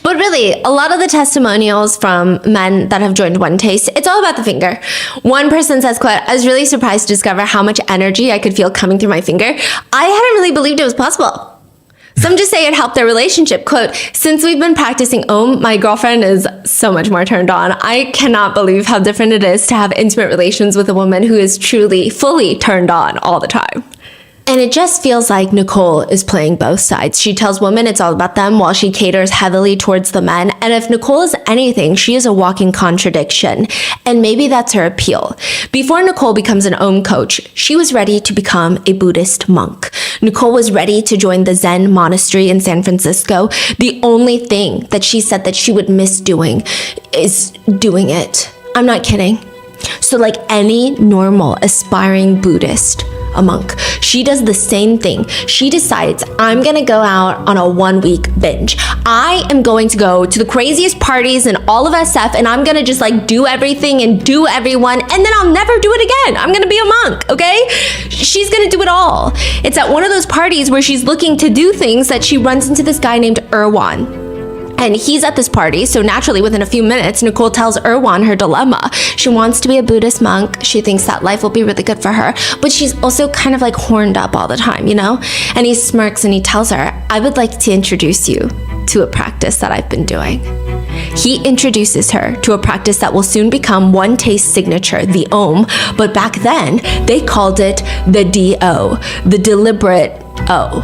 But really, a lot of the testimonials from men that have joined One Taste, it's all about the finger. One person says, quote, I was really surprised to discover how much energy I could feel coming through my finger. I hadn't really believed it was possible. Some just say it helped their relationship. Quote, since we've been practicing Om, my girlfriend is so much more turned on. I cannot believe how different it is to have intimate relations with a woman who is truly, fully turned on all the time. And it just feels like Nicole is playing both sides. She tells women it's all about them while she caters heavily towards the men. And if Nicole is anything, she is a walking contradiction. And maybe that's her appeal. Before Nicole becomes an Om coach, she was ready to become a Buddhist monk. Nicole was ready to join the Zen monastery in San Francisco. The only thing that she said that she would miss doing is doing it. I'm not kidding. So like any normal aspiring Buddhist, a monk, she does the same thing. She decides, I'm gonna go out on a 1 week binge. I am going to go to the craziest parties in all of SF, and I'm gonna just like do everything and do everyone, and then I'll never do it again. I'm gonna be a monk, okay? She's gonna do it all. It's at one of those parties where she's looking to do things that she runs into this guy named Erwan. And he's at this party, so naturally within a few minutes, Nicole tells Erwan her dilemma. She wants to be a Buddhist monk. She thinks that life will be really good for her, but she's also kind of like horned up all the time, you know? And he smirks and he tells her, I would like to introduce you to a practice that I've been doing. He introduces her to a practice that will soon become One Taste signature, the Om, but back then they called it the DO, the deliberate O.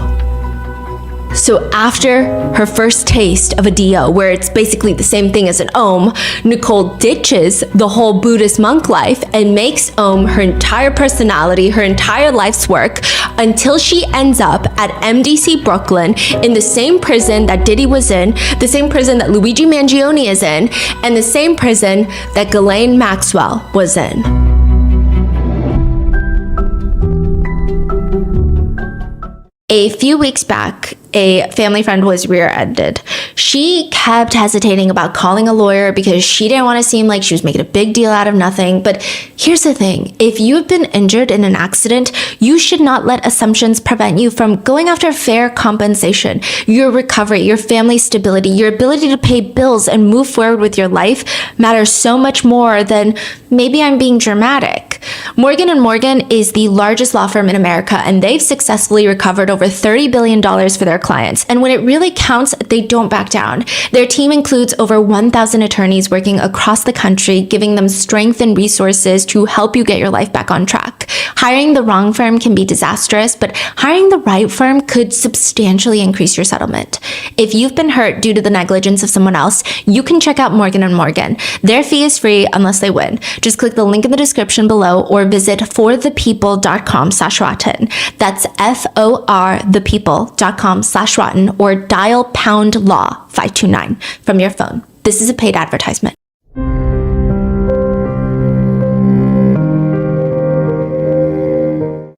So after her first taste of a DO, where it's basically the same thing as an Om, Nicole ditches the whole Buddhist monk life and makes Om her entire personality, her entire life's work, until she ends up at MDC Brooklyn in the same prison that Diddy was in, the same prison that Luigi Mangione is in, and the same prison that Ghislaine Maxwell was in. A few weeks back, a family friend was rear-ended. She kept hesitating about calling a lawyer because she didn't want to seem like she was making a big deal out of nothing. But here's the thing. If you've been injured in an accident, you should not let assumptions prevent you from going after fair compensation. Your recovery, your family stability, your ability to pay bills and move forward with your life matters so much more than maybe I'm being dramatic. Morgan & Morgan is the largest law firm in America, and they've successfully recovered over $30 billion for their clients. And when it really counts, they don't back down. Their team includes over 1,000 attorneys working across the country, giving them strength and resources to help you get your life back on track. Hiring the wrong firm can be disastrous, but hiring the right firm could substantially increase your settlement. If you've been hurt due to the negligence of someone else, you can check out Morgan & Morgan. Their fee is free unless they win. Just click the link in the description below or visit forthepeople.com/rotten. That's forthepeople.com/rotten, or dial pound law 529 from your phone. This is a paid advertisement.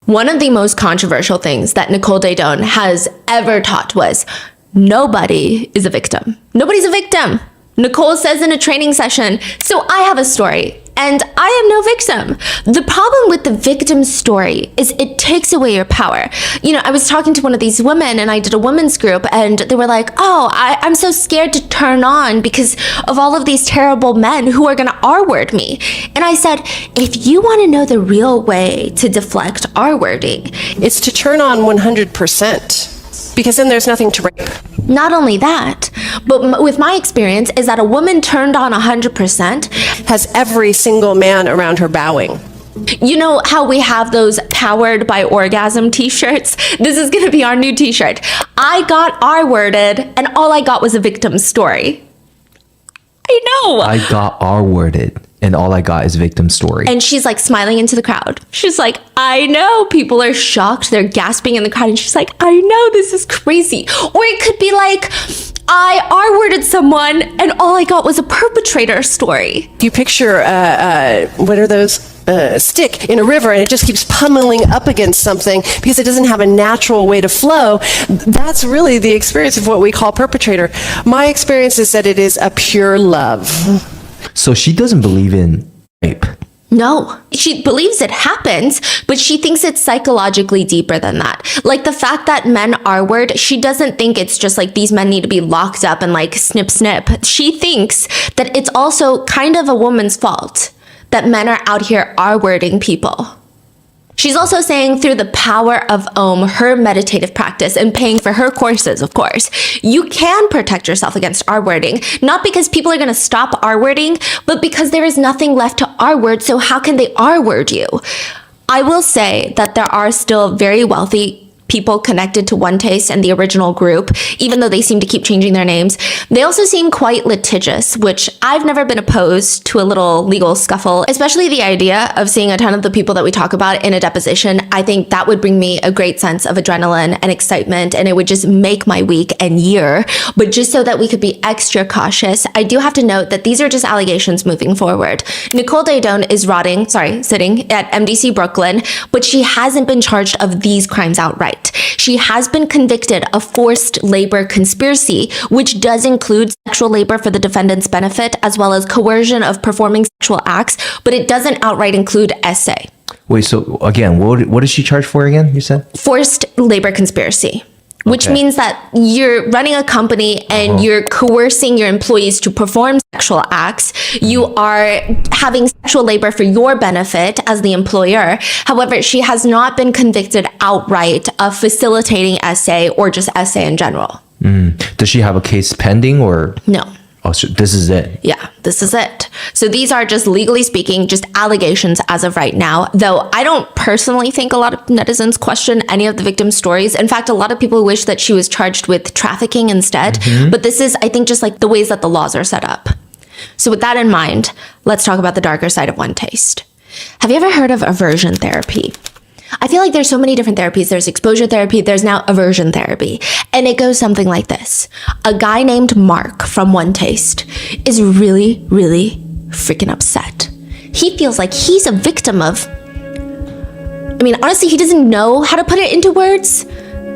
One of the most controversial things that Nicole Daedone has ever taught was nobody is a victim. Nobody's a victim. Nicole says in a training session, so I have a story and I am no victim. The problem with the victim story is it takes away your power. You know, I was talking to one of these women and I did a women's group and they were like, oh, I'm so scared to turn on because of all of these terrible men who are gonna R-word me. And I said, if you wanna know the real way to deflect R-wording, it's to turn on 100%. Because then there's nothing to rape. Not only that, but with my experience is that a woman turned on 100% has every single man around her bowing. You know how we have those powered by orgasm t-shirts? This is going to be our new t-shirt. I got R-worded and all I got was a victim story. I know. I got R-worded and all I got is victim story. And she's like smiling into the crowd. She's like, I know. People are shocked. They're gasping in the crowd. And she's like, I know, this is crazy. Or it could be like, I R-worded someone and all I got was a perpetrator story. You picture, what are those? Stick in a river and it just keeps pummeling up against something because it doesn't have a natural way to flow. That's really the experience of what we call perpetrator. My experience is that it is a pure love. So she doesn't believe in rape. No, she believes it happens, but she thinks it's psychologically deeper than that. Like the fact that men R-word, she doesn't think it's just like these men need to be locked up and like snip, snip. She thinks that it's also kind of a woman's fault that men are out here R-wording people. She's also saying through the power of Om, her meditative practice, and paying for her courses, of course, you can protect yourself against R-wording, not because people are going to stop R-wording, but because there is nothing left to R-word, so how can they R-word you? I will say that there are still very wealthy people connected to One Taste and the original group, even though they seem to keep changing their names. They also seem quite litigious, which I've never been opposed to a little legal scuffle, especially the idea of seeing a ton of the people that we talk about in a deposition. I think that would bring me a great sense of adrenaline and excitement, and it would just make my week and year. But just so that we could be extra cautious, I do have to note that these are just allegations moving forward. Nicole Daedone is sitting at MDC Brooklyn, but she hasn't been charged of these crimes outright. She has been convicted of forced labor conspiracy, which does include sexual labor for the defendant's benefit, as well as coercion of performing sexual acts, but it doesn't outright include essay. Wait, so again, what is she charged for again, you said? Forced labor conspiracy. Which means that you're running a company and you're coercing your employees to perform sexual acts. You are having sexual labor for your benefit as the employer. However, she has not been convicted outright of facilitating essay or just essay in general. Does she have a case pending or? No. Oh, so this is it. Yeah, this is it. So these are just legally speaking, just allegations as of right now. Though I don't personally think a lot of netizens question any of the victim stories. In fact, a lot of people wish that she was charged with trafficking instead. But this is, I think, just like the ways that the laws are set up. So with that in mind, let's talk about the darker side of One Taste. Have you ever heard of aversion therapy? I feel like there's so many different therapies. There's exposure therapy, there's now aversion therapy. And it goes something like this. A guy named Mark from One Taste is really, really freaking upset. He feels like he's a victim of, honestly, he doesn't know how to put it into words.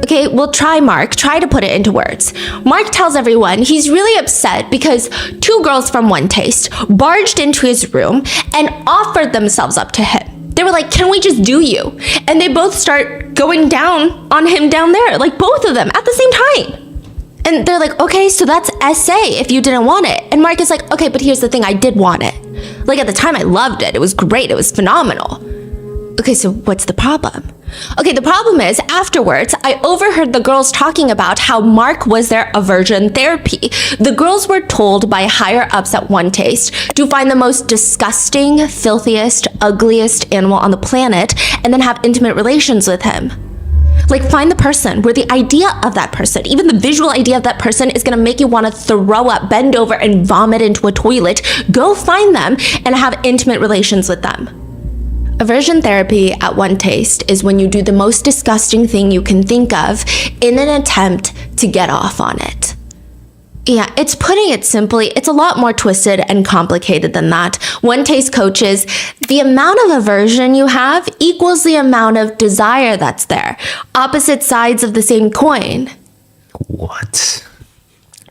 Okay, well, try to put it into words. Mark tells everyone he's really upset because two girls from One Taste barged into his room and offered themselves up to him. They were like, can we just do you? And they both start going down on him down there, like both of them at the same time. And they're like, okay, so that's SA if you didn't want it. And Mark is like, okay, but here's the thing, I did want it. Like at the time I loved it. It was great. It was phenomenal. Okay, so what's the problem? Okay, the problem is afterwards, I overheard the girls talking about how Mark was their aversion therapy. The girls were told by higher ups at One Taste to find the most disgusting, filthiest, ugliest animal on the planet and then have intimate relations with him. Like find the person where the idea of that person, even the visual idea of that person is gonna make you wanna throw up, bend over and vomit into a toilet. Go find them and have intimate relations with them. Aversion therapy at One Taste is when you do the most disgusting thing you can think of in an attempt to get off on it. Yeah, it's putting it simply, it's a lot more twisted and complicated than that. One Taste coaches, the amount of aversion you have equals the amount of desire that's there. Opposite sides of the same coin. What?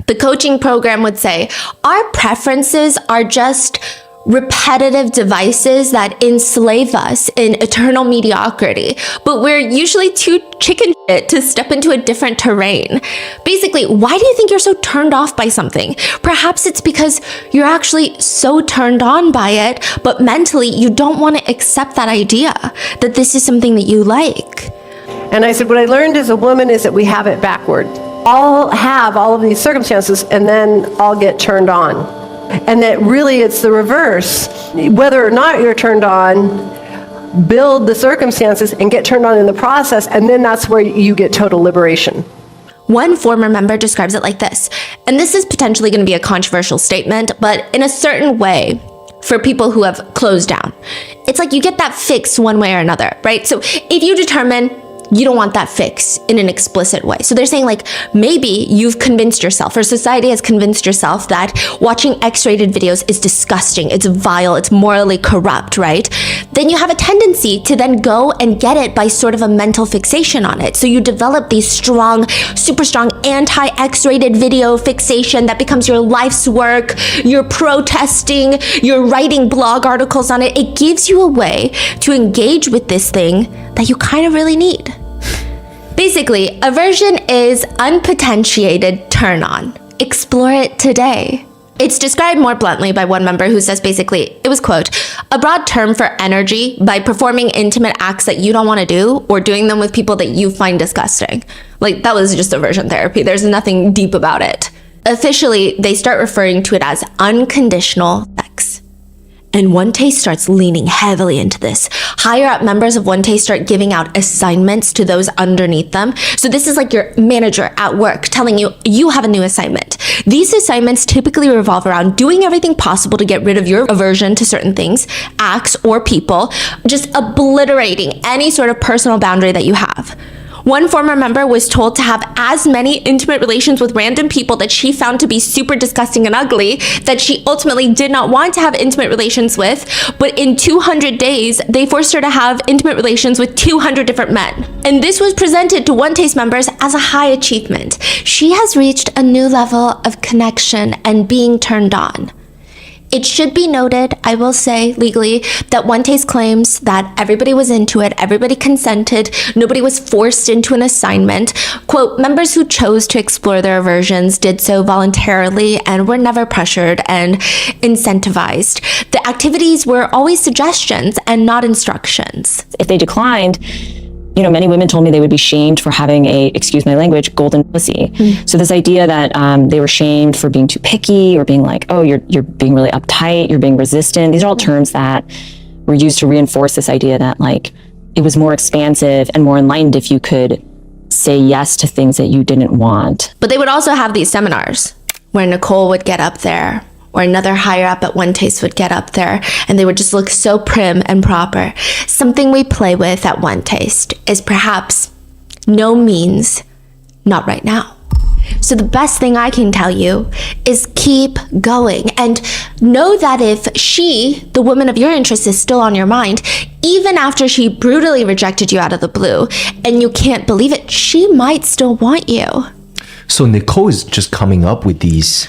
The coaching program would say, our preferences are just repetitive devices that enslave us in eternal mediocrity, but we're usually too chicken shit to step into a different terrain. Basically, why do you think you're so turned off by something? Perhaps it's because you're actually so turned on by it, but mentally you don't want to accept that idea that this is something that you like. And I said, what I learned as a woman is that we have it backward. I'll have all of these circumstances and then I'll get turned on. and that really it's the reverse. Whether or not you're turned on, build the circumstances and get turned on in the process, and then that's where you get total liberation. One former member describes it like this, and this is potentially going to be a controversial statement, but in a certain way, for people who have closed down, it's like you get that fix one way or another, right? So if you determine you don't want that fix in an explicit way. So they're saying like, maybe you've convinced yourself, or society has convinced yourself that watching X-rated videos is disgusting, it's vile, it's morally corrupt, right? Then you have a tendency to then go and get it by sort of a mental fixation on it. So you develop these strong, super strong anti-X-rated video fixation that becomes your life's work. You're protesting, you're writing blog articles on it. It gives you a way to engage with this thing that you kind of really need. Basically, aversion is unpotentiated turn on. Explore it today. It's described more bluntly by one member who says basically, it was, quote, a broad term for energy by performing intimate acts that you don't want to do or doing them with people that you find disgusting. Like, that was just aversion therapy. There's nothing deep about it. Officially, they start referring to it as unconditional sex. And One Taste starts leaning heavily into this. Higher up members of One Taste start giving out assignments to those underneath them. So this is like your manager at work telling you, you have a new assignment. These assignments typically revolve around doing everything possible to get rid of your aversion to certain things, acts, or people, just obliterating any sort of personal boundary that you have. One former member was told to have as many intimate relations with random people that she found to be super disgusting and ugly that she ultimately did not want to have intimate relations with, but in 200 days, they forced her to have intimate relations with 200 different men. And this was presented to One Taste members as a high achievement. She has reached a new level of connection and being turned on. It should be noted, I will say legally, that One Taste claims that everybody was into it, everybody consented, nobody was forced into an assignment. Quote, members who chose to explore their aversions did so voluntarily and were never pressured and incentivized. The activities were always suggestions and not instructions. If they declined, many women told me they would be shamed for having a, excuse my language, golden pussy. So this idea that they were shamed for being too picky or being like, oh, you're being really uptight, you're being resistant. These are all terms that were used to reinforce this idea that like it was more expansive and more enlightened if you could say yes to things that you didn't want. But they would also have these seminars where Nicole would get up there, or another higher up at One Taste would get up there, and they would just look so prim and proper. Something we play with at One Taste is perhaps no means not right now. So the best thing I can tell you is keep going and know that if she, the woman of your interest, is still on your mind, even after she brutally rejected you out of the blue and you can't believe it, she might still want you. So Nicole is just coming up with these.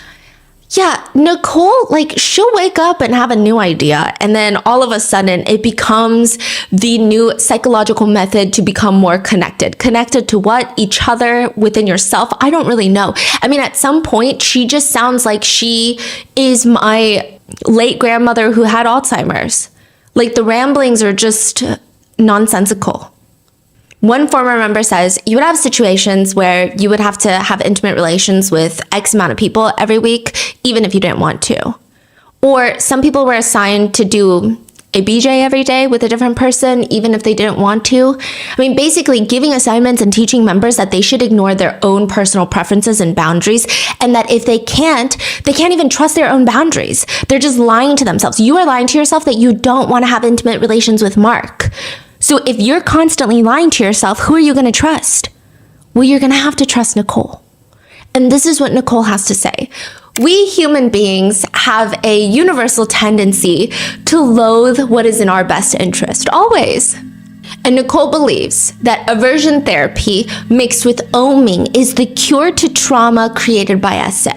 Yeah, Nicole, she'll wake up and have a new idea, and then all of a sudden it becomes the new psychological method to become more connected. Connected to what? Each other, within yourself? I don't really know. I mean, at some point, she just sounds like she is my late grandmother who had Alzheimer's. Like, the ramblings are just nonsensical. One former member says you would have situations where you would have to have intimate relations with X amount of people every week, even if you didn't want to. Or some people were assigned to do a BJ every day with a different person, even if they didn't want to. I mean, basically giving assignments and teaching members that they should ignore their own personal preferences and boundaries, and that if they can't even trust their own boundaries. They're just lying to themselves. You are lying to yourself that you don't want to have intimate relations with Mark. So if you're constantly lying to yourself, who are you going to trust? Well, you're going to have to trust Nicole. And this is what Nicole has to say. We human beings have a universal tendency to loathe what is in our best interest, always. And Nicole believes that aversion therapy mixed with oming is the cure to trauma created by SA.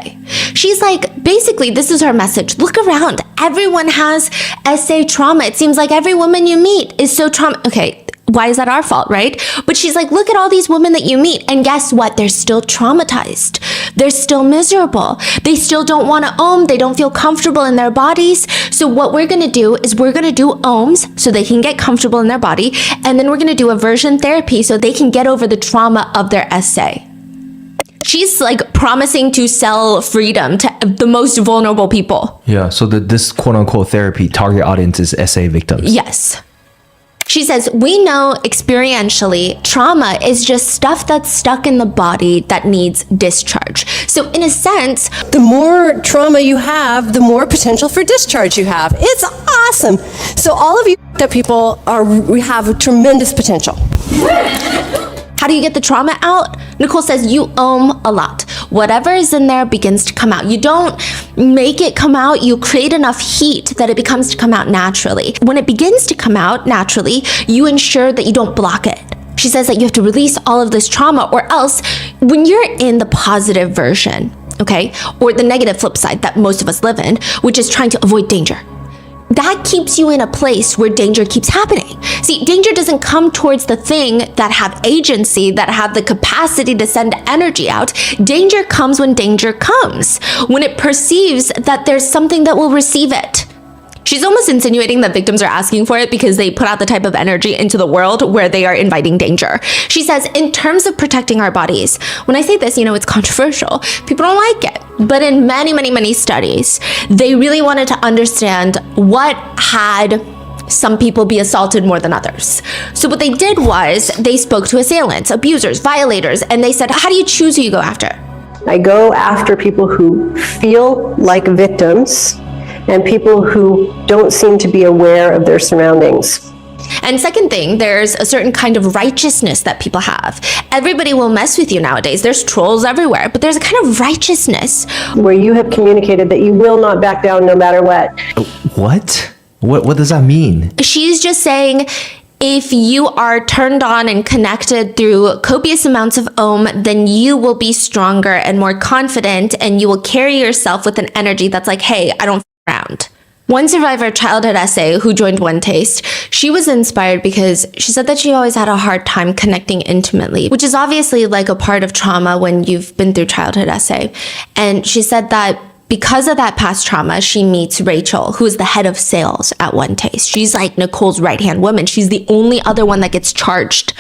She's like, basically, this is her message. Look around. Everyone has SA trauma. It seems like every woman you meet is so Okay, why is that our fault, right? But she's like, look at all these women that you meet, and guess what? They're still traumatized. They're still miserable. They still don't want to ohm. They don't feel comfortable in their bodies. So what we're going to do is we're going to do ohms so they can get comfortable in their body, and then we're going to do aversion therapy so they can get over the trauma of their SA. She's like promising to sell freedom to the most vulnerable people. Yeah, so this quote-unquote therapy target audience is SA victims. Yes. She says, we know experientially trauma is just stuff that's stuck in the body that needs discharge. So in a sense, the more trauma you have, the more potential for discharge you have. It's awesome. So all of you that people we have tremendous potential. How do you get the trauma out? Nicole says you a lot. Whatever is in there begins to come out. You don't make it come out, you create enough heat that it becomes to come out naturally. When it begins to come out naturally, you ensure that you don't block it. She says that you have to release all of this trauma, or else when you're in the positive version, okay, or the negative flip side that most of us live in, which is trying to avoid danger, that keeps you in a place where danger keeps happening. See, danger doesn't come towards the thing that have agency, that have the capacity to send energy out. Danger comes when danger comes, when it perceives that there's something that will receive it. She's almost insinuating that victims are asking for it because they put out the type of energy into the world where they are inviting danger. She says, in terms of protecting our bodies, when I say this, it's controversial. People don't like it. But in many, many, many studies, they really wanted to understand what had some people be assaulted more than others. So what they did was they spoke to assailants, abusers, violators, and they said, how do you choose who you go after? I go after people who feel like victims and people who don't seem to be aware of their surroundings. And second thing, there's a certain kind of righteousness that people have. Everybody will mess with you nowadays. There's trolls everywhere, but there's a kind of righteousness where you have communicated that you will not back down no matter what. What? What does that mean? She's just saying, if you are turned on and connected through copious amounts of then you will be stronger and more confident, and you will carry yourself with an energy that's like, hey, I don't around. One survivor of childhood SA who joined One Taste, she was inspired because she said that she always had a hard time connecting intimately, which is obviously like a part of trauma when you've been through childhood SA. And she said that because of that past trauma, she meets Rachel, who is the head of sales at One Taste. She's like Nicole's right-hand woman. She's the only other one that gets charged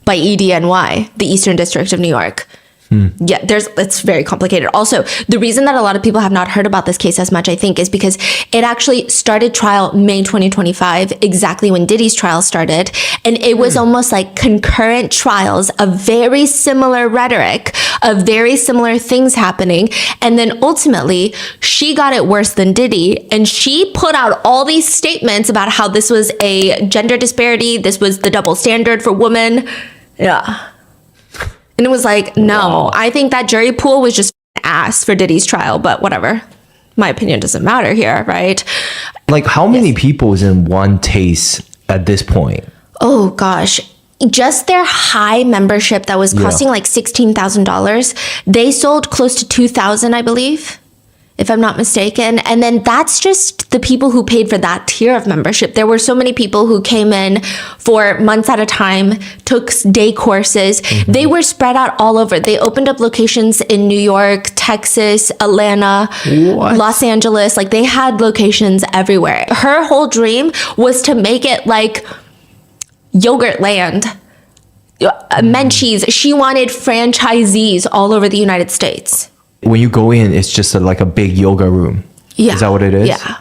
by EDNY, the Eastern District of New York. Yeah, it's very complicated. Also, the reason that a lot of people have not heard about this case as much, I think, is because it actually started trial May 2025, exactly when Diddy's trial started. And it was almost like concurrent trials of very similar rhetoric, of very similar things happening. And then ultimately, she got it worse than Diddy. And she put out all these statements about how this was a gender disparity, this was the double standard for women. Yeah. And it was like, no, I think that jury pool was just ass for Diddy's trial, but whatever. My opinion doesn't matter here, right? Like, how many people is in One Taste at this point? Oh, gosh. Just their high membership that was costing like $16,000. They sold close to 2,000, I believe, if I'm not mistaken. And then that's just the people who paid for that tier of membership. There were so many people who came in for months at a time, took day courses. They were spread out all over. They opened up locations in New York, Texas, Atlanta, Los Angeles. Like, they had locations everywhere. Her whole dream was to make it like Yogurt Land, Menchie's. She wanted franchisees all over the United States. When you go in, it's just like a big yoga room. Yeah. Is that what it is? Yeah.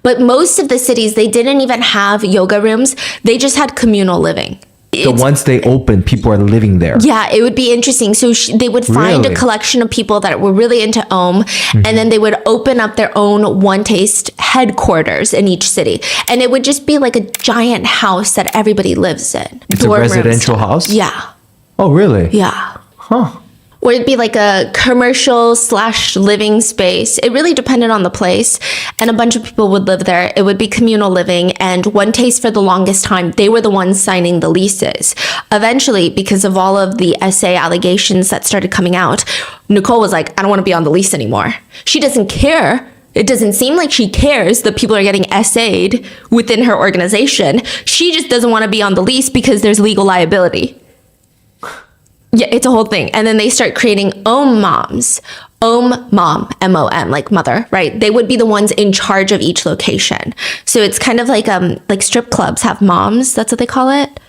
But most of the cities, they didn't even have yoga rooms. They just had communal living. So once they open, people are living there. Yeah, it would be interesting. So they would find a collection of people that were really into and then they would open up their own One Taste headquarters in each city. And it would just be like a giant house that everybody lives in. It's a residential house? Yeah. Oh, really? Yeah. Huh. Or it'd be like a commercial/living space. It really depended on the place, and a bunch of people would live there. It would be communal living, and One Taste for the longest time, they were the ones signing the leases. Eventually, because of all of the SA allegations that started coming out, Nicole was like, I don't want to be on the lease anymore. She doesn't care. It doesn't seem like she cares that people are getting SA'd within her organization. She just doesn't want to be on the lease because there's legal liability. Yeah, it's a whole thing. And then they start creating moms. Mom, M-O-M, like mother, right? They would be the ones in charge of each location. So it's kind of like strip clubs have moms. That's what they call it.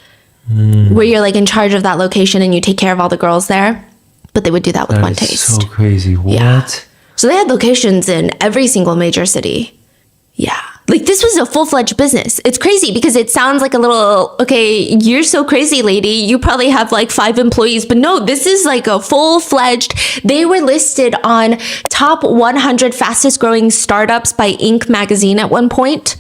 Where you're like in charge of that location and you take care of all the girls there. But they would do that with One That is Taste. so crazy. What? Yeah. So they had locations in every single major city. Yeah. Like this was a full-fledged business. It's crazy because it sounds like a little, okay, you're so crazy, lady. You probably have like 5 employees. But no, this is like a full-fledged, they were listed on top 100 fastest growing startups by Inc. magazine at one point.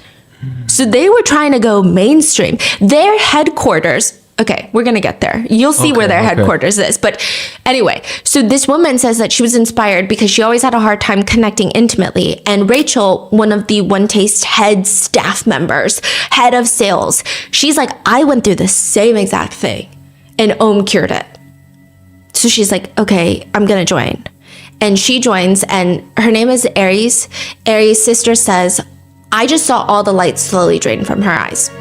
So they were trying to go mainstream. Their headquarters, okay, we're going to get there. You'll see where their headquarters is. But anyway, so this woman says that she was inspired because she always had a hard time connecting intimately. And Rachel, one of the One Taste head staff members, head of sales, she's like, I went through the same exact thing and Om cured it. So she's like, okay, I'm going to join. And she joins, and her name is Aries. Aries' sister says, I just saw all the light slowly drain from her eyes.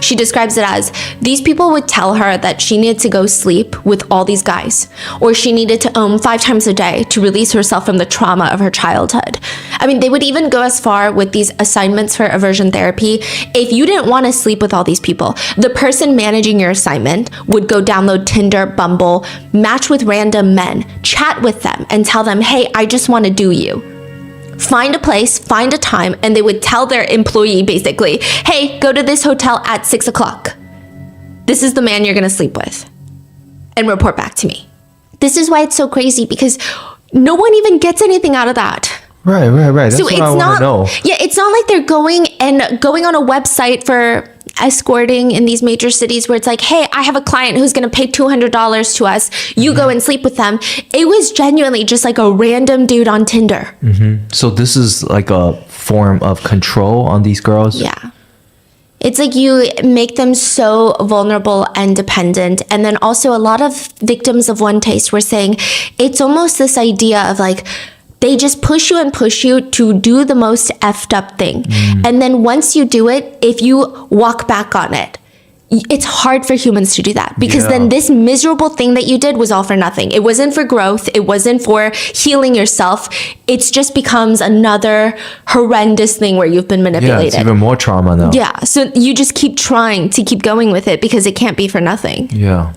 She describes it as these people would tell her that she needed to go sleep with all these guys, or she needed to Om 5 times a day to release herself from the trauma of her childhood. I mean, they would even go as far with these assignments for aversion therapy. If you didn't want to sleep with all these people, the person managing your assignment would go download Tinder, Bumble, match with random men, chat with them, and tell them, hey, I just want to do you. Find a place, find a time, and they would tell their employee basically, hey, go to this hotel at 6 o'clock. This is the man you're going to sleep with. And report back to me. This is why it's so crazy, because no one even gets anything out of that. Right. That's So what it's I want not, to know. yeah, it's not like they're going on a website for escorting in these major cities where it's like, hey, I have a client who's going to pay $200 to us. You go and sleep with them. It was genuinely just like a random dude on Tinder. So this is like a form of control on these girls? Yeah. It's like you make them so vulnerable and dependent. And then also a lot of victims of One Taste were saying it's almost this idea of like, they just push you to do the most effed up thing. And then once you do it, if you walk back on it, it's hard for humans to do that, because then this miserable thing that you did was all for nothing. It wasn't for growth. It wasn't for healing yourself. It just becomes another horrendous thing where you've been manipulated. Yeah, it's even more trauma now. Yeah, so you just keep trying to keep going with it because it can't be for nothing. Yeah.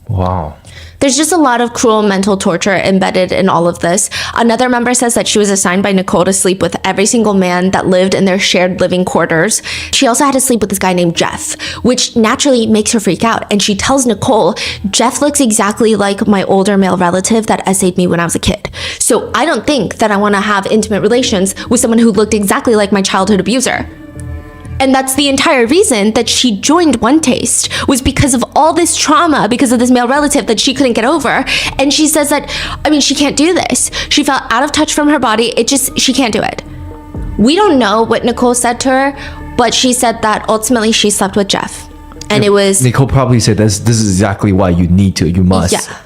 Wow. There's just a lot of cruel mental torture embedded in all of this. Another member says that she was assigned by Nicole to sleep with every single man that lived in their shared living quarters. She also had to sleep with this guy named Jeff, which naturally makes her freak out. And she tells Nicole, Jeff looks exactly like my older male relative that essayed me when I was a kid. So I don't think that I want to have intimate relations with someone who looked exactly like my childhood abuser. And that's the entire reason that she joined One Taste, was because of all this trauma, because of this male relative that she couldn't get over. And she says that, I mean, she can't do this. She felt out of touch from her body. She can't do it. We don't know what Nicole said to her, but she said that ultimately she slept with Jeff. And it was... Nicole probably said this is exactly why you must. Yeah.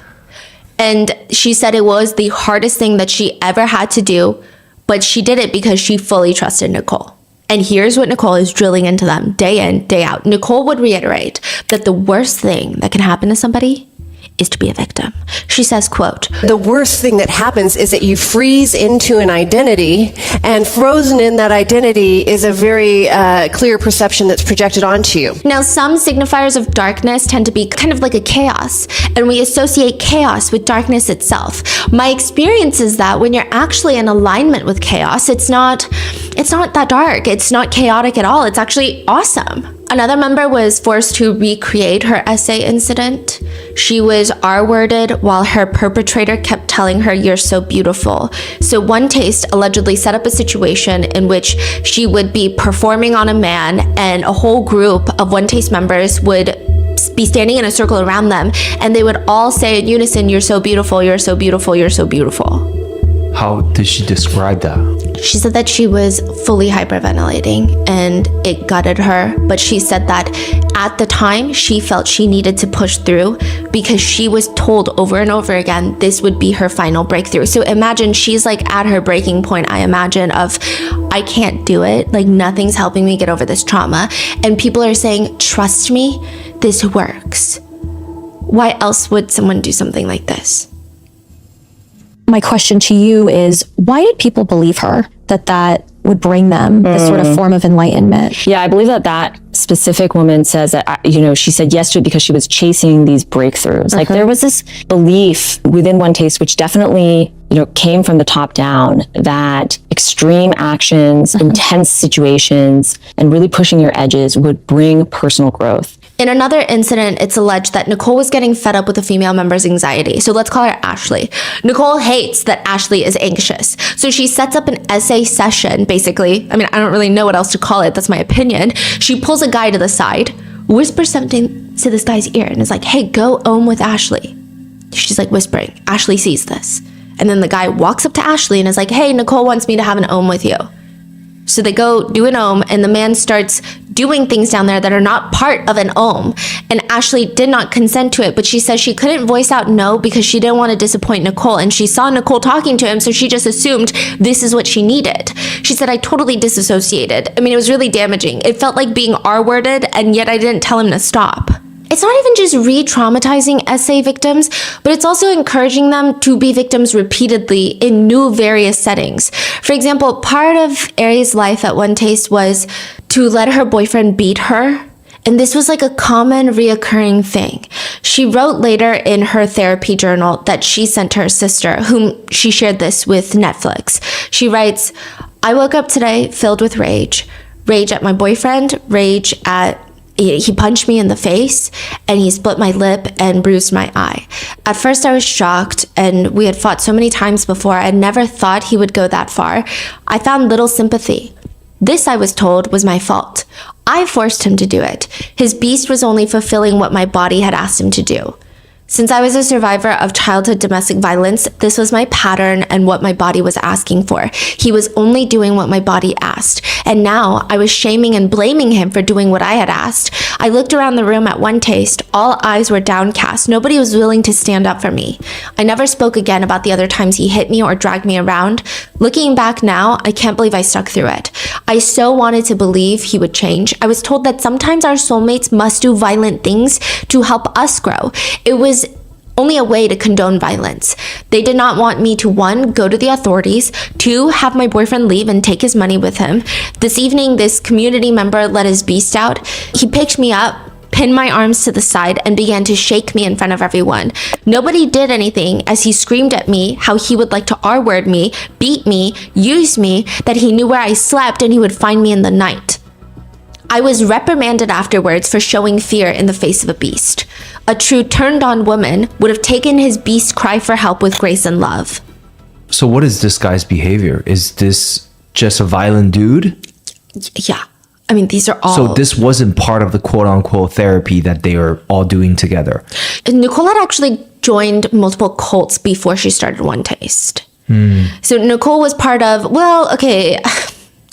And she said it was the hardest thing that she ever had to do, but she did it because she fully trusted Nicole. And here's what Nicole is drilling into them day in, day out. Nicole would reiterate that the worst thing that can happen to somebody is to be a victim. She says, quote, the worst thing that happens is that you freeze into an identity, and frozen in that identity is a very clear perception that's projected onto you. Now, some signifiers of darkness tend to be kind of like a chaos, and we associate chaos with darkness itself. My experience is that when you're actually in alignment with chaos, it's not that dark. It's not chaotic at all. It's actually awesome. Another member was forced to recreate her essay incident. She was R-worded while her perpetrator kept telling her, "You're so beautiful." So One Taste allegedly set up a situation in which she would be performing on a man, and a whole group of One Taste members would be standing in a circle around them, and they would all say in unison, "You're so beautiful, you're so beautiful, you're so beautiful." How did she describe that? She said that she was fully hyperventilating and it gutted her, but she said that at the time she felt she needed to push through because she was told over and over again this would be her final breakthrough. So imagine she's like at her breaking point, I imagine, of I can't do it, like nothing's helping me get over this trauma, and people are saying, trust me, this works. Why else would someone do something like this? My question to you is, why did people believe her that would bring them this sort of form of enlightenment. Yeah, I believe that specific woman says that, she said yes to it because she was chasing these breakthroughs. Like there was this belief within One Taste, which definitely, came from the top down, that extreme actions, intense situations, and really pushing your edges would bring personal growth. In another incident, it's alleged that Nicole was getting fed up with a female member's anxiety. So let's call her Ashley. Nicole hates that Ashley is anxious. So she sets up an essay session, basically. I mean, I don't really know what else to call it. That's my opinion. She pulls a guy to the side, whispers something to this guy's ear, and is like, hey, go ohm with Ashley. She's like whispering. Ashley sees this. And then the guy walks up to Ashley and is like, hey, Nicole wants me to have an ohm with you. So they go do an ohm, and the man starts doing things down there that are not part of an ohm. And Ashley did not consent to it, but she says she couldn't voice out no because she didn't want to disappoint Nicole. And she saw Nicole talking to him, so she just assumed this is what she needed. She said, I totally disassociated. I mean, it was really damaging. It felt like being R-worded, and yet I didn't tell him to stop. It's not even just re-traumatizing SA victims, but it's also encouraging them to be victims repeatedly in new various settings. For example, part of Ari's life at One Taste was to let her boyfriend beat her. And this was like a common reoccurring thing. She wrote later in her therapy journal that she sent to her sister, whom she shared this with Netflix. She writes, I woke up today filled with rage. Rage at my boyfriend, rage at he punched me in the face, and he split my lip and bruised my eye. At first I was shocked, and we had fought so many times before, I never thought he would go that far. I found little sympathy. This, I was told, was my fault. I forced him to do it. His beast was only fulfilling what my body had asked him to do. Since I was a survivor of childhood domestic violence, this was my pattern and what my body was asking for. He was only doing what my body asked. And now I was shaming and blaming him for doing what I had asked. I looked around the room at One Taste. All eyes were downcast. Nobody was willing to stand up for me. I never spoke again about the other times he hit me or dragged me around. Looking back now, I can't believe I stuck through it. I so wanted to believe he would change. I was told that sometimes our soulmates must do violent things to help us grow. It was only a way to condone violence. They did not want me to, 1, go to the authorities, 2, have my boyfriend leave and take his money with him. This evening, this community member let his beast out. He picked me up, pinned my arms to the side, and began to shake me in front of everyone. Nobody did anything as he screamed at me how he would like to R-word me, beat me, use me, that he knew where I slept and he would find me in the night. I was reprimanded afterwards for showing fear in the face of a beast. A true turned-on woman would have taken his beast cry for help with grace and love. So what is this guy's behavior? Is this just a violent dude? Yeah. I mean, these are all... So this wasn't part of the quote-unquote therapy that they are all doing together. Nicole had actually joined multiple cults before she started One Taste. So Nicole was part of... Well, okay...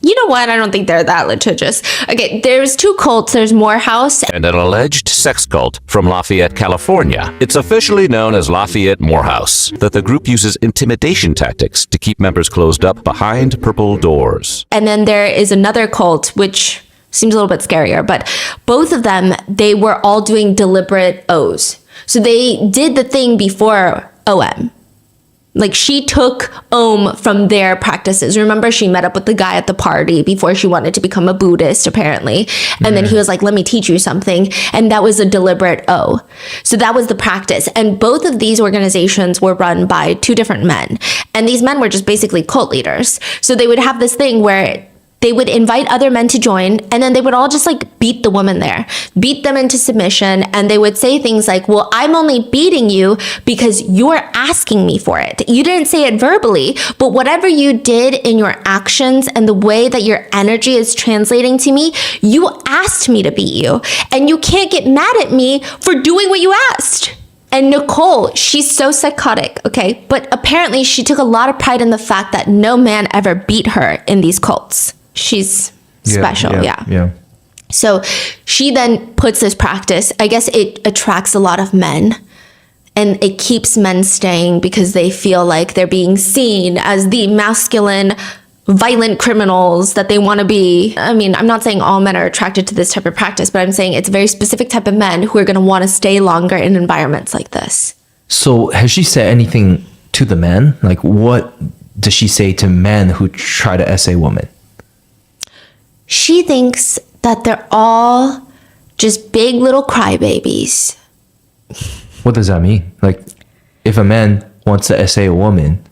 You know what? I don't think they're that litigious. Okay, there's 2 cults. There's Morehouse and an alleged sex cult from Lafayette, California. It's officially known as Lafayette Morehouse, that the group uses intimidation tactics to keep members closed up behind purple doors. And then there is another cult, which seems a little bit scarier, but both of them, they were all doing deliberate O's. So they did the thing before OM. Like, she took Om from their practices. Remember, she met up with the guy at the party before she wanted to become a Buddhist, apparently. And then he was like, let me teach you something. And that was a deliberate O. So that was the practice. And both of these organizations were run by 2 different men. And these men were just basically cult leaders. So they would have this thing where they would invite other men to join, and then they would all just like beat the woman there, beat them into submission. And they would say things like, well, I'm only beating you because you're asking me for it. You didn't say it verbally, but whatever you did in your actions and the way that your energy is translating to me, you asked me to beat you. And you can't get mad at me for doing what you asked. And Nicole, she's so psychotic, okay? But apparently she took a lot of pride in the fact that no man ever beat her in these cults. She's special, yeah. So she then puts this practice. I guess it attracts a lot of men, and it keeps men staying because they feel like they're being seen as the masculine, violent criminals that they want to be. I mean, I'm not saying all men are attracted to this type of practice, but I'm saying it's a very specific type of men who are going to want to stay longer in environments like this. So has she said anything to the men? Like, what does she say to men who try to essay women? She thinks that they're all just big little crybabies. What does that mean? Like, if a man wants to essay a woman,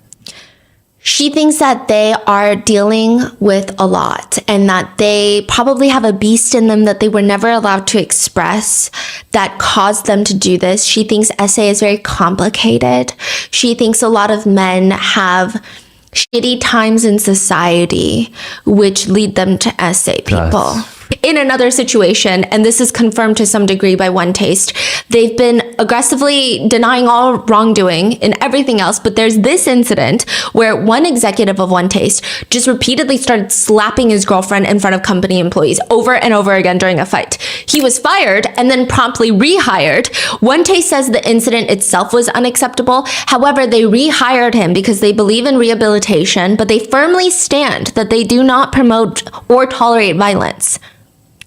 she thinks that they are dealing with a lot and that they probably have a beast in them that they were never allowed to express that caused them to do this. She thinks essay is very complicated. She thinks a lot of men have shitty times in society which lead them to essay people. In another situation, and this is confirmed to some degree by One Taste, they've been aggressively denying all wrongdoing and everything else, but there's this incident where one executive of One Taste just repeatedly started slapping his girlfriend in front of company employees over and over again during a fight. He was fired and then promptly rehired. One Taste says the incident itself was unacceptable. However, they rehired him because they believe in rehabilitation, but they firmly stand that they do not promote or tolerate violence.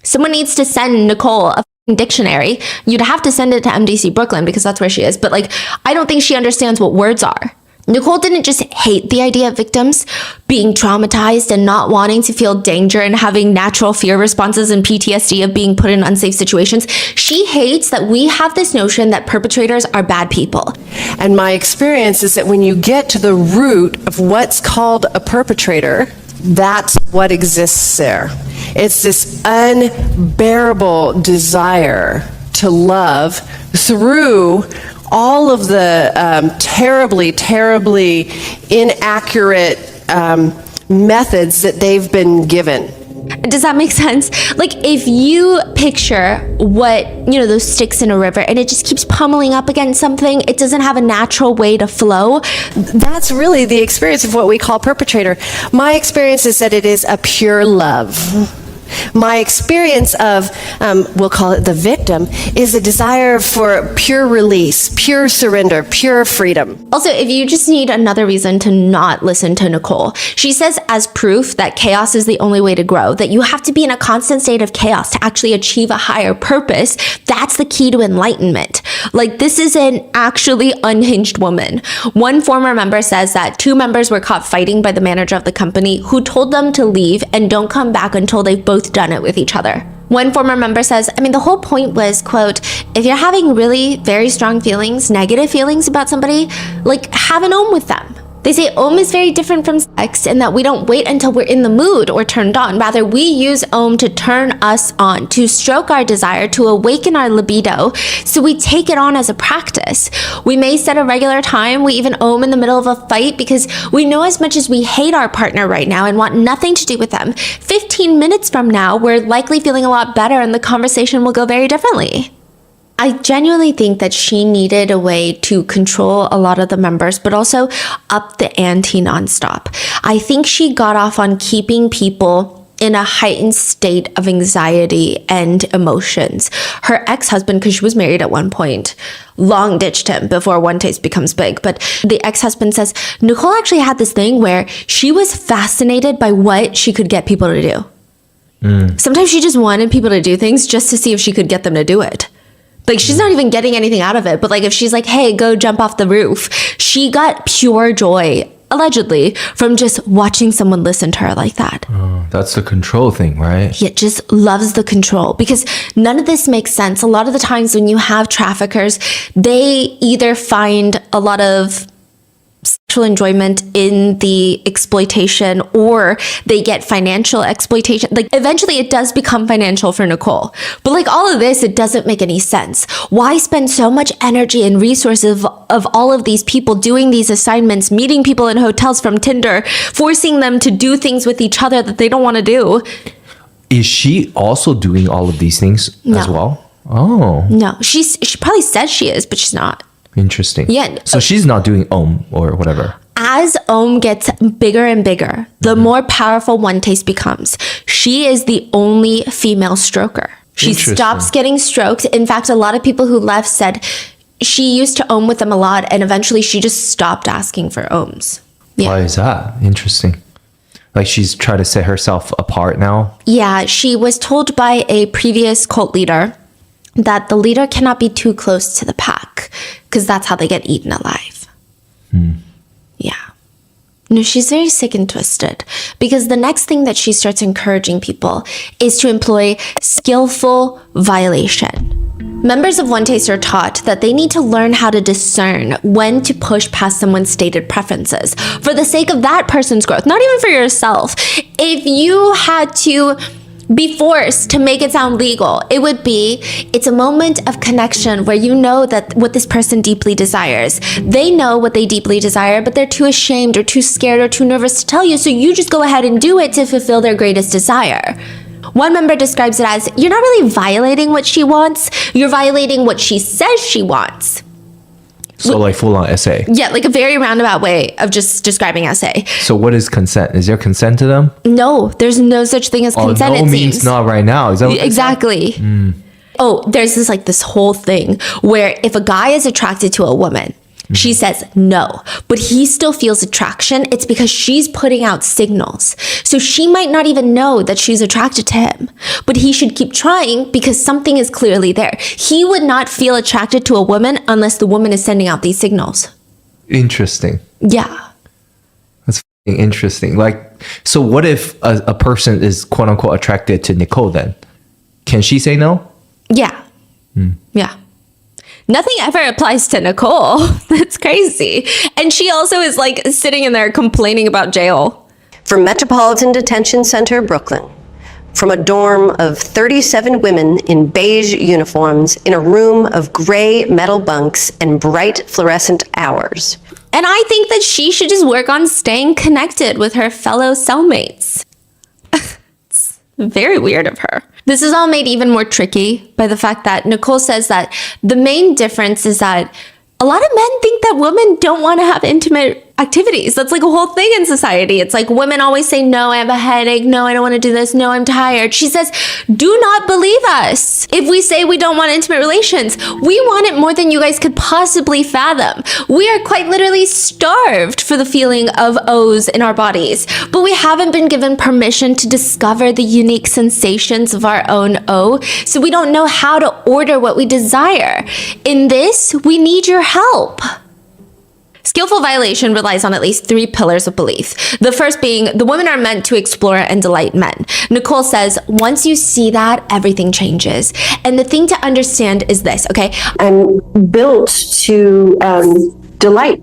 Someone needs to send Nicole a dictionary. You'd have to send it to MDC Brooklyn because that's where she is. But like, I don't think she understands what words are. Nicole didn't just hate the idea of victims being traumatized and not wanting to feel danger and having natural fear responses and PTSD of being put in unsafe situations. She hates that we have this notion that perpetrators are bad people. And my experience is that when you get to the root of what's called a perpetrator, that's what exists there. It's this unbearable desire to love through all of the terribly, terribly inaccurate methods that they've been given. Does that make sense? Like, if you picture what, those sticks in a river and it just keeps pummeling up against something, it doesn't have a natural way to flow. That's really the experience of what we call perpetrator. My experience is that it is a pure love. My experience of, we'll call it the victim, is a desire for pure release, pure surrender, pure freedom. Also, if you just need another reason to not listen to Nicole, she says as proof that chaos is the only way to grow, that you have to be in a constant state of chaos to actually achieve a higher purpose. That's the key to enlightenment. Like, this is an actually unhinged woman. One former member says that 2 members were caught fighting by the manager of the company who told them to leave and don't come back until they've both done it with each other. One former member says, the whole point was, quote, if you're having really very strong feelings, negative feelings about somebody, like, have an OM with them. They say OM is very different from sex in that we don't wait until we're in the mood or turned on. Rather, we use OM to turn us on, to stroke our desire, to awaken our libido. So we take it on as a practice. We may set a regular time. We even OM in the middle of a fight because we know as much as we hate our partner right now and want nothing to do with them, 15 minutes from now, we're likely feeling a lot better and the conversation will go very differently. I genuinely think that she needed a way to control a lot of the members, but also up the ante nonstop. I think she got off on keeping people in a heightened state of anxiety and emotions. Her ex-husband, because she was married at one point, long ditched him before One Taste becomes big. But the ex-husband says Nicole actually had this thing where she was fascinated by what she could get people to do. Sometimes she just wanted people to do things just to see if she could get them to do it. Like, she's not even getting anything out of it. But like, if she's like, hey, go jump off the roof, she got pure joy, allegedly, from just watching someone listen to her like that. Oh, that's the control thing, right? Yeah, just loves the control because none of this makes sense. A lot of the times when you have traffickers, they either find a lot of sexual enjoyment in the exploitation or they get financial exploitation. Like, eventually it does become financial for Nicole. But like, all of this, it doesn't make any sense. Why spend so much energy and resources of all of these people doing these assignments, meeting people in hotels from Tinder, forcing them to do things with each other that they don't want to do? Is she also doing all of these things as well? Oh. No, she probably says she is, but she's not. Interesting. Yeah. So she's not doing OM or whatever. As OM gets bigger and bigger, the more powerful One Taste becomes. She is the only female stroker. She stops getting stroked. In fact, a lot of people who left said she used to OM with them a lot and eventually she just stopped asking for OMs. Yeah. Why is that? Interesting. Like, she's trying to set herself apart now? Yeah, she was told by a previous cult leader that the leader cannot be too close to the pack because that's how they get eaten alive. Yeah. No, she's very sick and twisted because the next thing that she starts encouraging people is to employ skillful violation. Members of One Taste are taught that they need to learn how to discern when to push past someone's stated preferences for the sake of that person's growth, not even for yourself. If you had to be forced to make it sound legal, it would be, it's a moment of connection where you know that what this person deeply desires. They know what they deeply desire, but they're too ashamed or too scared or too nervous to tell you, so you just go ahead and do it to fulfill their greatest desire. One member describes it as, you're not really violating what she wants, you're violating what she says she wants. So like full on SA. Yeah, like a very roundabout way of just describing SA. So what is consent? Is there consent to them? No, there's no such thing as consent. No means not right now. Is that what exactly? Oh, there's this whole thing where if a guy is attracted to a woman, she says no, but he still feels attraction. It's because she's putting out signals. So she might not even know that she's attracted to him, but he should keep trying because something is clearly there. He would not feel attracted to a woman unless the woman is sending out these signals. Interesting. Yeah. That's interesting. Like, so what if a person is quote unquote attracted to Nicole then? Can she say no? Yeah. Yeah. Nothing ever applies to Nicole. That's crazy. And she also is like sitting in there complaining about jail. From Metropolitan Detention Center, Brooklyn. From a dorm of 37 women in beige uniforms in a room of gray metal bunks and bright fluorescent hours. And I think that she should just work on staying connected with her fellow cellmates. It's very weird of her. This is all made even more tricky by the fact that Nicole says that the main difference is that a lot of men think that women don't want to have intimate activities. That's like a whole thing in society. It's like women always say, no, I have a headache. No, I don't want to do this. No, I'm tired. She says, do not believe us. If we say we don't want intimate relations, we want it more than you guys could possibly fathom. We are quite literally starved for the feeling of O's in our bodies, but we haven't been given permission to discover the unique sensations of our own O, so we don't know how to order what we desire. In this, we need your help. Skillful violation relies on at least 3 pillars of belief. The first being, the women are meant to explore and delight men. Nicole says, once you see that, everything changes. And the thing to understand is this, okay? I'm built to delight.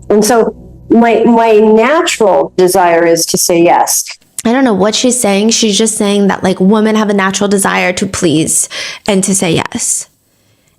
And so my natural desire is to say yes. I don't know what she's saying. She's just saying that like women have a natural desire to please and to say yes.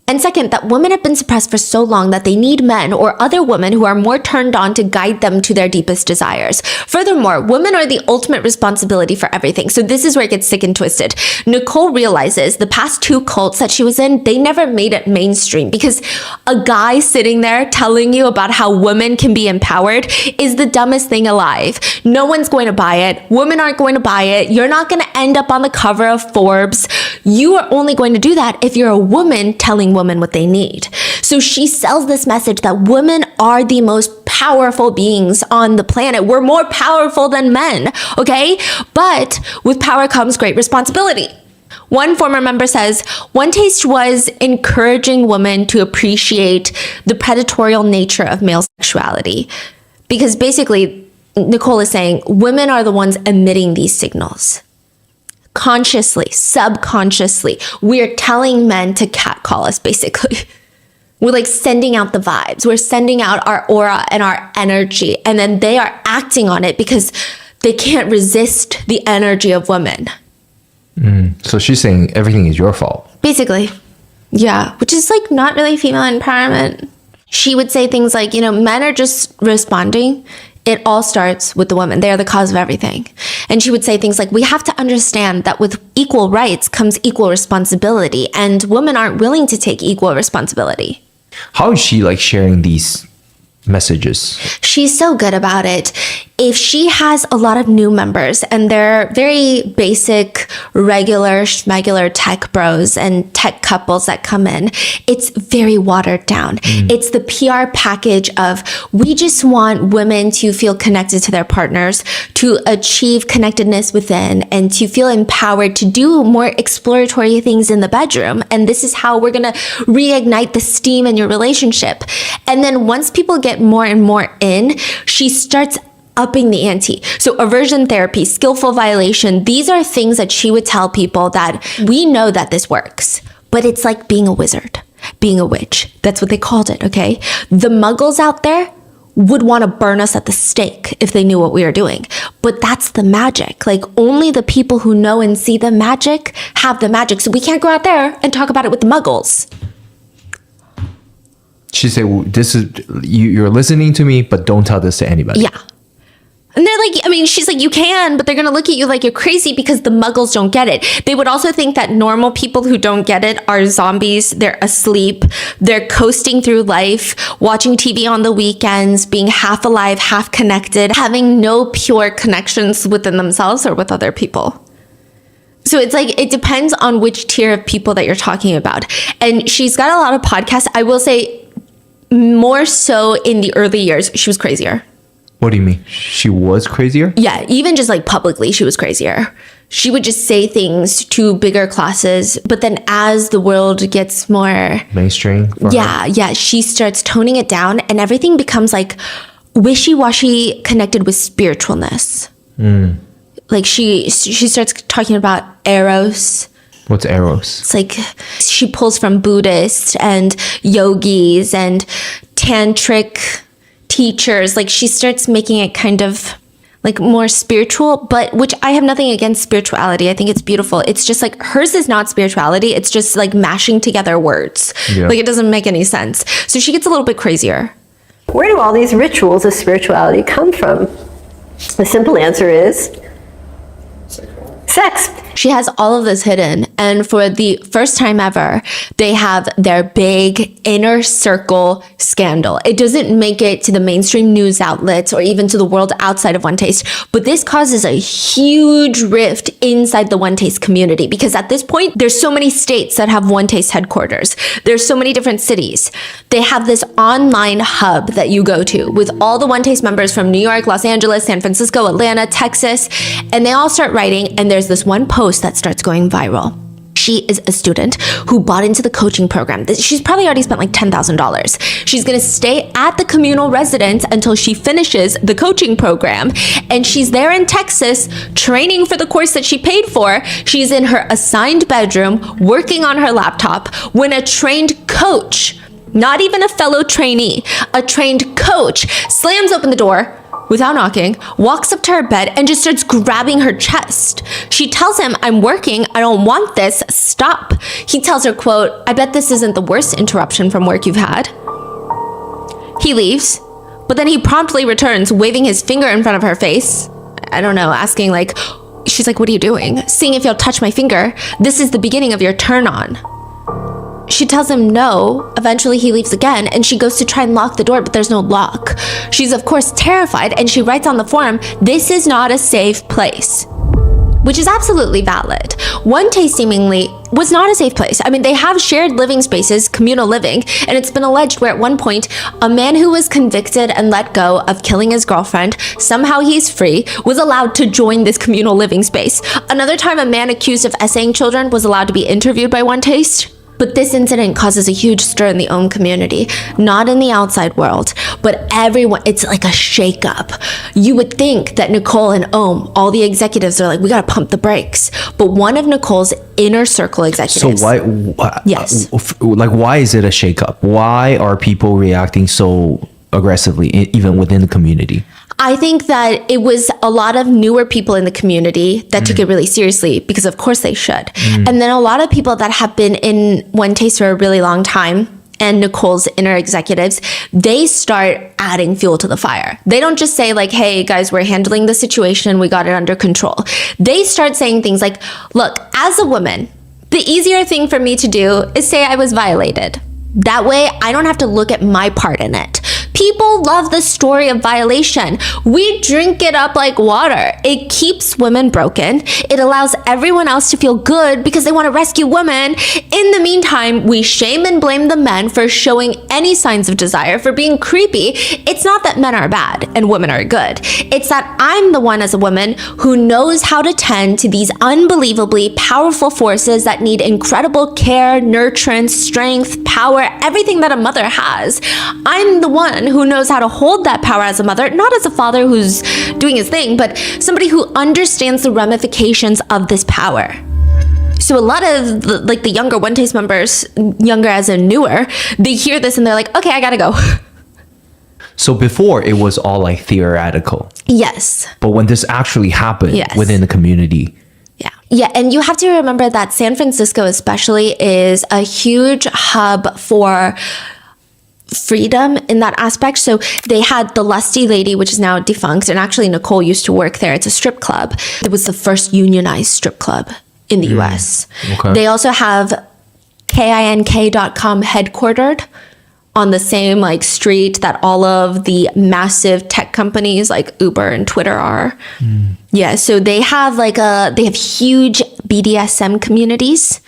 And second, that women have been suppressed for so long that they need men or other women who are more turned on to guide them to their deepest desires. Furthermore, women are the ultimate responsibility for everything. So this is where it gets sick and twisted. Nicole realizes the past 2 cults that she was in, they never made it mainstream because a guy sitting there telling you about how women can be empowered is the dumbest thing alive. No one's going to buy it. Women aren't going to buy it. You're not going to end up on the cover of Forbes. You are only going to do that if you're a woman telling women what they need. So she sells this message that women are the most powerful beings on the planet. We're more powerful than men, okay? But with power comes great responsibility. One former member says, One Taste was encouraging women to appreciate the predatory nature of male sexuality. Because basically, Nicole is saying women are the ones emitting these signals. Consciously, subconsciously, we're telling men to catcall us, basically. We're like sending out the vibes. We're sending out our aura and our energy, and then they are acting on it because they can't resist the energy of women. So she's saying everything is your fault. Basically. Yeah, which is like not really female empowerment. She would say things like, men are just responding. It all starts with the woman. They are the cause of everything. And she would say things like, we have to understand that with equal rights comes equal responsibility, and women aren't willing to take equal responsibility. How is she like sharing these messages? She's so good about it. If she has a lot of new members and they're very basic, regular, schmegular tech bros and tech couples that come in, it's very watered down. It's the PR package of, we just want women to feel connected to their partners, to achieve connectedness within, and to feel empowered to do more exploratory things in the bedroom. And this is how we're going to reignite the steam in your relationship. And then once people get more and more in, she starts upping the ante. So aversion therapy, skillful violation, these are things that she would tell people that we know that this works, but it's like being a wizard, being a witch. That's what they called it, okay? The muggles out there would want to burn us at the stake if they knew what we were doing. But that's the magic. Like, only the people who know and see the magic have the magic. So we can't go out there and talk about it with the muggles. She said, well, this is, you're listening to me, but don't tell this to anybody. Yeah. And they're like, I mean, she's like, you can, but they're going to look at you like you're crazy because the muggles don't get it. They would also think that normal people who don't get it are zombies. They're asleep. They're coasting through life, watching TV on the weekends, being half alive, half connected, having no pure connections within themselves or with other people. So it's like, it depends on which tier of people that you're talking about. And she's got a lot of podcasts. I will say more so in the early years, she was crazier. What do you mean? She was crazier? Yeah, even just like publicly, she was crazier. She would just say things to bigger classes. But then as the world gets more mainstream, yeah, she starts toning it down and everything becomes like wishy-washy connected with spiritualness. Like she starts talking about Eros. What's Eros? It's like she pulls from Buddhists and yogis and tantric teachers. Like she starts making it kind of like more spiritual, but which I have nothing against spirituality. I think it's beautiful. It's just like hers is not spirituality. It's just like mashing together words. Yeah. Like it doesn't make any sense. So she gets a little bit crazier. Where do all these rituals of spirituality come from? The simple answer is sex. She has all of this hidden, and for the first time ever, they have their big inner circle scandal. It doesn't make it to the mainstream news outlets or even to the world outside of One Taste, but this causes a huge rift inside the One Taste community because at this point, there's so many states that have One Taste headquarters. There's so many different cities. They have this online hub that you go to with all the One Taste members from New York, Los Angeles, San Francisco, Atlanta, Texas, and they all start writing, and there's this one post that starts going viral. She is a student who bought into the coaching program. She's probably already spent like $10,000. She's going to stay at the communal residence until she finishes the coaching program. And she's there in Texas training for the course that she paid for. She's in her assigned bedroom working on her laptop when a trained coach, not even a fellow trainee, a trained coach slams open the door without knocking, walks up to her bed and just starts grabbing her chest. She tells him, I'm working, I don't want this, stop. He tells her, quote, I bet this isn't the worst interruption from work you've had. He leaves, but then he promptly returns, waving his finger in front of her face. I don't know, asking like, she's like, what are you doing? Seeing if you'll touch my finger. This is the beginning of your turn on. She tells him no. Eventually he leaves again and she goes to try and lock the door, but there's no lock. She's of course terrified and she writes on the forum, this is not a safe place, which is absolutely valid. One Taste seemingly was not a safe place. I mean, they have shared living spaces, communal living, and it's been alleged where at one point, a man who was convicted and let go of killing his girlfriend, somehow he's free, was allowed to join this communal living space. Another time, a man accused of essaying children was allowed to be interviewed by One Taste. But this incident causes a huge stir in the Ohm community, not in the outside world, but everyone, it's like a shakeup. You would think that Nicole and Ohm, all the executives are like, we gotta pump the brakes. But one of Nicole's inner circle executives. So why yes. Why is it a shakeup? Why are people reacting so aggressively, even within the community? I think that it was a lot of newer people in the community that took it really seriously because of course they should. And then a lot of people that have been in One Taste for a really long time and Nicole's inner executives, they start adding fuel to the fire. They don't just say like, hey guys, we're handling the situation, we got it under control. They start saying things like, look, as a woman, the easier thing for me to do is say I was violated. That way I don't have to look at my part in it. People love the story of violation. We drink it up like water. It keeps women broken. It allows everyone else to feel good because they want to rescue women. In the meantime, we shame and blame the men for showing any signs of desire, for being creepy. It's not that men are bad and women are good. It's that I'm the one as a woman who knows how to tend to these unbelievably powerful forces that need incredible care, nurturance, strength, power, everything that a mother has. I'm the one someone who knows how to hold that power as a mother, not as a father who's doing his thing, but somebody who understands the ramifications of this power. So a lot of the younger One Taste members, younger as in newer, they hear this and they're like, okay, I gotta go. So before it was all like theoretical. Yes. But when this actually happened Yes. within the community. Yeah, and you have to remember that San Francisco especially is a huge hub for freedom in that aspect. So they had the Lusty Lady, which is now defunct, and actually Nicole used to work there. It's a strip club. It was the first unionized strip club in the US. Okay. They also have kink.com headquartered on the same like street that all of the massive tech companies like Uber and Twitter are. Yeah, so they have huge BDSM communities.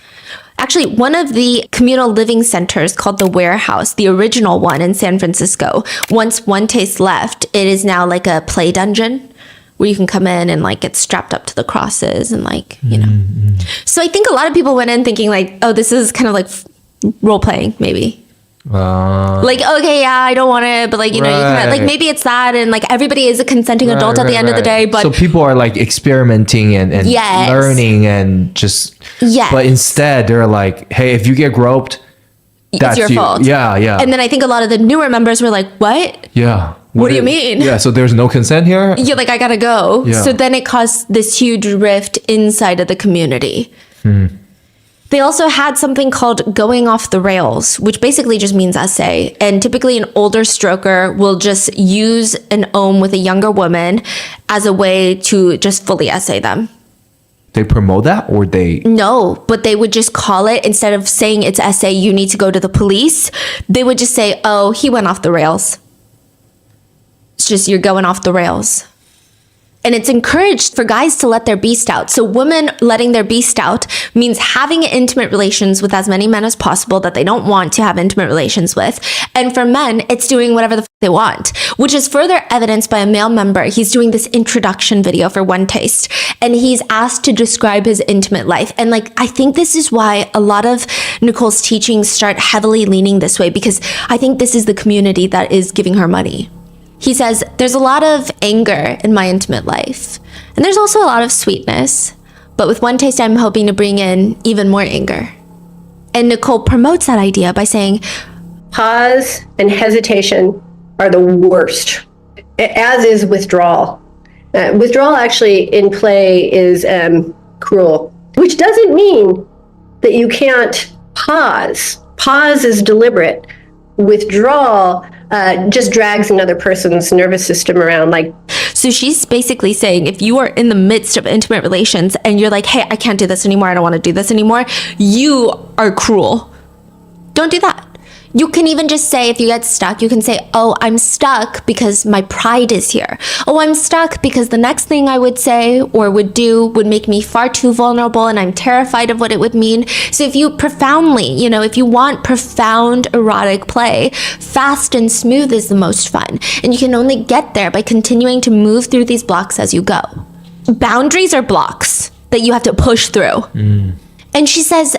Actually, one of the communal living centers called the Warehouse, the original one in San Francisco, once One Taste left, it is now like a play dungeon where you can come in and like get strapped up to the crosses and like, you know. So I think a lot of people went in thinking like, oh, this is kind of like role playing maybe. Like, okay, yeah, I don't want it, but like, you know, you kind of, like maybe it's that, and like everybody is a consenting adult at the end of the day, but so people are like experimenting and Yes. learning and just Yes. but instead they're like, hey, if you get groped, it's your fault. Yeah. And then I think a lot of the newer members were like, what? Yeah. What do you mean? Yeah, so there's no consent here? You're like, I gotta go. Yeah. So then it caused this huge rift inside of the community. They also had something called going off the rails, which basically just means essay. And typically an older stroker will just use an ohm with a younger woman as a way to just fully essay them. They promote that or they... No, but they would just call it, instead of saying it's essay, you need to go to the police, they would just say, oh, he went off the rails. It's just, you're going off the rails. And it's encouraged for guys to let their beast out. So women letting their beast out means having intimate relations with as many men as possible that they don't want to have intimate relations with. And for men, it's doing whatever the they want, which is further evidenced by a male member. He's doing this introduction video for One Taste, and he's asked to describe his intimate life. And like, I think this is why a lot of Nicole's teachings start heavily leaning this way, because I think this is the community that is giving her money. He says, there's a lot of anger in my intimate life, and there's also a lot of sweetness, but with One Taste, I'm hoping to bring in even more anger. And Nicole promotes that idea by saying, pause and hesitation are the worst, as is withdrawal. Withdrawal actually in play is cruel, which doesn't mean that you can't pause. Pause is deliberate. Withdrawal just drags another person's nervous system around. So she's basically saying, if you are in the midst of intimate relations and you're like, hey, I can't do this anymore, I don't want to do this anymore, you are cruel. Don't do that. You can even just say, if you get stuck, you can say, oh, I'm stuck because my pride is here. Oh, I'm stuck because the next thing I would say or would do would make me far too vulnerable and I'm terrified of what it would mean. So if you profoundly, if you want profound erotic play, fast and smooth is the most fun. And you can only get there by continuing to move through these blocks as you go. Boundaries are blocks that you have to push through. And she says,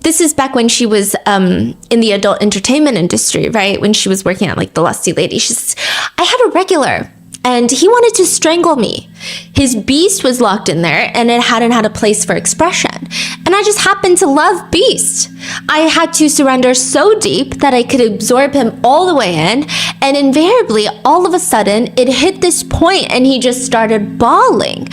this is back when she was in the adult entertainment industry, right? When she was working at the Lusty Lady. She says, I had a regular and he wanted to strangle me. His beast was locked in there and it hadn't had a place for expression. And I just happened to love Beast. I had to surrender so deep that I could absorb him all the way in. And invariably, all of a sudden, it hit this point and he just started bawling.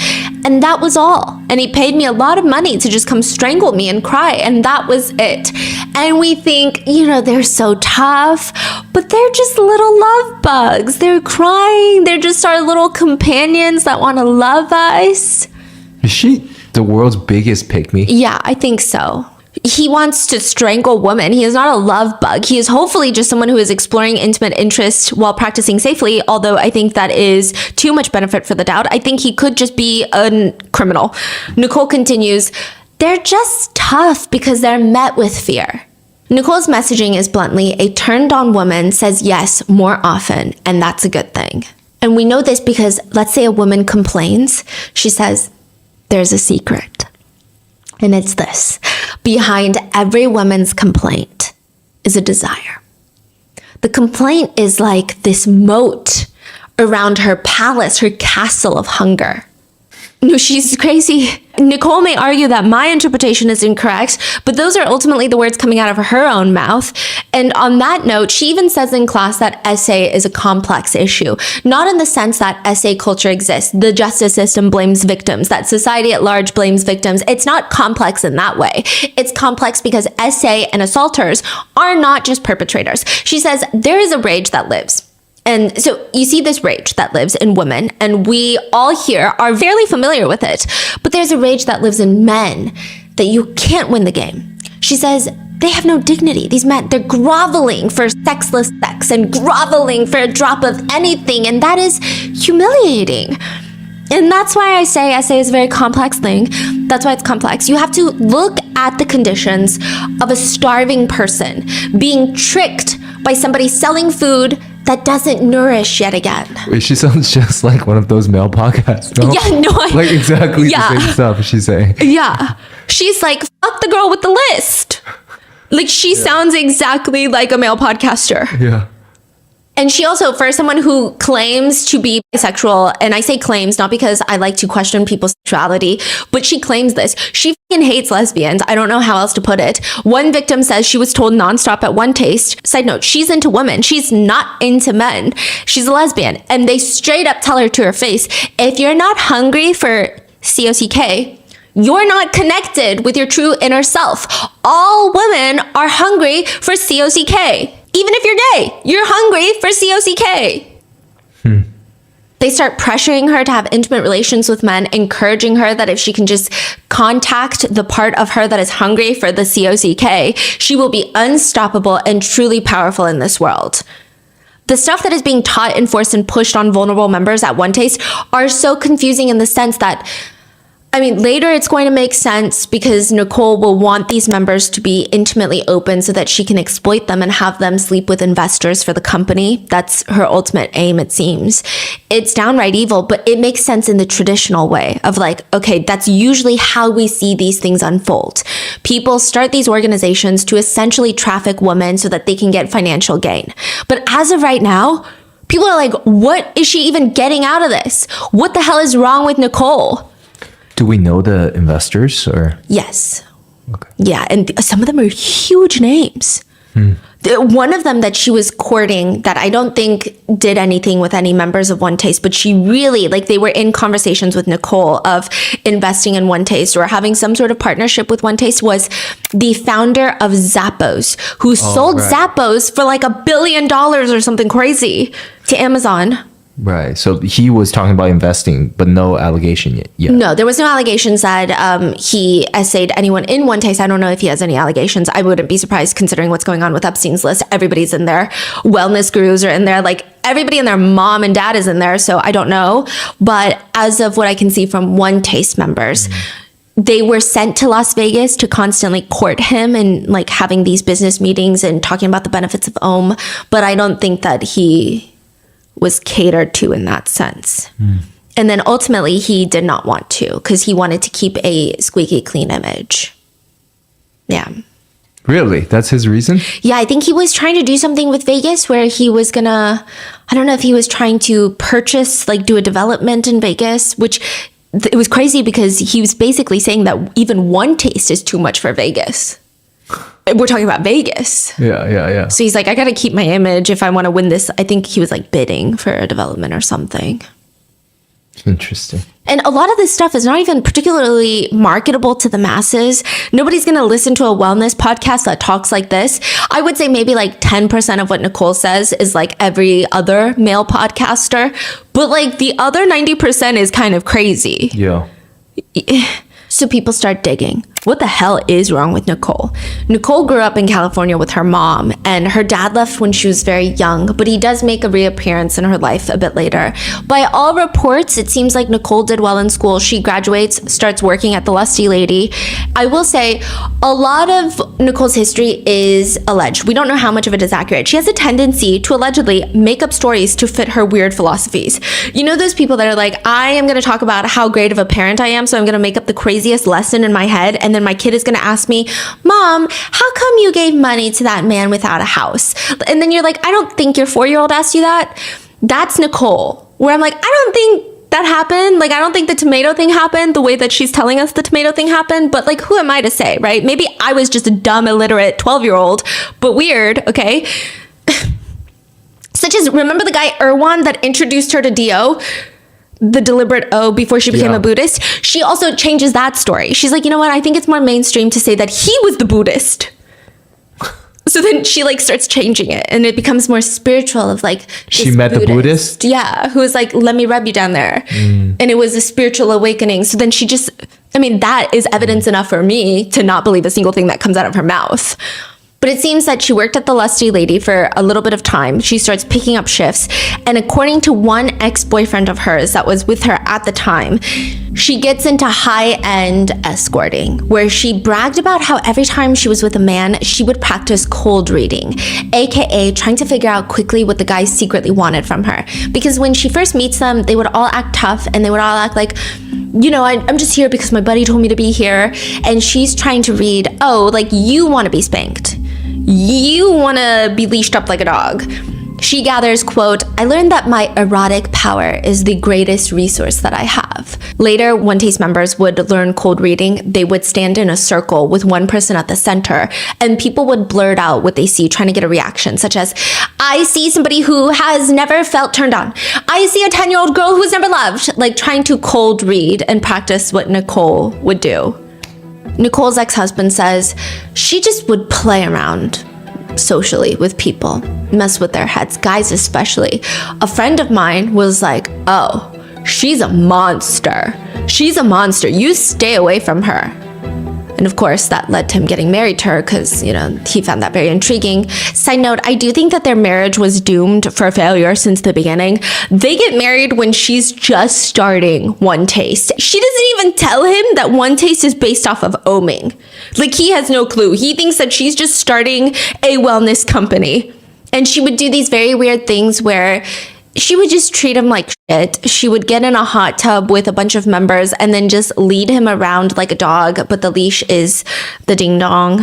And that was all. And he paid me a lot of money to just come strangle me and cry. And that was it. And we think, they're so tough, but they're just little love bugs. They're crying. They're just our little companions that want to love us. Is she the world's biggest pick-me? Yeah, I think so. He wants to strangle women. He is not a love bug. He is hopefully just someone who is exploring intimate interest while practicing safely, although I think that is too much benefit for the doubt. I think he could just be a criminal. Nicole continues, they're just tough because they're met with fear. Nicole's messaging is bluntly, a turned-on woman says yes more often, and that's a good thing. And we know this because let's say a woman complains. She says, there's a secret. And it's this. Behind every woman's complaint is a desire. The complaint is like this moat around her palace, her castle of hunger. No, she's crazy. Nicole may argue that my interpretation is incorrect, but those are ultimately the words coming out of her own mouth. And on that note, she even says in class that SA is a complex issue, not in the sense that SA culture exists, the justice system blames victims, that society at large blames victims. It's not complex in that way. It's complex because SA and assaulters are not just perpetrators. She says there is a rage that lives. And so you see this rage that lives in women, and we all here are fairly familiar with it. But there's a rage that lives in men that you can't win the game. She says they have no dignity. These men, they're groveling for sexless sex and groveling for a drop of anything, and that is humiliating. And that's why I say SA is a very complex thing. That's why it's complex. You have to look at the conditions of a starving person being tricked by somebody selling food that doesn't nourish yet again. Wait, she sounds just like one of those male podcasts, no? Yeah, no. Like exactly the same stuff she's saying. Yeah. She's like, fuck the girl with the list. Like she sounds exactly like a male podcaster. Yeah. And she also, for someone who claims to be bisexual, and I say claims not because I like to question people's sexuality, but she claims this. She fucking hates lesbians. I don't know how else to put it. One victim says she was told nonstop at One Taste. Side note, she's into women. She's not into men. She's a lesbian. And they straight up tell her to her face, if you're not hungry for COCK, you're not connected with your true inner self. All women are hungry for COCK. Even if you're gay, you're hungry for COCK. They start pressuring her to have intimate relations with men, encouraging her that if she can just contact the part of her that is hungry for the COCK, she will be unstoppable and truly powerful in this world. The stuff that is being taught, enforced, and pushed on vulnerable members at One Taste are so confusing in the sense that, I mean, later it's going to make sense because Nicole will want these members to be intimately open so that she can exploit them and have them sleep with investors for the company. That's her ultimate aim, it seems. It's downright evil, but it makes sense in the traditional way of like, okay, that's usually how we see these things unfold. People start these organizations to essentially traffic women so that they can get financial gain. But as of right now, people are like, what is she even getting out of this? What the hell is wrong with Nicole? Do we know the investors or? Yes. Okay. Yeah, and some of them are huge names. One of them that she was courting that I don't think did anything with any members of One Taste, but she really, like they were in conversations with Nicole of investing in One Taste or having some sort of partnership with One Taste, was the founder of Zappos, who sold Zappos for like $1 billion or something crazy to Amazon. Right. So he was talking about investing, but no allegation yet. Yeah. No, there was no allegations that he essayed anyone in One Taste. I don't know if he has any allegations. I wouldn't be surprised considering what's going on with Epstein's list. Everybody's in there. Wellness gurus are in there. Like everybody and their mom and dad is in there. So I don't know. But as of what I can see from One Taste members, they were sent to Las Vegas to constantly court him and like having these business meetings and talking about the benefits of Om. But I don't think that he was catered to in that sense. And then ultimately he did not want to because he wanted to keep a squeaky clean image. Yeah. Really? That's his reason? Yeah, I think he was trying to do something with Vegas where he was gonna, I don't know if he was trying to purchase, like do a development in Vegas, which it was crazy because he was basically saying that even One Taste is too much for Vegas. We're talking about Vegas. Yeah. So he's like, I got to keep my image if I want to win this. I think he was like bidding for a development or something. Interesting. And a lot of this stuff is not even particularly marketable to the masses. Nobody's going to listen to a wellness podcast that talks like this. I would say maybe like 10% of what Nicole says is like every other male podcaster. But like the other 90% is kind of crazy. Yeah. So people start digging. What the hell is wrong with Nicole? Nicole grew up in California with her mom, and her dad left when she was very young, but he does make a reappearance in her life a bit later. By all reports, it seems like Nicole did well in school. She graduates, starts working at the Lusty Lady. I will say a lot of Nicole's history is alleged. We don't know how much of it is accurate. She has a tendency to allegedly make up stories to fit her weird philosophies. You know those people that are like, I am going to talk about how great of a parent I am, so I'm going to make up the craziest lesson in my head, and and then my kid is going to ask me, Mom, how come you gave money to that man without a house? And then you're like, I don't think your 4-year-old asked you that. That's Nicole, where I'm like, I don't think that happened. Like, I don't think the tomato thing happened the way that she's telling us the tomato thing happened, but like, who am I to say, right? Maybe I was just a dumb, illiterate 12-year-old, but weird, okay? Such as, remember the guy Erwan that introduced her to Dio, the deliberate O, before she became a Buddhist? She also changes that story. She's like, you know what? I think it's more mainstream to say that he was the Buddhist. So then she like starts changing it, and it becomes more spiritual of like, she met the Buddhist? Yeah, who was like, let me rub you down there. And it was a spiritual awakening. So then she just, I mean, that is evidence enough for me to not believe a single thing that comes out of her mouth. But it seems that she worked at the Lusty Lady for a little bit of time. She starts picking up shifts. And according to one ex-boyfriend of hers that was with her at the time, she gets into high-end escorting, where she bragged about how every time she was with a man, she would practice cold reading, aka trying to figure out quickly what the guy secretly wanted from her. Because when she first meets them, they would all act tough, and they would all act like, you know, I'm just here because my buddy told me to be here. And she's trying to read, oh, like, you want to be spanked. You want to be leashed up like a dog. She gathers, quote, I learned that my erotic power is the greatest resource that I have. Later, One Taste members would learn cold reading. They would stand in a circle with one person at the center, and people would blurt out what they see, trying to get a reaction, such as, I see somebody who has never felt turned on. I see a 10-year-old girl who's never loved, like trying to cold read and practice what Nicole would do. Nicole's ex-husband says she just would play around socially with people, mess with their heads, guys especially. A friend of mine was like, oh, she's a monster. She's a monster. You stay away from her. And of course, that led to him getting married to her because, you know, he found that very intriguing. Side note, I do think that their marriage was doomed for failure since the beginning. They get married when she's just starting One Taste. She doesn't even tell him that One Taste is based off of oming. Like, he has no clue. He thinks that she's just starting a wellness company. And she would do these very weird things where she would just treat him like shit. She would get in a hot tub with a bunch of members and then just lead him around like a dog, but the leash is the ding dong.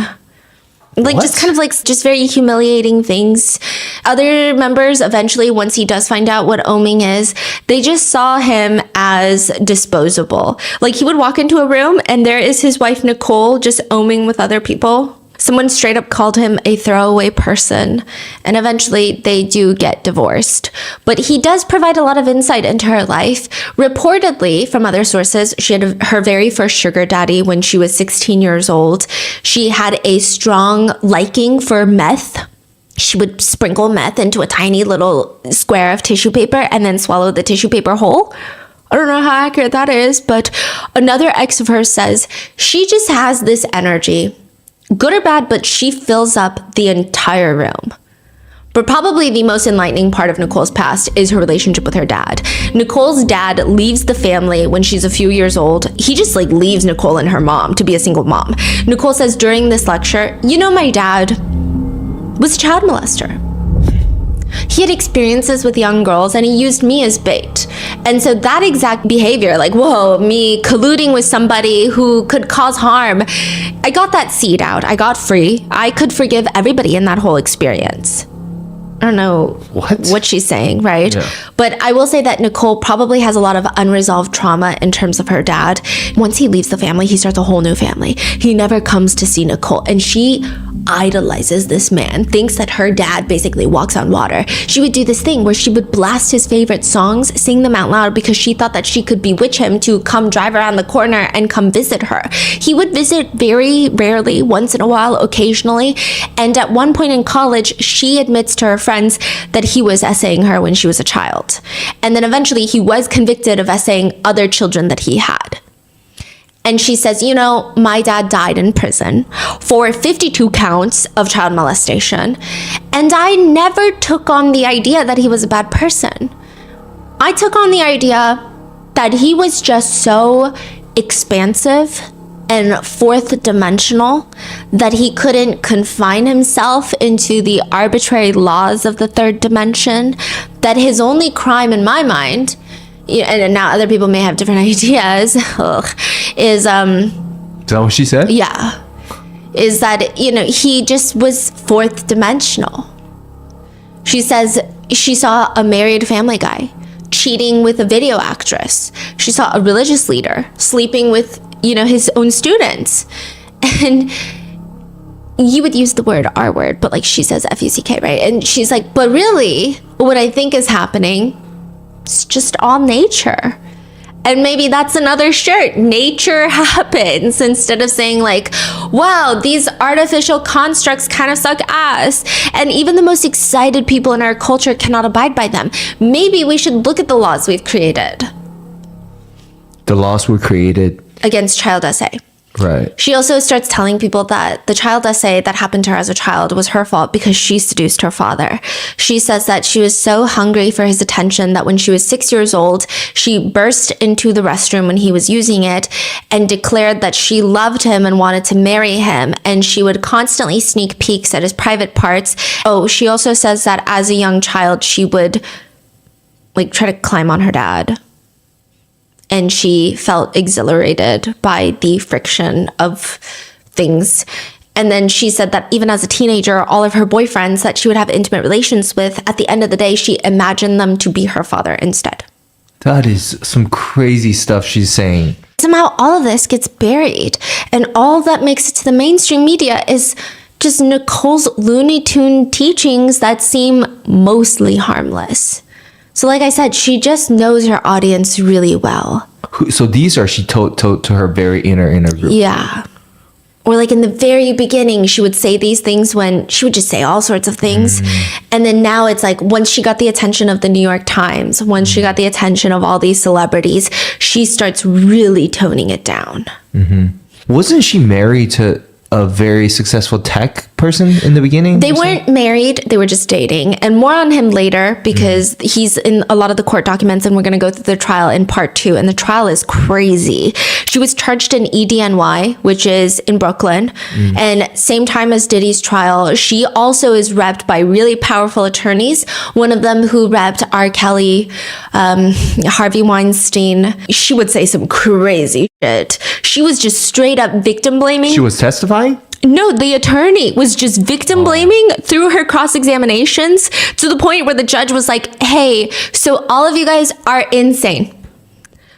Like, what? Just kind of like just very humiliating things. Other members eventually, once he does find out what oming is, they just saw him as disposable. Like, he would walk into a room and there is his wife Nicole just oming with other people. Someone straight up called him a throwaway person, and eventually they do get divorced. But he does provide a lot of insight into her life. Reportedly, from other sources, she had her very first sugar daddy when she was 16 years old. She had a strong liking for meth. She would sprinkle meth into a tiny little square of tissue paper and then swallow the tissue paper whole. I don't know how accurate that is, but another ex of hers says she just has this energy. Good or bad, but she fills up the entire room. But probably the most enlightening part of Nicole's past is her relationship with her dad. Nicole's dad leaves the family when she's a few years old. He just like leaves Nicole and her mom to be a single mom. Nicole says during this lecture, you know, my dad was a child molester. He had experiences with young girls and he used me as bait. And so that exact behavior, like, whoa, me colluding with somebody who could cause harm, I got that seed out. I got free. I could forgive everybody in that whole experience. I don't know what she's saying, right? Yeah. But I will say that Nicole probably has a lot of unresolved trauma in terms of her dad. Once he leaves the family, he starts a whole new family. He never comes to see Nicole, and she idolizes this man, thinks that her dad basically walks on water. She would do this thing where she would blast his favorite songs, sing them out loud because she thought that she could bewitch him to come drive around the corner and come visit her. He would visit very rarely, once in a while, occasionally, and at one point in college, she admits to her friends that he was essaying her when she was a child. And then eventually he was convicted of essaying other children that he had. And she says, you know, my dad died in prison for 52 counts of child molestation. And I never took on the idea that he was a bad person. I took on the idea that he was just so expansive and fourth dimensional that he couldn't confine himself into the arbitrary laws of the third dimension, that his only crime in my mind, and now other people may have different ideas, is that what she said? Yeah. Is that, he just was fourth dimensional. She says she saw a married family guy cheating with a video actress. She saw a religious leader sleeping with, his own students. And you would use the word R word, but like she says F-U-C-K, right? And she's like, but really, what I think is happening, it's just all nature. And maybe that's another shirt. Nature happens, instead of saying like, wow, these artificial constructs kind of suck ass. And even the most excited people in our culture cannot abide by them. Maybe we should look at the laws we've created. The laws were created against child essay. Right. She also starts telling people that the child essay that happened to her as a child was her fault because she seduced her father. She says that she was so hungry for his attention that when she was 6 years old, she burst into the restroom when he was using it and declared that she loved him and wanted to marry him. And she would constantly sneak peeks at his private parts. Oh, she also says that as a young child, she would like try to climb on her dad. And she felt exhilarated by the friction of things. And then she said that even as a teenager, all of her boyfriends that she would have intimate relations with, at the end of the day, she imagined them to be her father instead. That is some crazy stuff she's saying. Somehow all of this gets buried. And all that makes it to the mainstream media is just Nicole's Looney Tune teachings that seem mostly harmless. So like I said, she just knows her audience really well. So these are she told to her very inner group. Yeah. Or like in the very beginning, she would say these things when she would just say all sorts of things. And then now it's like once she got the attention of the New York Times, once she got the attention of all these celebrities, she starts really toning it down. Wasn't she married to a very successful tech person in the beginning? They weren't married, they were just dating. And more on him later because he's in a lot of the court documents and we're going to go through the trial in part 2. And the trial is crazy. She was charged in EDNY, which is in Brooklyn. And same time as Diddy's trial, she also is repped by really powerful attorneys. One of them who repped R. Kelly, Harvey Weinstein. She would say some crazy shit. She was just straight up victim blaming. She was testifying? No, the attorney was just victim blaming through her cross-examinations to the point where the judge was like, hey, so all of you guys are insane.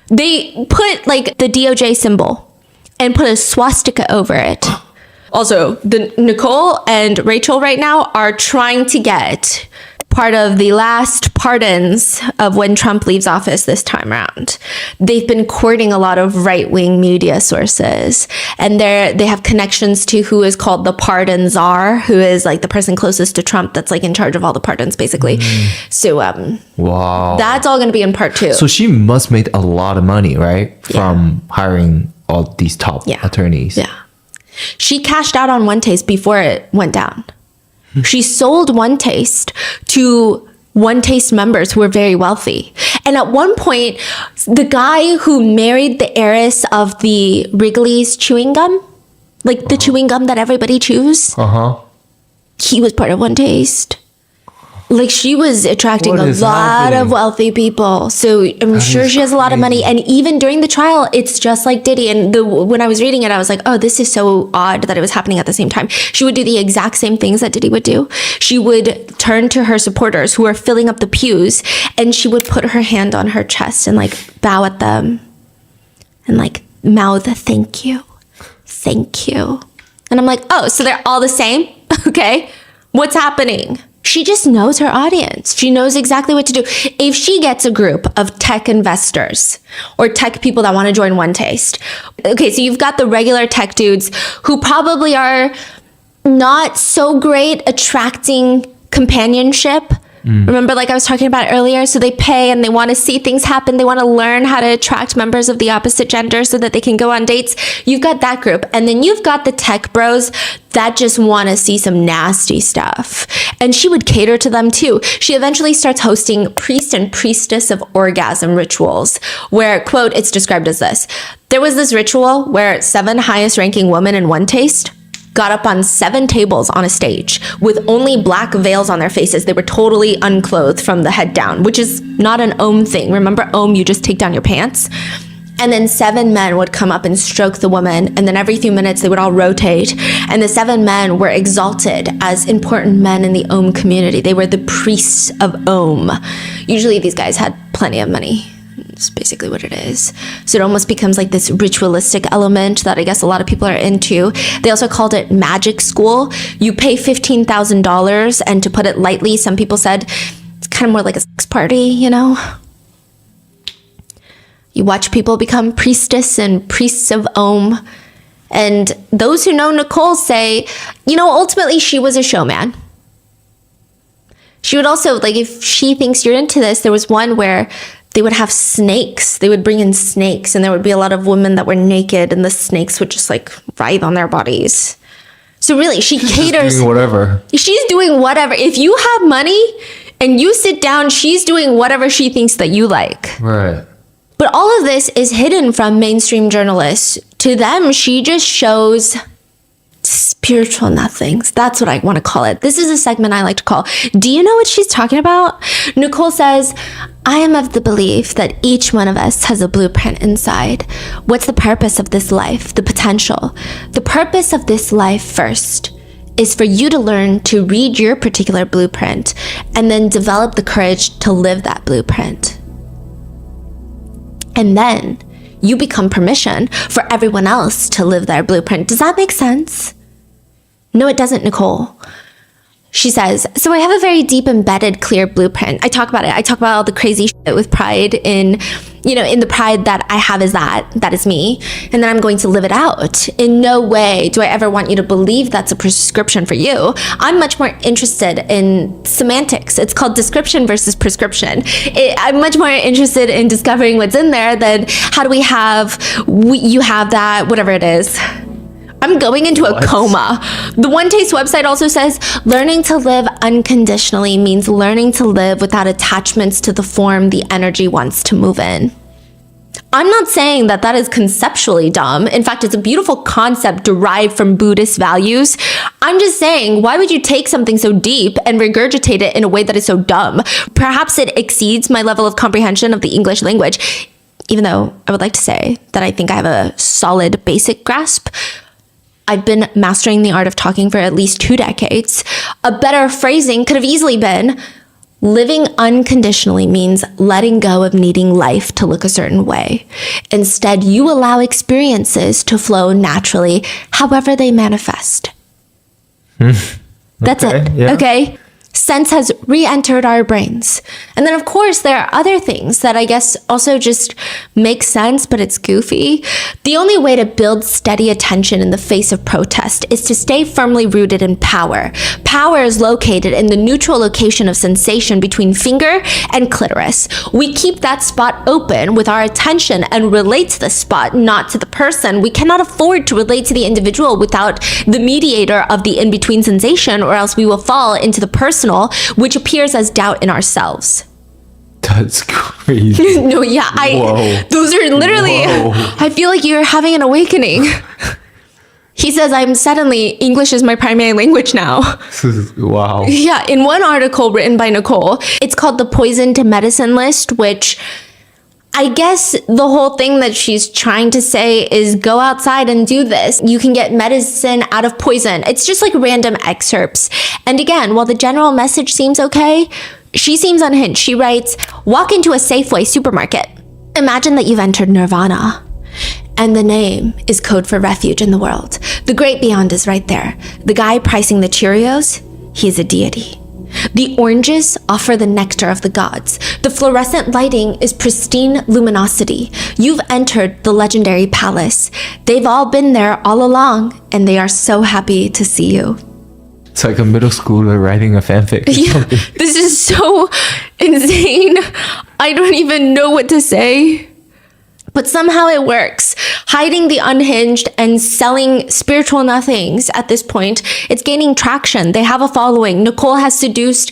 They put like the DOJ symbol and put a swastika over it. Also, the Nicole and Rachel right now are trying to get part of the last pardons of when Trump leaves office this time around. They've been courting a lot of right-wing media sources, and they have connections to who is called the pardon czar, who is like the person closest to Trump that's like in charge of all the pardons, basically. So wow, that's all going to be in part 2. So she must make a lot of money, right? From hiring all these top attorneys. Yeah. She cashed out on One Taste before it went down. She sold One Taste to One Taste members who were very wealthy. And at one point, the guy who married the heiress of the Wrigley's chewing gum, like the chewing gum that everybody chews, he was part of One Taste. Like she was attracting a lot of wealthy people. So I'm sure she has a lot of money. And even during the trial, it's just like Diddy. And when I was reading it, I was like, oh, this is so odd that it was happening at the same time. She would do the exact same things that Diddy would do. She would turn to her supporters who are filling up the pews and she would put her hand on her chest and like bow at them and like mouth, thank you. Thank you. And I'm like, oh, so they're all the same? Okay. What's happening? She just knows her audience. She knows exactly what to do. If she gets a group of tech investors or tech people that want to join One Taste. Okay, so you've got the regular tech dudes who probably are not so great attracting companionship. Remember, like I was talking about earlier, so they pay and they want to see things happen. They want to learn how to attract members of the opposite gender so that they can go on dates. You've got that group. And then you've got the tech bros that just want to see some nasty stuff. And she would cater to them too. She eventually starts hosting priest and priestess of orgasm rituals where, quote, it's described as this. There was this ritual where 7 highest ranking women in One Taste got up on 7 tables on a stage with only black veils on their faces. They were totally unclothed from the head down, which is not an Om thing. Remember Om, you just take down your pants? And then 7 men would come up and stroke the woman. And then every few minutes, they would all rotate. And the 7 men were exalted as important men in the Om community. They were the priests of Om. Usually these guys had plenty of money. It's basically what it is. So it almost becomes like this ritualistic element that I guess a lot of people are into. They also called it magic school. You pay $15,000. And to put it lightly, some people said it's kind of more like a sex party, you know? You watch people become priestess and priests of Om. And those who know Nicole say, you know, ultimately she was a showman. She would also, like, if she thinks you're into this, there was one where they would have snakes. They would bring in snakes, and there would be a lot of women that were naked, and the snakes would just, like, writhe on their bodies. So really, she caters. Doing whatever. She's doing whatever. If you have money and you sit down, she's doing whatever she thinks that you like. Right. But all of this is hidden from mainstream journalists. To them, she just shows spiritual nothings. That's what I want to call it. This is a segment I like to call, do you know what she's talking about? Nicole says, I am of the belief that each one of us has a blueprint inside. What's the purpose of this life? The potential. The purpose of this life first is for you to learn to read your particular blueprint and then develop the courage to live that blueprint. And then you become permission for everyone else to live their blueprint. Does that make sense? No, it doesn't, Nicole. She says, so I have a very deep, embedded, clear blueprint. I talk about it. I talk about all the crazy shit with pride in the pride that I have is that is me. And then I'm going to live it out. In no way do I ever want you to believe that's a prescription for you. I'm much more interested in semantics. It's called description versus prescription. I'm much more interested in discovering what's in there than how do you have that, whatever it is. I'm going into a coma. The One Taste website also says, learning to live unconditionally means learning to live without attachments to the form the energy wants to move in. I'm not saying that that is conceptually dumb. In fact, it's a beautiful concept derived from Buddhist values. I'm just saying, why would you take something so deep and regurgitate it in a way that is so dumb? Perhaps it exceeds my level of comprehension of the English language, even though I would like to say that I think I have a solid basic grasp. I've been mastering the art of talking for at least 2 decades. A better phrasing could have easily been, living unconditionally means letting go of needing life to look a certain way. Instead, you allow experiences to flow naturally, however they manifest. That's it. Yeah. Okay? Sense has re-entered our brains. And then, of course, there are other things that I guess also just make sense, but it's goofy. The only way to build steady attention in the face of protest is to stay firmly rooted in power. Power is located in the neutral location of sensation between finger and clitoris. We keep that spot open with our attention and relate to the spot, not to the person. We cannot afford to relate to the individual without the mediator of the in-between sensation, or else we will fall into the personal, which appears as doubt in ourselves. That's crazy. No, yeah, those are literally, I feel like you're having an awakening. He says, I'm suddenly, English is my primary language now. Wow. Yeah, in one article written by Nicole, it's called the Poison to Medicine list, which I guess the whole thing that she's trying to say is go outside and do this. You can get medicine out of poison. It's just like random excerpts. And again, while the general message seems okay, she seems unhinged. She writes, walk into a Safeway supermarket. Imagine that you've entered nirvana. And the name is code for refuge in the world. The great beyond is right there. The guy pricing the Cheerios, he is a deity. The oranges offer the nectar of the gods. The fluorescent lighting is pristine luminosity. You've entered the legendary palace. They've all been there all along, and they are so happy to see you. It's like a middle schooler writing a fanfic. Yeah, this is so insane. I don't even know what to say. But somehow it works. Hiding the unhinged and selling spiritual nothings at this point, it's gaining traction. They have a following. Nicole has seduced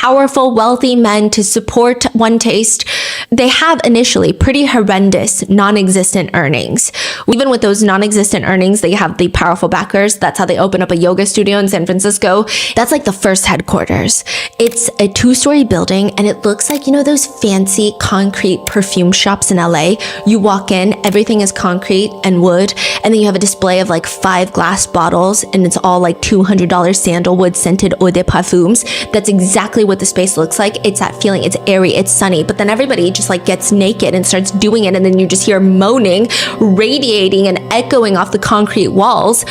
powerful, wealthy men to support One Taste, they have initially pretty horrendous, non-existent earnings. Even with those non-existent earnings, they have the powerful backers. That's how they open up a yoga studio in San Francisco. That's like the first headquarters. It's a 2-story building, and it looks like, you know, those fancy concrete perfume shops in LA. You walk in, everything is concrete and wood, and then you have a display of like 5 glass bottles, and it's all like $200 sandalwood scented eau de parfums. That's exactly what the space looks like. It's that feeling. It's airy, it's sunny, but then everybody just like gets naked and starts doing it, and then you just hear moaning, radiating and echoing off the concrete walls.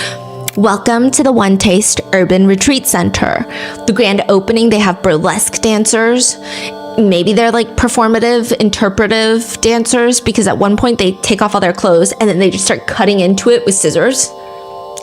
Welcome to the One Taste Urban Retreat Center. The grand opening, they have burlesque dancers. Maybe they're like performative, interpretive dancers, because at one point they take off all their clothes and then they just start cutting into it with scissors.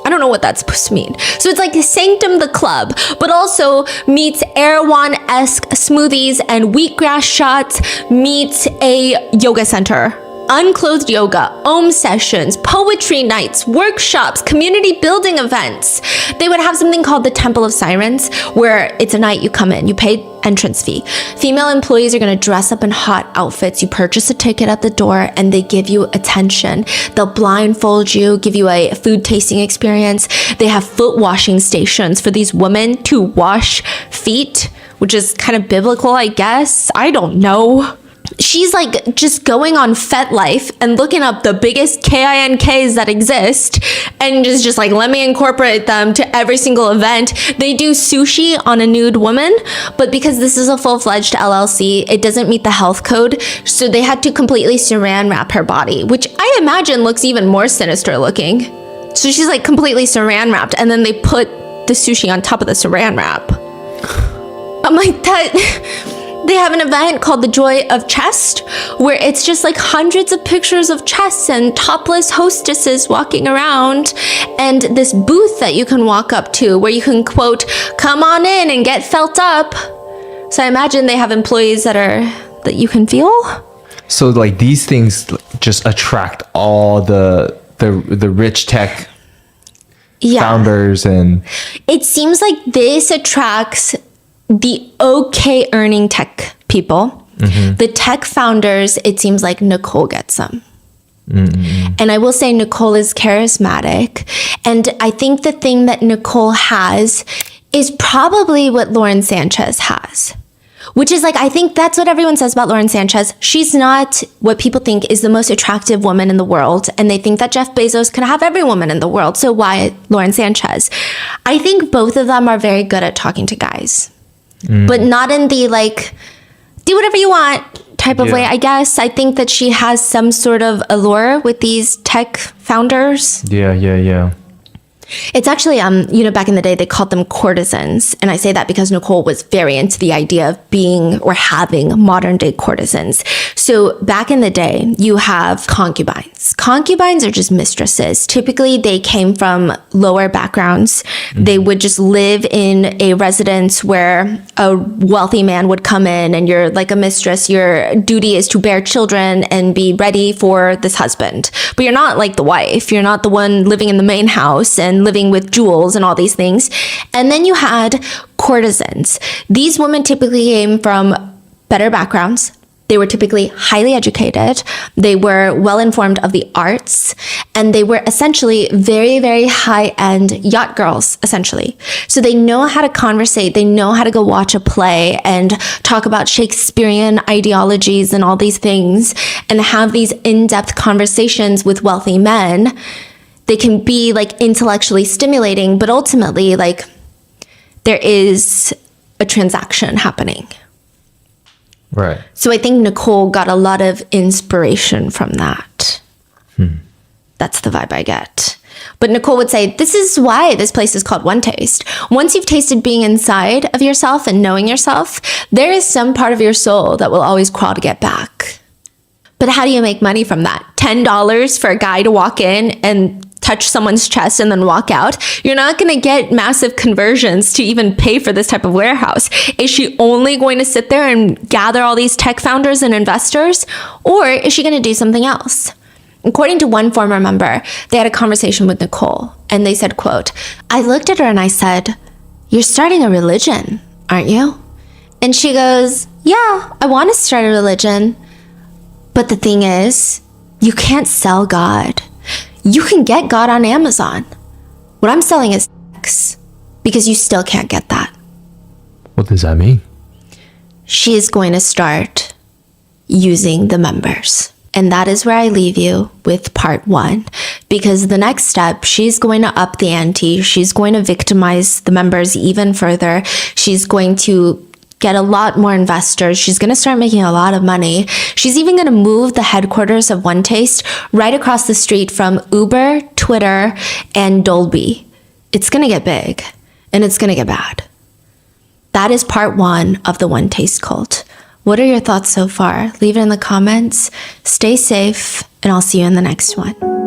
I don't know what that's supposed to mean. So it's like Sanctum the Club, but also meets Erewhon-esque smoothies and wheatgrass shots, meets a yoga center. Unclothed yoga, Om sessions, poetry nights, workshops, community building events. They would have something called the Temple of Sirens, where it's a night you come in, you pay entrance fee. Female employees are going to dress up in hot outfits. You purchase a ticket at the door and they give you attention. They'll blindfold you, give you a food tasting experience. They have foot washing stations for these women to wash feet, which is kind of biblical, I guess. I don't know. She's like just going on FetLife and looking up the biggest KINKs that exist and just like, let me incorporate them to every single event. They do sushi on a nude woman, but because this is a full-fledged LLC, it doesn't meet the health code. So they had to completely saran wrap her body, which I imagine looks even more sinister looking. So she's like completely saran wrapped, and then they put the sushi on top of the saran wrap. I'm like, that... They have an event called the Joy of Chest, where it's just like hundreds of pictures of chests and topless hostesses walking around, and this booth that you can walk up to where you can, quote, come on in and get felt up. So I imagine they have employees that you can feel. So like these things just attract all the rich tech founders, and it seems like this attracts the okay earning tech people. Mm-hmm. The tech founders, it seems like Nicole gets them. Mm-hmm. And I will say Nicole is charismatic. And I think the thing that Nicole has is probably what Lauren Sanchez has. Which is like, I think that's what everyone says about Lauren Sanchez. She's not what people think is the most attractive woman in the world. And they think that Jeff Bezos can have every woman in the world. So why Lauren Sanchez? I think both of them are very good at talking to guys. But not in the like, do whatever you want type of way, I guess. I think that she has some sort of allure with these tech founders. Yeah. It's actually, back in the day, they called them courtesans. And I say that because Nicole was very into the idea of being or having modern day courtesans. So back in the day, you have concubines. Concubines are just mistresses. Typically, they came from lower backgrounds. Mm-hmm. They would just live in a residence where a wealthy man would come in, and you're like a mistress. Your duty is to bear children and be ready for this husband. But you're not like the wife. You're not the one living in the main house and living with jewels and all these things. And then you had courtesans. These women typically came from better backgrounds. They were typically highly educated. They were well informed of the arts, and they were essentially very, very high-end yacht girls, essentially. So they know how to conversate. They know how to go watch a play and talk about Shakespearean ideologies and all these things, and have these in-depth conversations with wealthy men. They can be like intellectually stimulating, but ultimately, like, there is a transaction happening. Right. So I think Nicole got a lot of inspiration from that. That's the vibe I get. But Nicole would say, this is why this place is called One Taste. Once you've tasted being inside of yourself and knowing yourself, there is some part of your soul that will always crawl to get back. But how do you make money from that? $10 for a guy to walk in and touch someone's chest and then walk out? You're not going to get massive conversions to even pay for this type of warehouse. Is she only going to sit there and gather all these tech founders and investors? Or is she going to do something else? According to one former member, they had a conversation with Nicole, and they said, quote, I looked at her and I said, you're starting a religion, aren't you? And she goes, yeah, I want to start a religion. But the thing is, you can't sell God. You can get God on Amazon. What I'm selling is sex, because you still can't get that. What does that mean? She is going to start using the members. And that is where I leave you with part 1. Because the next step, she's going to up the ante. She's going to victimize the members even further. She's going to get a lot more investors. She's going to start making a lot of money. She's even going to move the headquarters of One Taste right across the street from Uber, Twitter, and Dolby. It's going to get big, and it's going to get bad. That is part 1 of the One Taste cult. What are your thoughts so far? Leave it in the comments. Stay safe, and I'll see you in the next one.